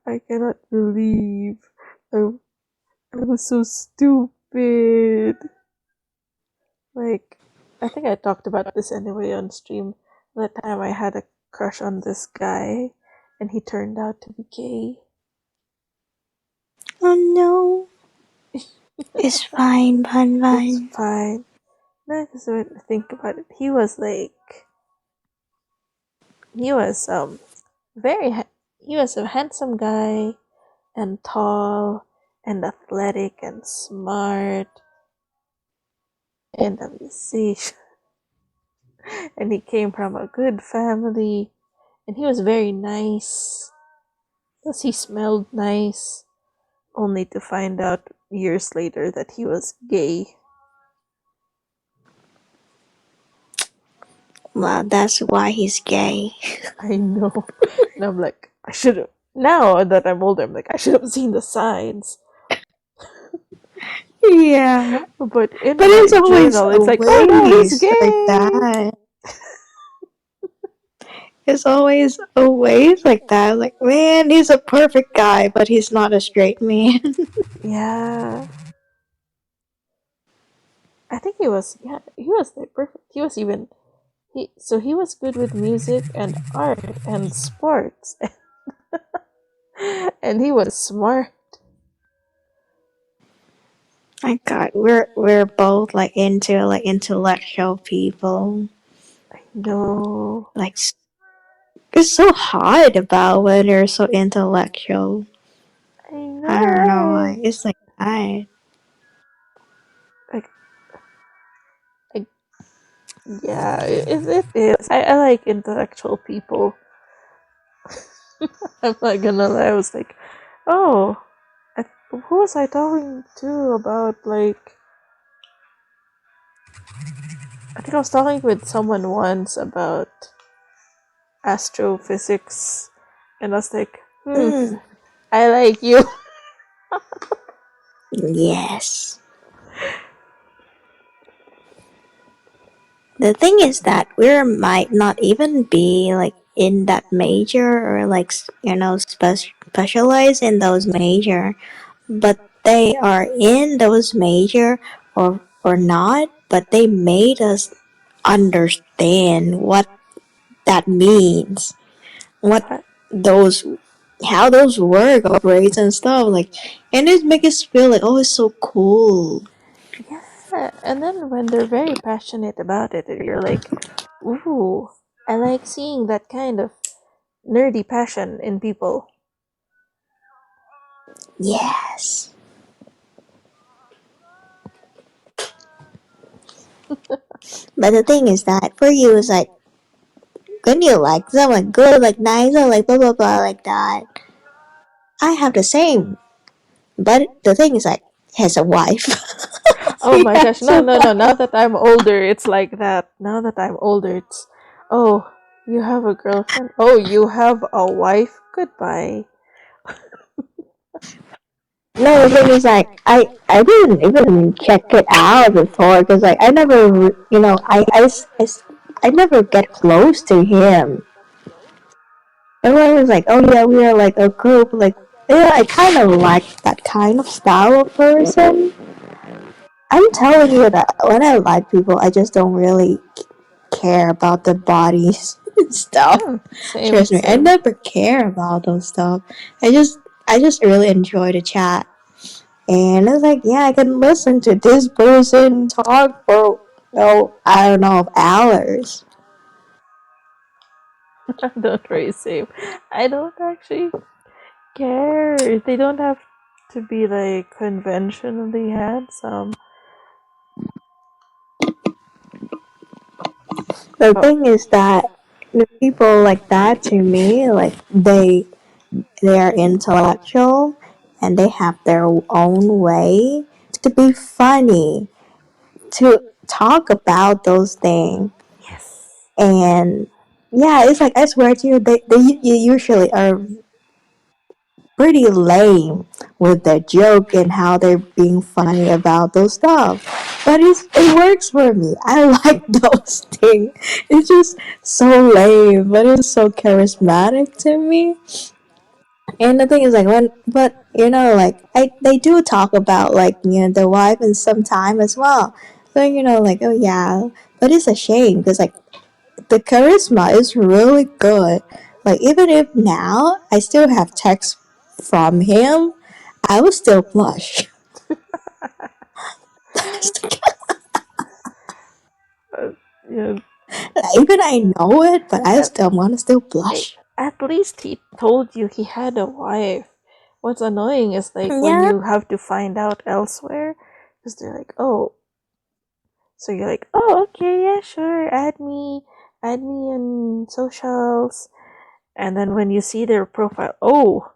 I cannot believe I, I was so stupid. Like, I think I talked about this anyway on stream. That time I had a crush on this guy and he turned out to be gay. Oh no. It's fine, Bun It's Bun. fine. No, because when I think about it, he was like, he was very, he was a handsome guy and tall and athletic and smart and a musician. And he came from a good family and he was very nice. Plus, he smelled nice, only to find out years later that he was gay. Well, that's why he's gay. I know. And I'm like, I should have. Now that I'm older, I'm like, I should have seen the signs. Yeah. But But in it's my always journal, it's like, oh no, he's always like gay. that. It's always always like that. Like, man, he's a perfect guy, but he's not a straight man. Yeah. I think he was, yeah, he was like perfect. He was even, he was good with music and art and sports. And he was smart. My God, we're both like into like intellectual people. I know. Like, it's so hard about when you're so intellectual. I know, I don't know right? why. It's like I. Like, I, yeah, it is. I like intellectual people. I'm not gonna lie. I was like, oh, I, who was I talking to about, like, I think I was talking with someone once about astrophysics, and I was like, Mm, I like you. yes. The thing is that we might not even be like in that major or like specialize in those major, but they are in those major or not, but they made us understand what that means, what Yeah, those how those work operates and stuff like, and it makes us feel like, oh, it's so cool. yeah. And then when they're very passionate about it, you're like, ooh, I like seeing that kind of nerdy passion in people. Yes. But the thing is that for you it's like when you like someone good, like nice, or like blah blah blah like that. I have the same. But the thing is like he has a wife. Oh He my gosh, has no, a no, no. Now wife. that I'm older, it's like that. Now that I'm older, it's, oh, you have a girlfriend? Oh, you have a wife? Goodbye. No, the thing is like I didn't even check it out before because like I never you know I never get close to him. Everyone was like, "Oh yeah, we are like a group." Like, yeah, I kind of like that kind of style of person. I'm telling you that when I like people, I just don't really care about the bodies and stuff. Mm, same, Trust me, I same. never care about those stuff. I just really enjoy the chat. And it's like, yeah, I can listen to this person talk for, oh, I don't know, hours. Don't worry, same. I don't actually care. They don't have to be like conventionally handsome. The But thing is that the people like that to me, like they are intellectual and they have their own way to be funny, to talk about those things. yes. And yeah, it's like I swear to you, they usually are pretty lame with their joke and how they're being funny about those stuff. But it works for me. I like those things. It's just so lame, but it's so charismatic to me. And the thing is, like, but like, they do talk about, like, the wife and some time as well. So, like, oh yeah, but it's a shame because, like, the charisma is really good. Like, even if now I still have text from him, I will still blush. Uh, yeah. Even I know it, but I At, still want to still hey, blush. at least he told you he had a wife. What's annoying is like when Yeah, you have to find out elsewhere, because they're like, oh, so you're like, oh, okay, yeah, sure, add me in socials, and then when you see their profile, oh,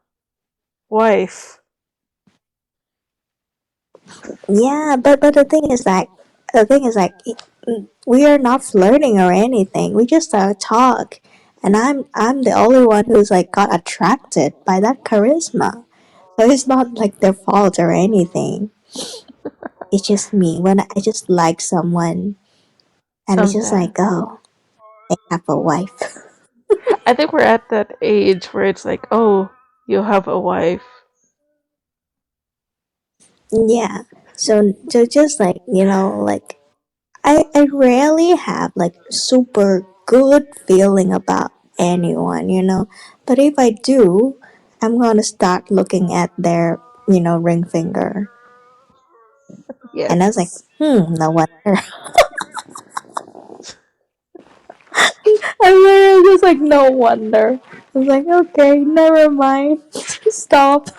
wife. yeah, but the thing is like we are not flirting or anything. We just talk, and I'm the only one who's like got attracted by that charisma. So it's not like their fault or anything. It's just me when I just like someone, and it's just like, Sometimes. oh, they have a wife. I think we're at that age where it's like, oh, you have a wife. Yeah. So just like, like I rarely have like super good feeling about anyone. But if I do, I'm gonna start looking at their, ring finger. And I was like, Yes. no wonder. I was just like, no wonder. I was like, okay, never mind. Stop.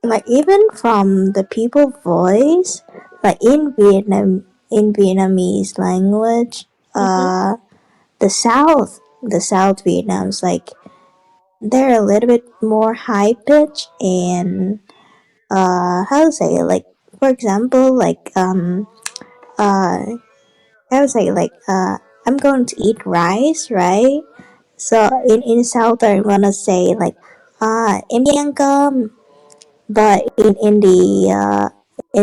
Like, even from the people voice, like in Vietnamese language, Mm-hmm. the South Vietnam's like they're a little bit more high pitch and how to say it, like, for example, like, how to say it, like, I'm going to eat rice, right? So in South I'm gonna say like, em đi ăn cơm. But in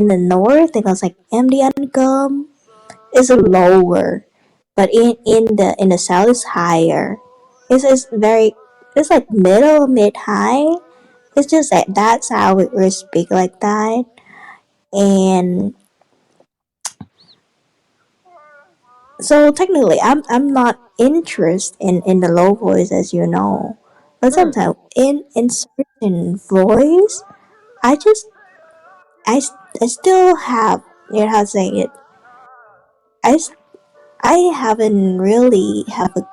the north, it goes like em đi ăn cơm is lower, but in the south is higher. It's very, it's like middle mid high. It's just that that's how we speak like that. And so technically, I'm not interested in the low voice, as you know. But Mm. sometimes in certain voice, I just I still have, how to say it. I I haven't really have a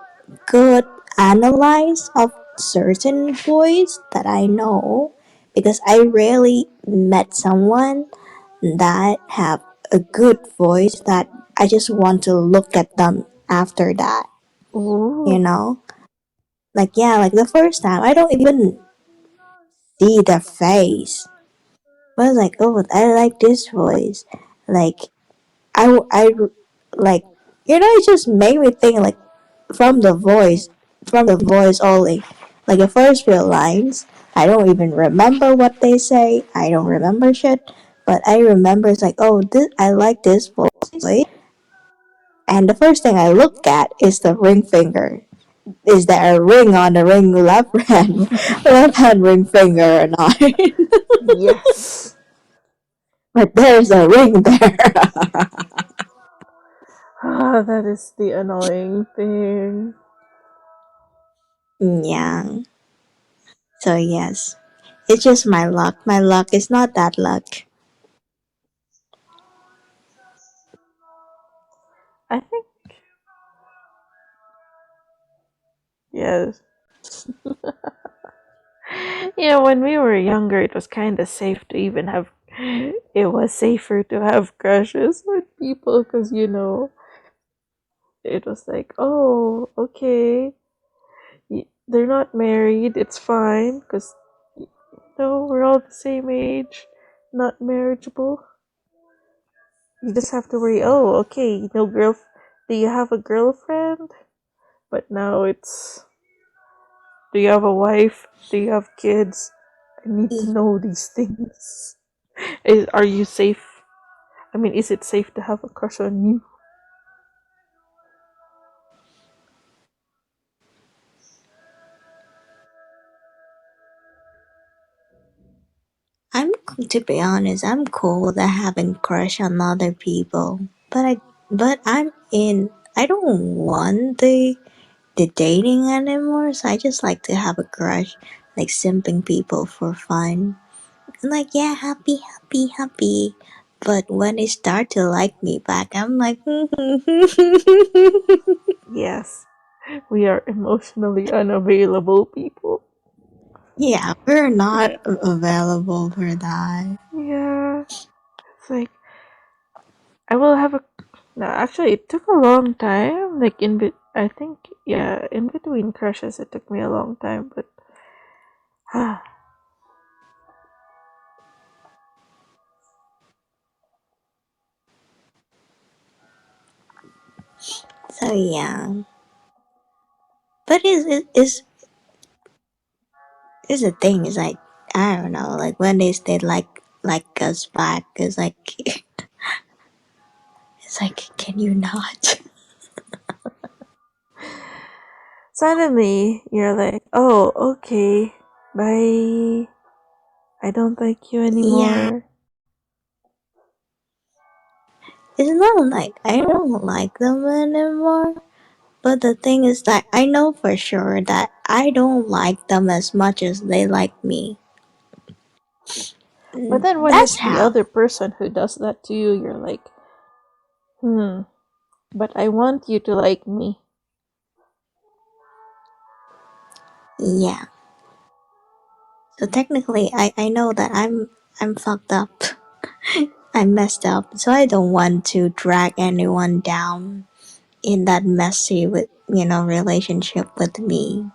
good analyze of certain voice that I know because I rarely met someone that have a good voice that I just want to look at them after that, you Ooh. know? Like, yeah, like the first time, I don't even see their face. But I was like, oh, I like this voice. Like, I like, it just made me think, like, from the voice only. Like the first few lines, I don't even remember what they say. I don't remember shit. But I remember it's like, oh, I like this voice. And the first thing I look at is the ring finger. Is there a ring on the ring left hand ring finger or not? Yes. But there's a ring there. Ah, that is the annoying thing. Yeah. So yes, it's just my luck. My luck is not that luck. I think, yes. Yeah, when we were younger, it was kind of safe to even have. It was safer to have crushes with people because, it was like, oh, okay, they're not married, it's fine because, we're all the same age, not marriageable. You just have to worry, oh, okay, no girl. Do you have a girlfriend? But now it's, do you have a wife? Do you have kids? I need to know these things. Are you safe? I mean, is it safe to have a crush on you? I'm to be honest, I'm cool with having crush on other people, but I'm in. I don't want the dating anymore. So I just like to have a crush, like simping people for fun. Like yeah, happy, happy, happy. But when they start to like me back, I'm like, Yes, we are emotionally unavailable people. yeah, we're not available for that. Yeah, it's like I will have a. No, actually, it took a long time. Like I think, yeah, in between crushes, it took me a long time. But So yeah, but is the thing is like I don't know, like when they stay like us back, it's like it's like can you not? suddenly, you're like, oh, okay, bye. I don't like you Yeah, anymore. it's not like I don't like them anymore. But the thing is that I know for sure that I don't like them as much as they like me. But then when That's it's the how. other person who does that to you, you're like, hmm, but I want you to like me. Yeah. So technically, I know that I'm fucked up. I'm messed up. So I don't want to drag anyone down in that messy with relationship with me.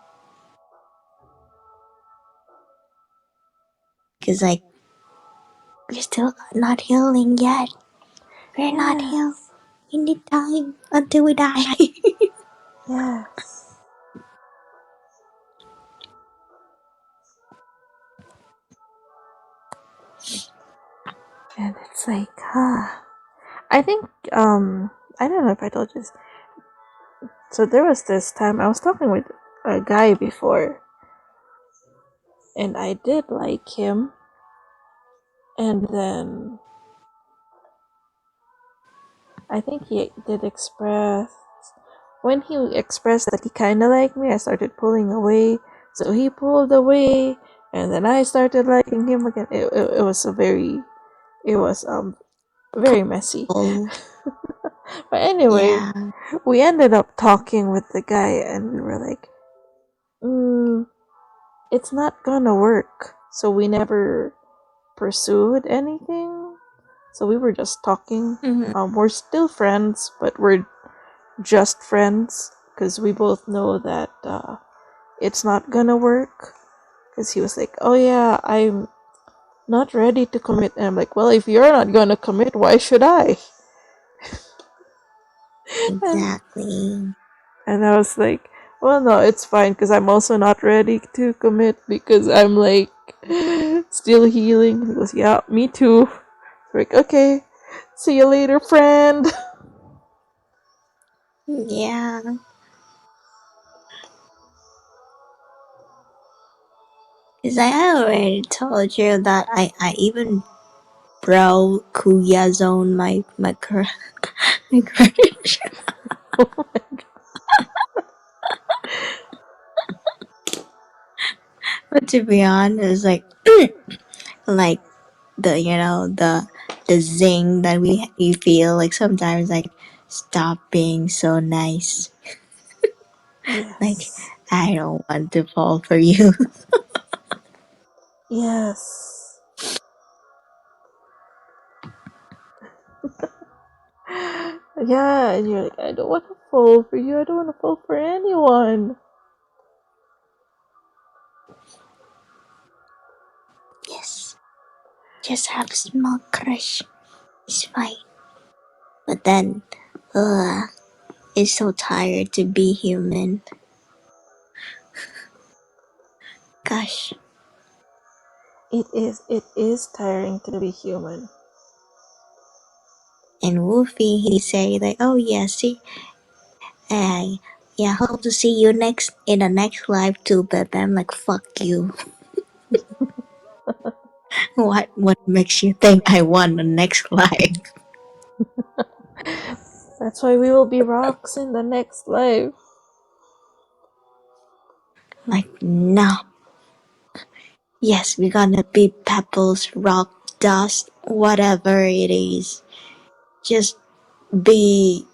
Cause like we're still not healing yet. We're not healed. Yes, We need time until we die. yes. And it's like, I think, I don't know if I told you this. So there was this time I was talking with a guy before, and I did like him, and then I think he did express, when he expressed that he kind of liked me, I started pulling away. So he pulled away, and then I started liking him again. It was it was very messy. Oh, But anyway, yeah. we ended up talking with the guy, and we were like, mm, it's not gonna work. So we never pursued anything. So we were just talking. Mm-hmm. We're still friends, but we're just friends because we both know that it's not gonna work. Because he was like, "Oh yeah, I'm not ready to commit," and I'm like, "Well, if you're not gonna commit, why should I?" And Exactly. I was like, "Well, no, it's fine because I'm also not ready to commit because I'm like still healing." He goes, "Yeah, me too." We're like, "Okay, see you later, friend." Yeah, because I already told you that I even broke Kuya zone my crush. But to be honest, like the the zing that we feel like sometimes like stop being so nice. Like Yes. I don't want to fall for you. Yes. Yeah, and you're like, I don't want to fall for you. I don't want to fall for anyone. Yes, just have a small crush. It's fine. But then, it's so tired to be human. Gosh. It is tiring to be human. And Wolfie, he say like, oh yeah, see, I yeah, hope to see you next in the next life too. But I'm like, fuck you. What makes you think I want the next life? That's why we will be rocks in the next life. Like, no. Yes, we're gonna be pebbles, rock, dust, whatever it is. Just be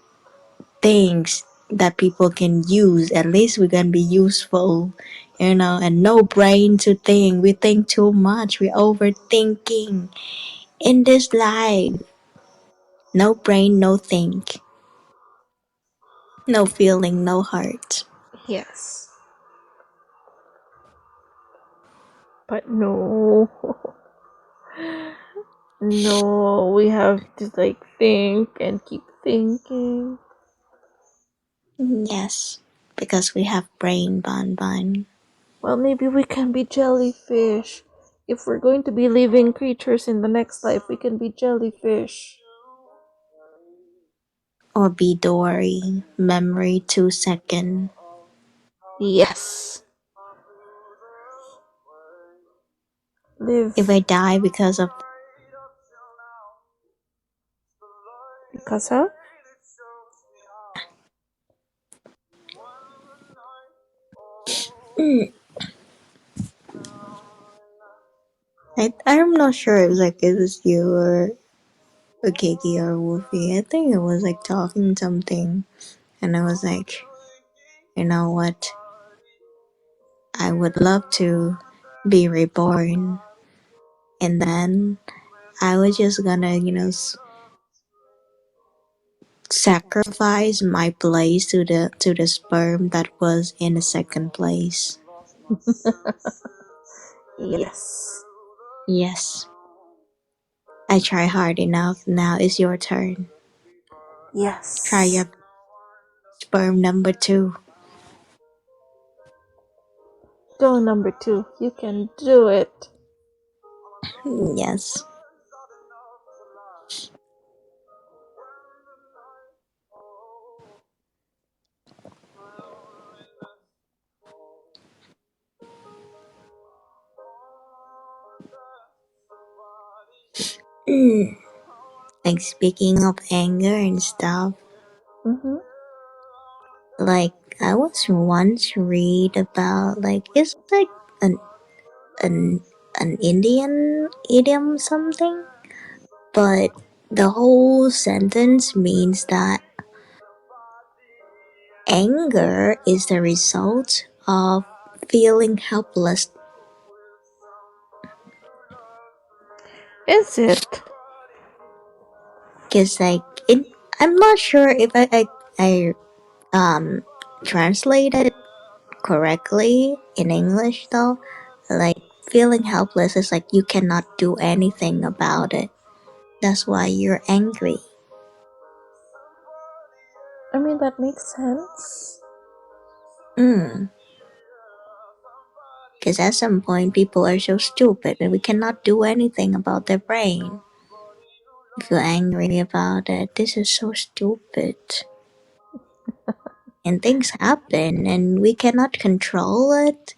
things that people can use. At least we're gonna be useful, and no brain to think. We think too much. We're overthinking in this life. No brain, no think. No feeling, no heart. Yes. But no. No, we have to like think and keep thinking. Yes, because we have brain, Bon. Well, maybe we can be jellyfish. If we're going to be living creatures in the next life, we can be jellyfish. Or be Dory. Memory 2 second. Yes. If Live I die because of because of? I'm not sure it was like it was you or Kiki or Wolfie. I think it was like talking something, and I was like, you know what? I would love to be reborn, and then I was just gonna, sacrifice my place to the sperm that was in the second place. Yes. Yes, I try hard enough. Now it's your turn. Try Yes. your sperm number two. Go number two. You can do it. Yes. Like speaking of anger and stuff, Mm-hmm. like I was once read about like it's like an an an Indian idiom something, but the whole sentence means that anger is the result of feeling helpless. Is it? Cause like it, I'm not sure if I translated correctly in English though. Like feeling helpless is like you cannot do anything about it. That's why you're angry. I mean, that makes sense. Mm. Because at some point people are so stupid and we cannot do anything about their brain. We feel angry about it. This is so stupid. and things happen and we cannot control it.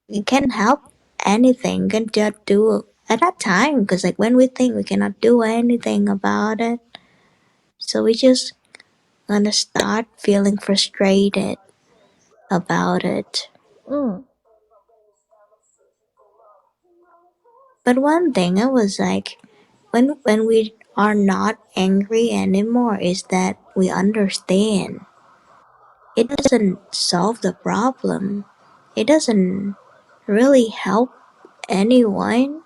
We can't help anything, can just do at that time because like when we think we cannot do anything about it, so we just gonna start feeling frustrated about it. Mm. But one thing I was like, when we are not angry anymore, is that we understand. It doesn't solve the problem. It doesn't really help anyone,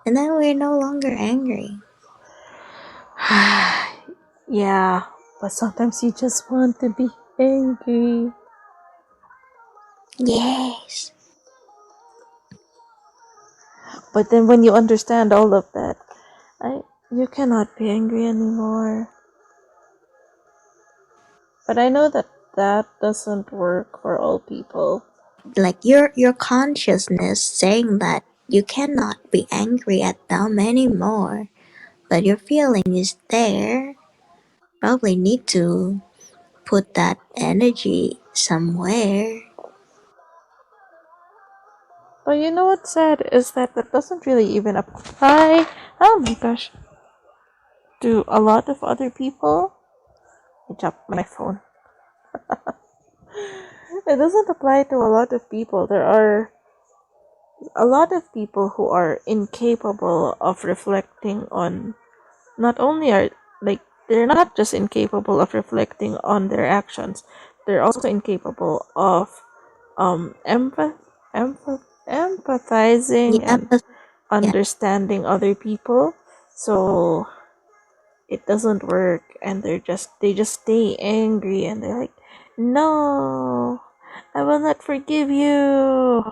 and then we're no longer angry. Yeah, but sometimes you just want to be angry. Yes, But then when you understand all of that, you cannot be angry anymore. But I know that that doesn't work for all people. like your consciousness saying that you cannot be angry at them anymore, but your feeling is there. Probably need to put that energy somewhere. But you know what's sad is that that doesn't really even apply. Oh my gosh, to a lot of other people. I dropped my phone. It doesn't apply to a lot of people. There are a lot of people who are incapable of reflecting on, not only are, like, they're not just incapable of reflecting on their actions, they're also incapable of empathizing Yeah, and but yeah, understanding other people. So it doesn't work, and they just stay angry, and they're like, no, I will not forgive you.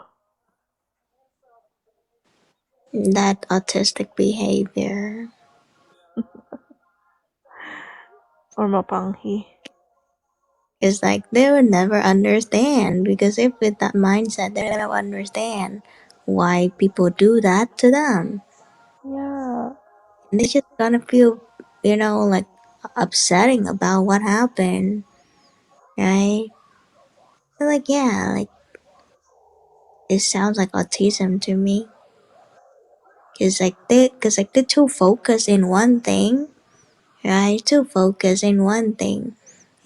that autistic behavior Or mapanghi. is like they will never understand, because if with that mindset they don't understand why people do that to them. Yeah. And they just gonna feel, like upsetting about what happened, right? They're like, yeah, like it sounds like autism to me. Cause like they're too focused in one thing, right? Too focused in one thing,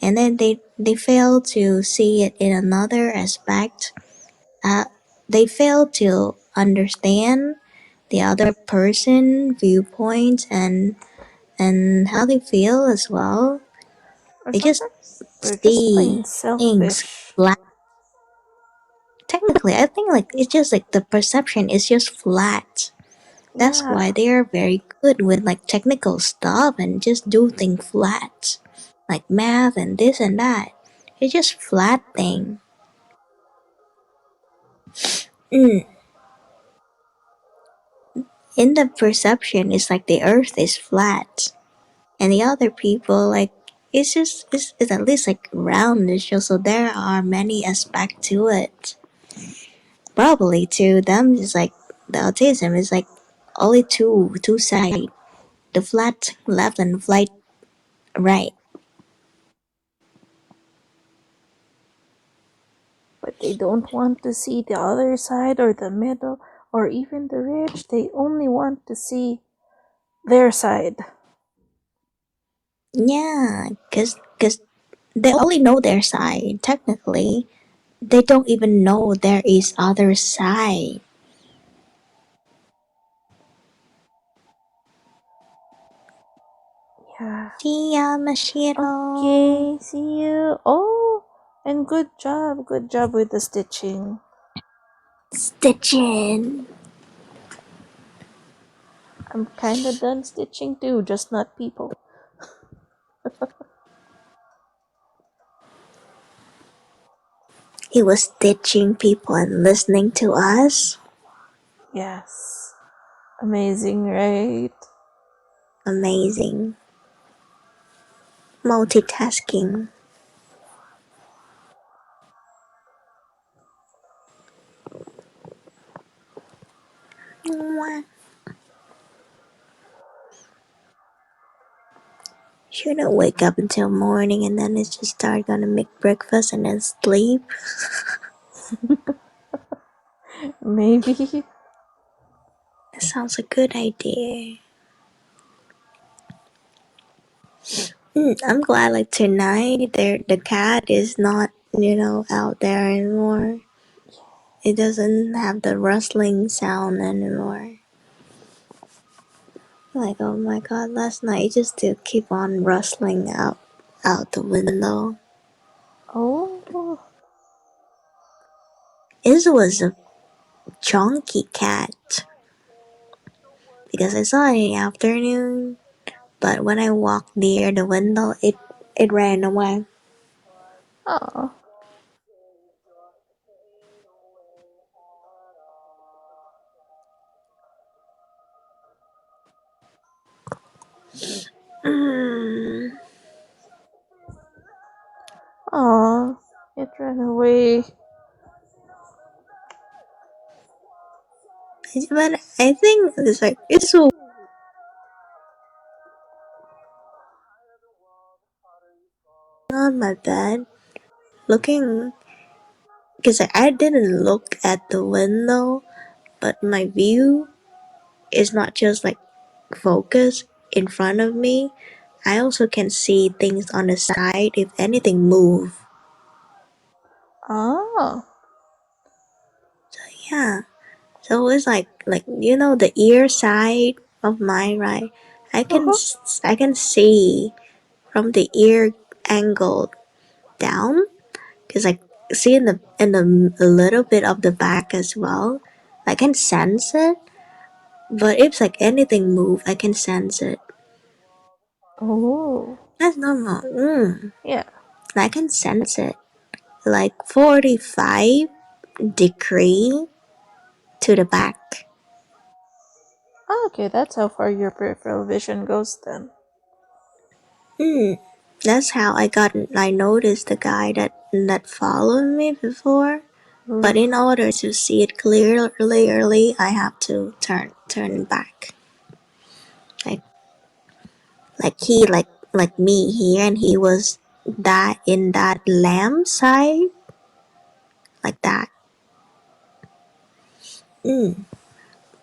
and then they fail to see it in another aspect. They fail to understand the other person viewpoints and how they feel as well. Or They just sometimes they're just see plain things selfish. flat. Technically, I think like it's just like the perception is just flat. That's Yeah. why they are very good with like technical stuff and just do things flat, like math and this and that. It's just flat thing. Mm. In the perception, it's like the Earth is flat, and the other people like it's at least like round. It's just so there are many aspects to it. Probably to them, it's like the autism is like only two side, the flat left and flat right. But they don't want to see the other side or the middle or even the rich. They only want to see their side. Yeah, cause they only know their side. Technically, they don't even know there is other side. Yeah. See ya, Mashiro. Okay, see you. Oh, and good job. Good job with the stitching. Stitching. I'm kinda done stitching too, just not people. He was stitching people and listening to us. Yes. Amazing, right? Amazing. Multitasking. Shouldn't wake up until morning and then it's just start gonna make breakfast and then sleep. Maybe. That sounds a good idea. I'm glad like tonight the cat is not, out there anymore. It doesn't have the rustling sound anymore. Like, oh my god, last night it just did keep on rustling out the window. Oh. It was a chunky cat because I saw it in the afternoon, but when I walked near the window, it ran away. Oh. Mm. Oh. It ran away. But I think it's so on my bed looking because I didn't look at the window, but my view is not just like focused in front of me. I also can see things on the side if anything move. Oh. Yeah. So it's like the ear side of mine, right? Uh-huh. I can see from the ear angle down because I see in the a little bit of the back as well. I can sense it, but if like anything move, I can sense it. Oh. That's normal. Yeah. I can sense it. Like 45-degree to the back. Oh, okay, that's how far your peripheral vision goes then. Mm. That's how I noticed the guy that followed me before. But in Oof. order to see it clearly, I have to turn back. Like like me here, and he was that in that lamp side like that. Mm.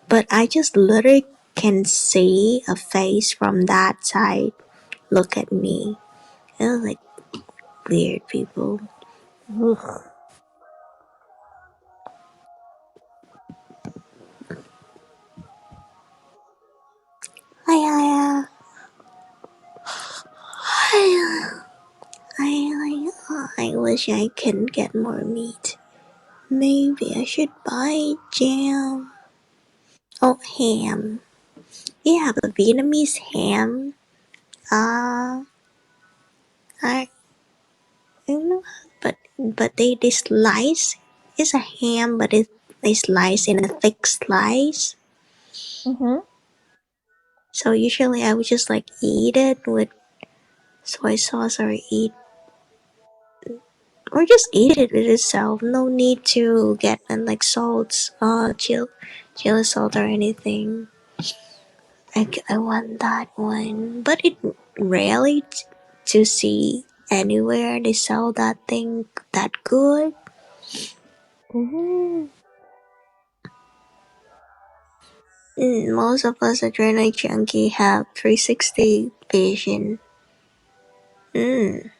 But I just literally can see a face from that side look at me. It was like weird people. Oof. I I wish I can get more meat. Maybe I should buy jam. Oh, ham. You have a Vietnamese ham. Uh, I don't know, but they slice. It's a ham, but they slice in a thick slice. Mm-hmm. So usually I would just like eat it with soy sauce or just eat it with itself. No need to get like salts, chili salt or anything. I want that one, but it rarely to see anywhere they sell that thing that good. Ooh. Most of us adrenaline junkie have 360 vision. Mm,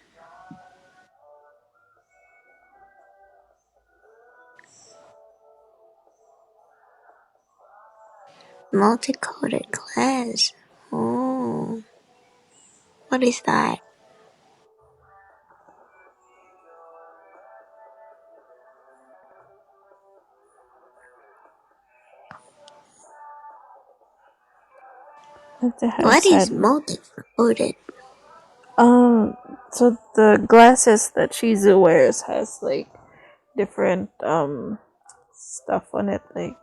multicoded class. Oh, what is that? It What has is had multicoded? um so the glasses that Shizu wears has like different stuff on it, like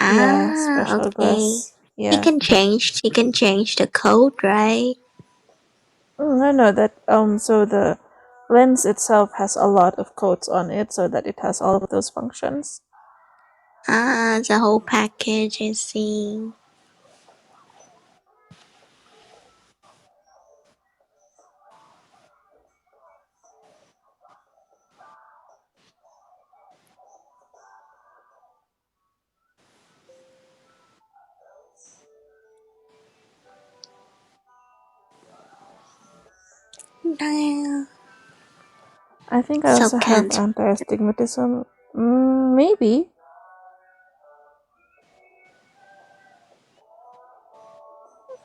yeah, Ah, special okay. glass. Yeah. He can change the code, right? I know that so the lens itself has a lot of coats on it so that it has all of those functions. Ah, the whole package. I see. Nah, I think I so also have can't. anti-astigmatism. Maybe.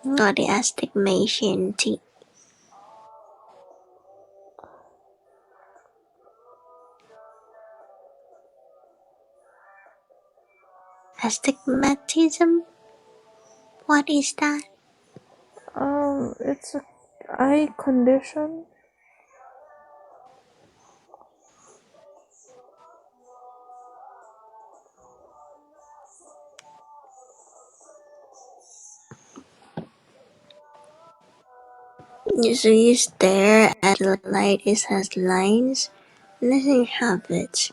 Or the astigmatation. Astigmatism? What is that? It's a eye condition. So you stare at the light, it has lines. Nothing happens.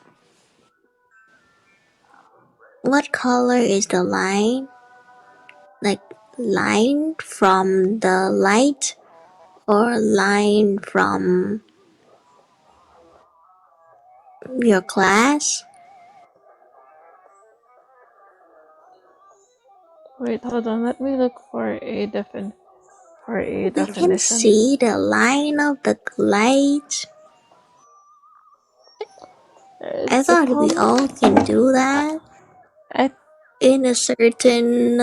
What color is the line? Like line from the light or line from your class? Wait, hold on. Let me look for a We can definition. see the line of the light. I It's a thought we common. all can do that I in a certain,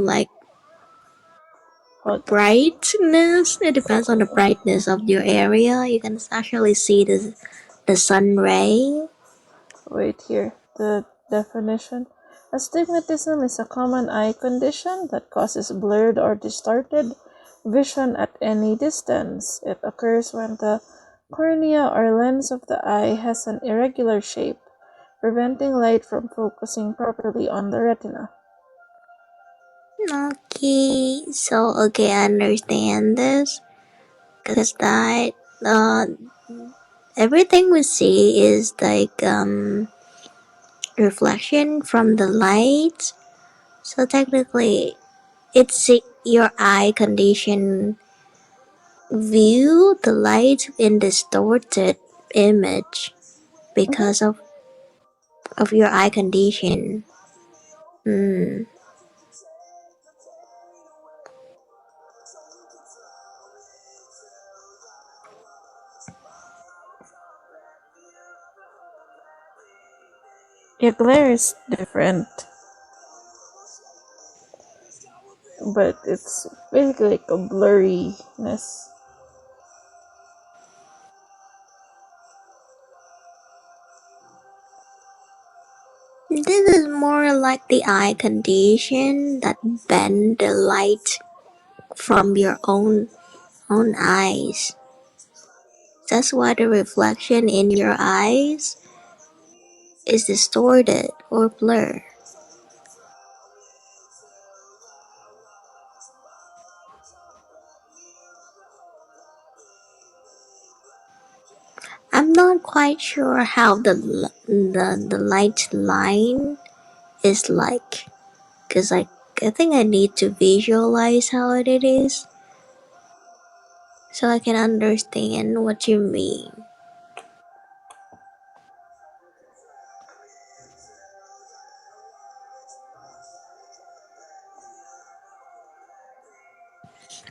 like hold. brightness. It depends on the brightness of your area. You can actually see the sun ray. Wait here. The definition. Astigmatism is a common eye condition that causes blurred or distorted vision at any distance. It occurs when the cornea or lens of the eye has an irregular shape, preventing light from focusing properly on the retina. Okay, so okay, I understand this because that uh everything we see is like reflection from the light. So technically, it's your eye condition view the light in distorted image Mhm. because of your eye condition. Hmm. Yeah, glare is different, but it's basically like a blurriness. This is more like the eye condition that bend the light from your own eyes. That's why the reflection in your eyes is distorted or blurred. I'm not quite sure how the light line is like, cause I think I need to visualize how it is so I can understand what you mean.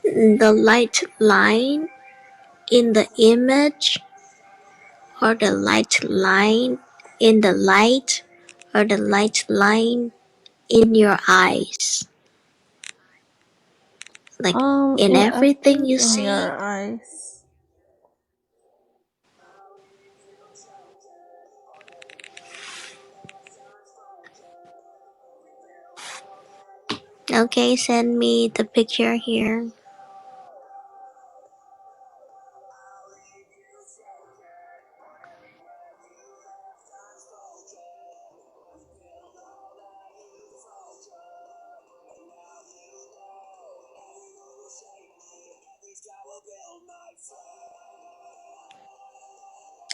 The light line in the image or the light line in the light or the light line in your eyes. Like in I everything think you in see. your eyes. Okay, send me the picture here.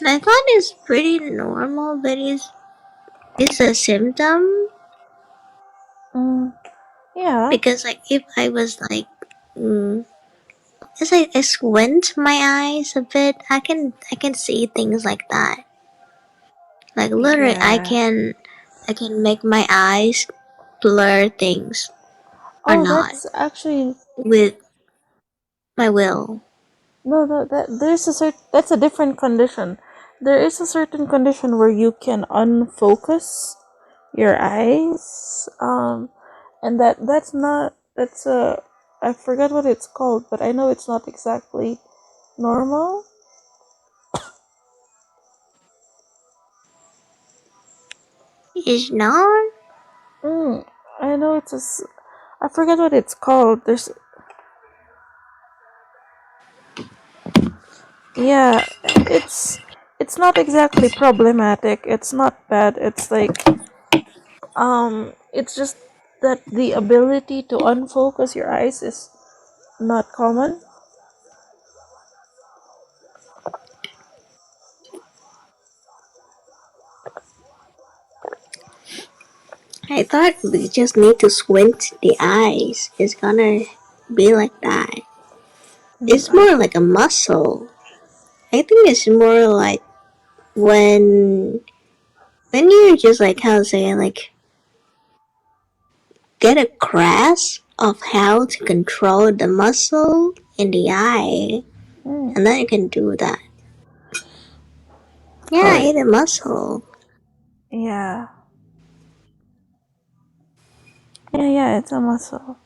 I thought it's pretty normal, but it's a symptom Mm, yeah. because like if I was like, as I squint my eyes a bit, I can see things like that. Like literally, Yeah. I can make my eyes blur things or Oh, not that's actually with my will. No, no, that's a different condition. There is a certain condition where you can unfocus your eyes. And that's not that's a I forgot what it's called, but I know it's not exactly normal. It's not. Mm, I know I forget what it's called. Yeah, it's not exactly problematic. It's not bad. It's like it's just that the ability to unfocus your eyes is not common. I thought we just need to squint the eyes. It's gonna be like that. It's I more like a muscle. I think it's more like when when you just like how to say it, like get a grasp of how to control the muscle in the eye, mm, and then you can do that. oh Yeah, it's a muscle. yeah, yeah, it's a muscle.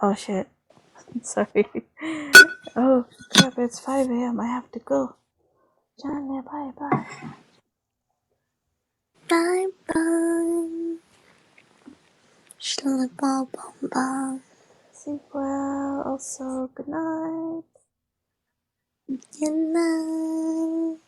Oh shit, sorry. Oh crap, it's 5 a.m. I have to go. John, yeah, bye bye. Bye bye. Sleep bum bum. Sleep well. Also, good night. Good night.